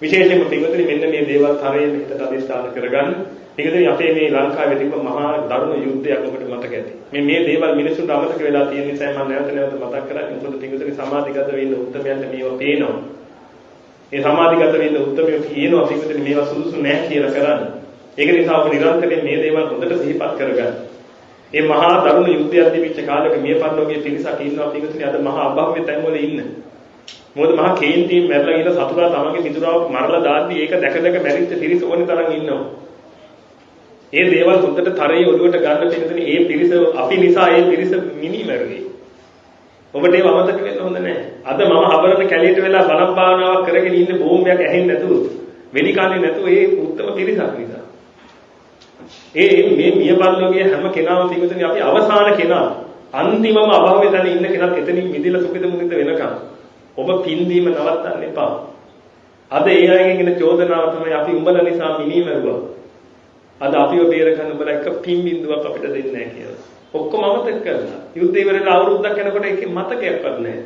විශේෂයෙන්ම පිටුතුනි මෙන්න මේ දේවල් තරයෙන් හිතට අදිස්ථාන කරගන්න. පිටුතුනි අපේ මේ ලංකාවේ තිබ්බ මහා දරුණු යුද්ධයක් ඔබට මතක ඇති. මේ දේවල් මිනිසුන්ට අමතක වෙලා තියෙන නිසා මම නැවත මතක් කරන්නේ. මොකද පිටුතුනි සමාධිගත වෙන්න උත්තරයන්ට මේවා පේනවා. මේ සමාධිගත වෙන්න උත්තරය කියනවා පිටුතුනි මේවා සුදුසු නැහැ කියලා කරන්නේ. ඒක නිසා ඔබ නිරන්තරයෙන් මේ දේවල් හොඳට සිහිපත් කරගන්න. මේ මහා දරුණු යුද්ධයක් තිබිච්ච කාලෙක මේ පරිලෝකයේ පිරිසක් ඉන්නවා පිටුතුනි අද මහා අභව්‍ය තැන්වල ඉන්න. මොකද මහා කේන්තියෙන් මැරලා ඉන්න සතුරා තමන්ගේ මිතුරාව මරලා දාද්දි ඒක දැක මැරිච්ච පිරිස ඕනේ තරම් ඉන්නවා. මේ දේවල් හොඳට තරයේ ඔළුවට ගන්න පිටුතුනි මේ පිරිස අපි නිසා මේ පිරිස මිනි මැරුවේ. ඔබට ඒව අමතක වෙන්න හොඳ නැහැ. අද මම හබරන කැලියට වෙලා බණ භාවනාවක් කරගෙන ඉන්න බෝම්බයක් ඇහෙන්නේ නැතුව වෙඩි කන්නේ නැතුව ඒ උත්තම පිරිසක් නිසා. මේ මිය පරලෝකයේ හැම කෙනාම පිටුතුනි අපි අවසාන කෙනා අන්තිමම අභවයේ තැන ඉන්න කෙනාත් එතනින් මිදෙලා සුඛිත මුදිත වෙනකම් ඔබ පින්දීම නවත්තන්න එපා. අද ඒ අයගෙන් එන චෝදනාව තමයි අපි උඹලා නිසා මිනී මරුවා. අද අපිව බේර ගන්න උඹලා එක පින් බින්දුවක් අපිට දෙන්නේ නැහැ කියලා. ඔක්කොම අමතක කරලා යුද්ධ ඉවරලා අවුරුද්දක් යනකොට ඒකේ මතකයක්වත් නැහැ.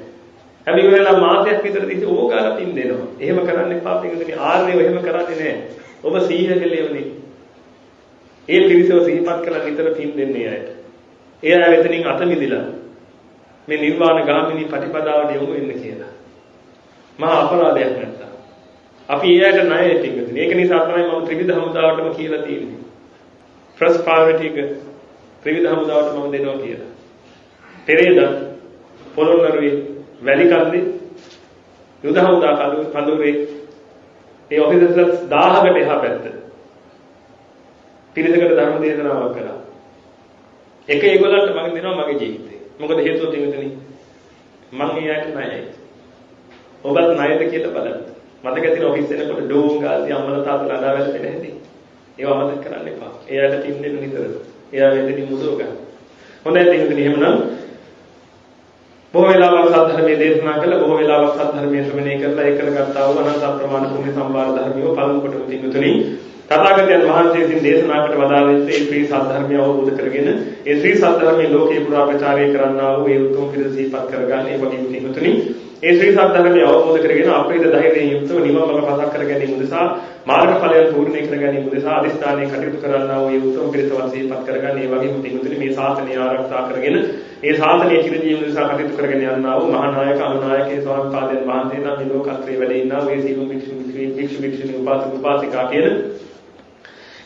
හැබැයි ඉවරලා මාසයක් විතර තිස්සේ ඕගාලා පින් දෙනවා. එහෙම කරන්න එපා පිටුතුනි. ආර්යව එහෙම කරන්නේ නැහැ. ඔබ 100 කෙලෙවනේ. ඒ පිරිසව සිහිපත් කරලා නිතර පින් දෙන්නේ අයට. ඒ අය වෙතනින් අත මිදිලා මේ නිර්වාණ ගාමිනී ප්‍රතිපදාවට යොමු වෙන්න කියලා. මහා අපරාධයක් නැත්තා. අපි ඒ අයට ණය පිටුතුනි. ඒක නිසා තමයි මම ත්‍රිවිධ හමුදාවටම කියලා තියෙන්නේ. ෆස්ට් ප්‍රයොරිටි එක ත්‍රිවිධ හමුදාවට මම දෙනවා කියලා. පෙරේද පොළොන්නරුවේ වැලිකන්දේ යුද හමුදා කඳුරේ ඒ ඔෆිසර්ස් 1000කට එහා පැත්ත පිරිසකට ධර්ම දේශනාවක් කළා. එක ඒගොල්ලන්ට මම දෙනවා මගේ ජීවිතේ. මොකද හේතුව තියෙන්නේ මම එයාට ණයයි. ඔබත් ණයද කියලා බලන්න. මතක තියෙන ඔෆිස් එනකොට ඩෝන් ගාල්ටි අම්මලා තාත්තලා අඬාවැල් වෙන හැටි. ඒව අමතක කරන්න එපා. එයාට ටිම් දෙන්න නිතර. එයා වෙන්දෙනි මුදව ගන්න. හොඳයි තියෙන්නේ එහෙමනම් බොහෝ වෙලාවක් සද්ධර්මයේ දේශනා කළා බොහෝ වෙලාවක් සද්ධර්මයේ ශ්‍රවණය කරලා ඒක කරගත්තා වූ අනන්ත අප්‍රමාණ පුණ්‍ය සම්භාර ධර්මියෝ පළමු කොටම තිබුතුනි තථාගතයන් වහන්සේ විසින් දේශනා කොට වදාළේ මේ ශ්‍රී සද්ධර්මය අවබෝධ කරගෙන ඒ ශ්‍රී සද්ධර්මයේ ලෝකේ පුරා ප්‍රචාරය කරන්නා වූ ඒ උතුම් පිරිස සිහිපත් කරගන්න ඒ වගේම පිටුතුනි ඒ ශ්‍රී සද්ධර්මය අවබෝධ කරගෙන අපේද ධෛර්යයෙන් යුක්තව නිවන් මඟ පසක් කර ගැනීම උදෙසා මාර්ගඵලයන් පූර්ණේ කර ගැනීම උදෙසා අදිස්ථානයේ කටයුතු කරන්නා වූ ඒ උතුම් පිරිස සිහිපත් කරගන්න ඒ වගේම පිටුතුනි මේ ශාසනය ආරක්ෂා කරගෙන ඒ ශාසනයේ කිරිදීම නිසා කටයුතු කරගෙන යන්නා වූ මහා නායක අනුනායකේ ස්වාමීන් වහන්සේලා මේ ලෝකත්‍රයේ වැඩ ඉන්නා වූ ඒ සියලු භික්ෂුණී උපාසක උපාසිකා කියන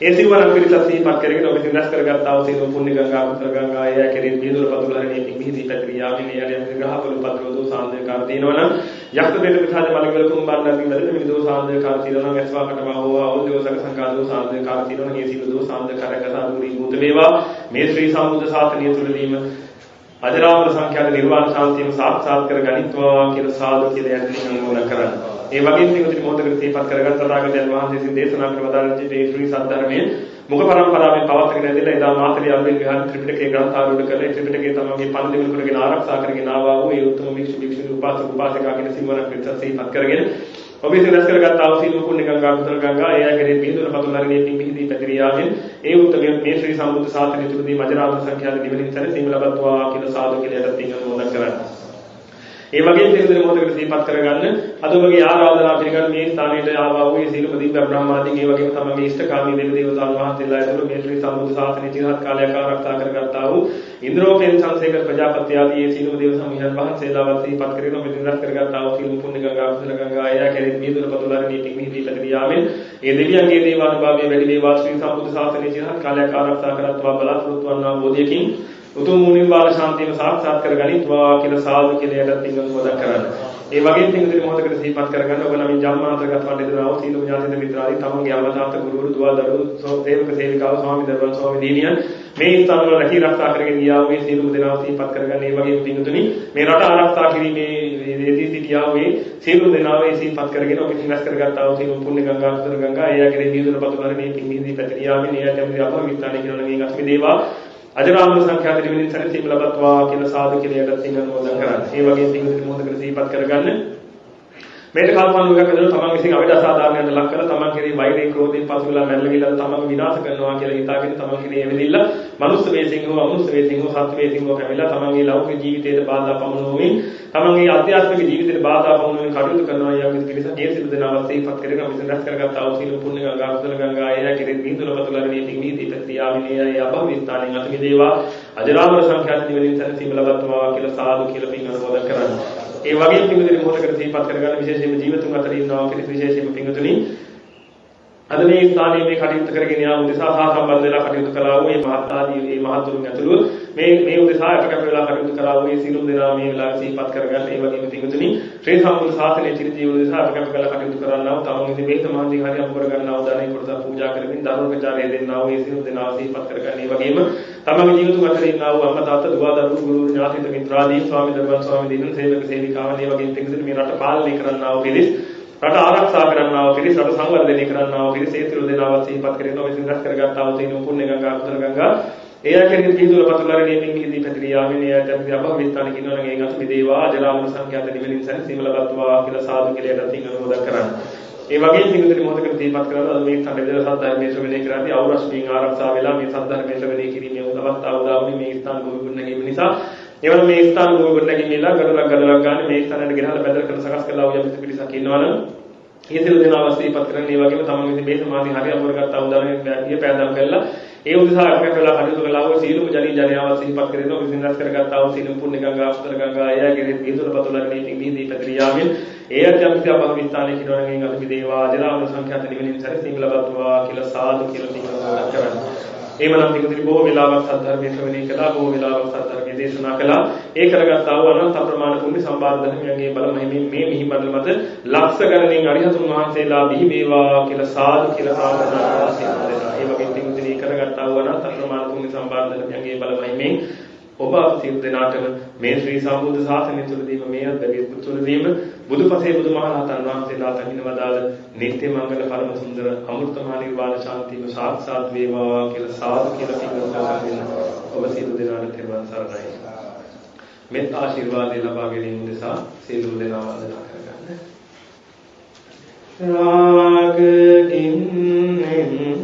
ඒ සිවණ පිරිස සිහිපත් කරගෙන ඔබ සිනස් කරගත්තා වූ සියලු පුණ්‍ය ගංගා කුසල ගංගා එය කෙරෙහි බිඳුර පතුලහරණේ පිහිදී පැතිරියාමින් ඒ යම් ග්‍රහවල පත්‍රෝ සාන්දේකාර දිනවනම් යක්ත දෙක විසාද මලගල කුම්බාණ්ඩි වලදී මේ දෝ සාන්දේකාර තිරණ වැස්වාකට බහව අවදෝසක සංකාදෝ සාන්දේකාර තිරණ මේ සියලු දෝ සාන්දේකාරක සාදුරී භූත වේවා මේ ශ්‍රී සම්බුද්ධ ශාසනය තුළදීම අජරාමර සංඛ්‍යාත නිර්වාණ ශාන්තියම සාක්ෂාත් කර ගනිත්වා කියලා සාදු කියලා යටින් අනුමෝදන් කරනවා. ඒ වගේම පිටුතුනි මොහොතකට සිහිපත් කරගත් තථාගතයන් වහන්සේ විසින් දේශනා කළ වදාළ මේ ශ්‍රී සද්ධර්මයේ මුඛ පරම්පරාවෙන් පවත්වාගෙන ඇදලා එදා මාතලේ අලුයන් විහාර ත්‍රිපිටකයේ ග්‍රන්ථාරූඪ කළ ත්‍රිපිටකයේ තමගේ පණ දිනු කරගෙන ආරක්ෂා කරගෙන ආවා වූ ඒ උතුම් භික්ෂුණී උපාසක උපාසිකා කියන සිංවරක් පිටස සිහිපත් කරගෙන ඔබ විසින් රැස් කරගත් ආවසීන පුණ්‍ය ගංගා කුසල ගංගා එය කෙරෙහි බිඳුර පතුලහරණේ පිහිදී පැතිරියාමින් ඒ උතුම් මේ ශ්‍රී සම්බුද්ධ ශාසනය තුළදී මජරාමර සංඛ්‍යාත නිවනින් සැනසීම ලබත්වා කියලා සාදු කියලා යටින් අනුමෝදන් කරනවා. ඒ වගේම පිළිදෙල මොහොතකට සිහිපත් කරගන්න අද ඔබගේ ආරාධනා පිළිගන්න මේ ස්ථානයේ ආවා වූ සීලම දිව්‍ය බ්‍රහ්මාදීන් ඒ වගේම තමගේ ඉෂ්ඨකාමී දේව දේවතාවුන් වහන්සේලා ඇතුළු මේ ශ්‍රී සම්බුද්ධ ශාසනයේ චිරහත් කාලයක් ආරක්ෂා කරගත්තා වූ ඉන්ද්‍රෝපේන් සංසේකර ප්‍රජාපති ආදී ඒ සීලම දේව සමූහයන් වහන්සේලාවත් සිහිපත් කරගෙන මේ දිනස් කරගත්තා වූ සීලම පුණ්‍ය ගංගා කුසල ගංගා එය කෙරෙහි බිඳුර පතුලහරණේ පිහිදී පැතිරියාමෙන් ඒ දෙවියන්ගේ දේවානුභාවයේ වැඩි වේවා ශ්‍රී සම්බුද්ධ ශාසනයේ චිරහත් කාලයක් ආරක්ෂා කරත්වා බලාපොරොත්තු වන්නා බෝධියකින් උතුම් නිර්වාණ ශාන්තියම සාක්ෂාත් කරගනිත්වා කියලා සාදු කියලා යටත් අනුමෝදන් කරන්න. ඒ වගේම පින්විතේ මොහොතකට සිහිපත් කරගන්න ඔබ නම් ජන්මාන්තරගත වන්දිතනාව සීලු ඥාතිද මිත්‍රාදී තමන්ගේ අවතාත ගුරුවරු දුවා දරුවෝ සේවක සේවිකාව ස්වාමි දරුවන් ස්වාමි දීනියන් මේ ස්ථානවල රැකී ආරක්ෂා කරගෙන ගියා වූ සීලු දෙනාව සිහිපත් කරගන්න. ඒ වගේම පින්විතුනි මේ රට ආරක්ෂා කිරීමේ යෙදී සිටියා වූ සීලු දෙනාව සිහිපත් කරගෙන ඔබ සිනස් කරගත්තා වූ සීලු පුණ්‍ය ගංගා කුසල ගංගා එය කෙරෙහි දීදුන පතුලහරණේ පිහිදී පැතිරියාමින් එය තමයි අප විස්තරණය කරන මේ අස්මි දේවා අජරාමර සංඛ්‍යාත නිවනින් සැනසීම ලබත්වා කියලා සාදු කියලා යටත් අනුමෝදන් කරන්න. ඒ වගේම පින්විතේ මොහොතකට සිහිපත් කරගන්න මේක කල්පනාවක ඉඳලා තමන් විසින් අවේද අසාධාරණයට ලක් කරලා තමන් කෙරෙහි වෛරයෙන් ක්‍රෝධයෙන් පසුවිලා මැරලා ගිහලා තමන්ව විනාශ කරනවා කියලා හිතාගෙන තමන් කෙරෙහි එවෙලිල්ල මනුස්ස වේසින් හෝ අමනුස්ස වේසින් හෝ සත්ත්ව වේසින් හෝ කැමිලා තමන්ගේ ලෞකික ජීවිතයට බාධා පමුණුවමින් තමන්ගේ ආධ්‍යාත්මික ජීවිතයට බාධා පමුණුවමින් කටයුතු කරනවා යම් කිසි කෙනෙක් සියලු දෙනාවත් සිහිපත් කරගෙන විසින් රැස් කරගත් අවසීල පුණ්‍ය ගංගා කුසල ගංගා එය කෙරෙහි බිඳුල පතුලරණේ පිහිදී ප්‍රතිආවිනේ එය අභව ස්ථානෙන් අත මිදේවා අජරාමර සංඛ්‍යාත නිවනින් සැනසීම ලබත්වා කියලා සාදු කියලා පින් අනුමෝදන් කරන්නේ. ඒ වගේම පින්විතේ මොහොතකට සිහිපත් කරගන්න විශේෂයෙන්ම ජීවිතුන් අතර ඉන්නවා කෙනෙක් විශේෂයෙන්ම පින්විතුනි අද මේ ස්ථානයේ මේ කටයුතු කරගෙන යාම උදෙසා සහ සම්බන්ධ වෙලා කටයුතු කළා වූ මේ මහත්ආදී මේ මහතුරුන් ඇතුළු මේ උදෙසා අපකට වෙලා කටයුතු කළා වූ මේ සියලු දෙනා මේ වෙලාවේ සිහිපත් කරගන්න. ඒ වගේම පින්විතුනි ශ්‍රී සම්බුද්ධ ශාසනයේ චිරජීවන උදෙසා අපකට වෙලා කටයුතු කරන්නා වූ තමන් විසින් මේත මහන්සිය හරි අම්බර ගන්නා වූ දානේ කොටස පූජා කරමින් ධර්ම ප්‍රචාරය දෙන්නා වූ මේ සියලු දෙනා සිහිපත් කරගන්න. ඒ වගේම තමන්ගේ ජීවිතුන් අතර ඉන්නා වූ අම්මා තාත්තා දුව දරුවෝ ගුරු ඥාතිත මිත්‍රාදී ස්වාමි දරුවන් ස්වාමි දිනන සේවක සේවිකාවන් ඒ වගේම පින්විතුනි මේ රට පාලනය කරන්නා වූ පිරිස් රට ආරක්ෂා කරන්නා වූ පිරිස් රට සංවර්ධනය කරන්නා වූ පිරිස් ඒ සියලු දෙනාවත් සිහිපත් කරගෙන ඔබ විසින් රැස් කරගත්තා වූ තේ පුණ්‍ය ගංගා කුසල ගංගා එය කෙරෙහි බිඳුල පතුලරණේ පිහිදී පැතිරියාමින් එය තමයි අප විස්තරණ කිනවන ගේ අත මිදේවා අජරාමර සංඛ්‍යාත නිවනින් සැනසීම ලබත්වා කියලා සාදු කියලා යටත් අනුමෝදන් කරන්න. ඒ වගේම පින්විතේ මොහොතකට සිහිපත් කරනවා මේ සම්බන්ධ වෙලා සද්ධර්මයේ ශ්‍රවණය කරද්දී අවරස්මින් ආරක්ෂා වෙලා මේ සද්ධර්මයේ ශ්‍රවණය කිරීමේ අවස්ථාව උදාවුනේ මේ ස්ථාන භූමි ගුණනැගීම නිසා එවන මේ ස්ථාන භූමි ගුණනැගීමලා ගඩොලක් ගන්න මේ ස්ථානයට ගෙනහලා බැදලා කරන සකස් කළා වූ යම් පිරිසක් ඉන්නවනම් ඒ සියලු දෙනා අවස්ථීපත් කරගෙන ඒ වගේම තමන් විසින් මේ සමාධි හරිය අමරගත් උදාහරණයක් ගිය පෑදම් කළා ඒ උදෙසා අපේ වෙලා කටයුතු කළා වූ සීලම ජනී ජනයාව සිහිපත් කරගෙන විසින් රැස් කරගත්තා වූ සීලම පුණ්‍ය ගංගා කුසල ගංගා එයගේ බිඳුල පතුලරණේ පිහිදී පැතිරියාමින් ඒ අධ්‍යාත්මික භවවිස්ථානයේ කිනවනගෙන් අද මිදේවා අජරාමර සංඛ්‍යාත නිවනින් සැනසීම ලබත්වා කියලා සාදු කියලා පිළිගන්නවා කරන්නේ. එහෙමනම් පිටුදිරි බොහෝ වෙලාවක් සද්ධර්මයේ ශ්‍රවණය කළා බොහෝ වෙලාවක් සද්ධර්මයේ දේශනා කළා ඒ කරගත්තා වූ අනන්ත අප්‍රමාණ පුණ්‍ය සම්භාර ධර්මයන්ගේ බල මහිමින් මේ මිහි මඩල මත ලක්ෂ ගණනින් අරිහතුන් වහන්සේලා බිහි වේවා කියලා සාදු කියලා ප්‍රාර්ථනා කරනවා. ඒ වගේම පිටුදිරි කරගත්තා වූ අනන්ත අප්‍රමාණ පුණ්‍ය සම්භාර ධර්මයන්ගේ බල මහිමින් ඔබ සියලු දෙනාටම මේ ශ්‍රී සම්බුද්ධ ශාසනය තුළදීම මේ අධ්‍යයනය තුළදීම බුදුපසේ බුදුමහරහතන් වහන්සේලා තනින වදාළ නිත්‍ය මංගල පරම සුන්දර අමෘතමහා නිර්වාණ ශාන්තියම සාක්ෂාත් වේවා කියලා සාදු කියලා පිළිගන්න ඔබ සියලු දෙනාට තෙරුවන් සරණයි. මෙත් ආශිර්වාදය ලබා ගැනීම නිසා සියලු දෙනා වන්දනා කරගන්න. රාග ගින්නෙන්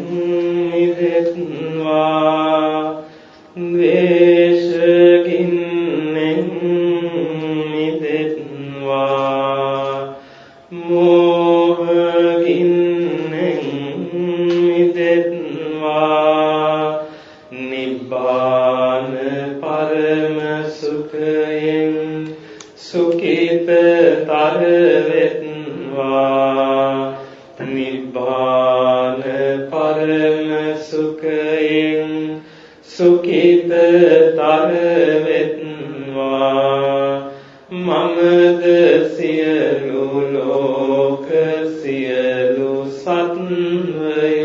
සියලු සත්වයෝ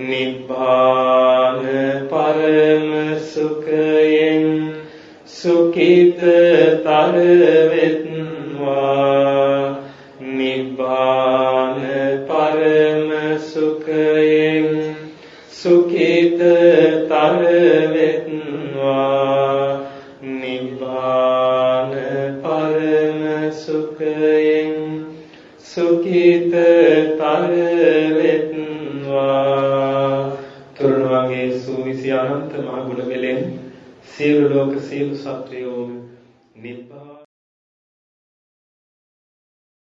නිබ්බාන පරම සුඛයෙන් සුඛිතතර වෙත්වා නිබ්බාන පරම සුඛයෙන් සුඛිතතර වෙත්වා නිබ්බාන පරම සුඛයෙන් සුඛිතතර වෙත්වා කරුණාගේ සූවිසි අනන්ත මහ ගුණ වලින් සියලු ලෝක සියලු සත්වයෝ නිබ්බාන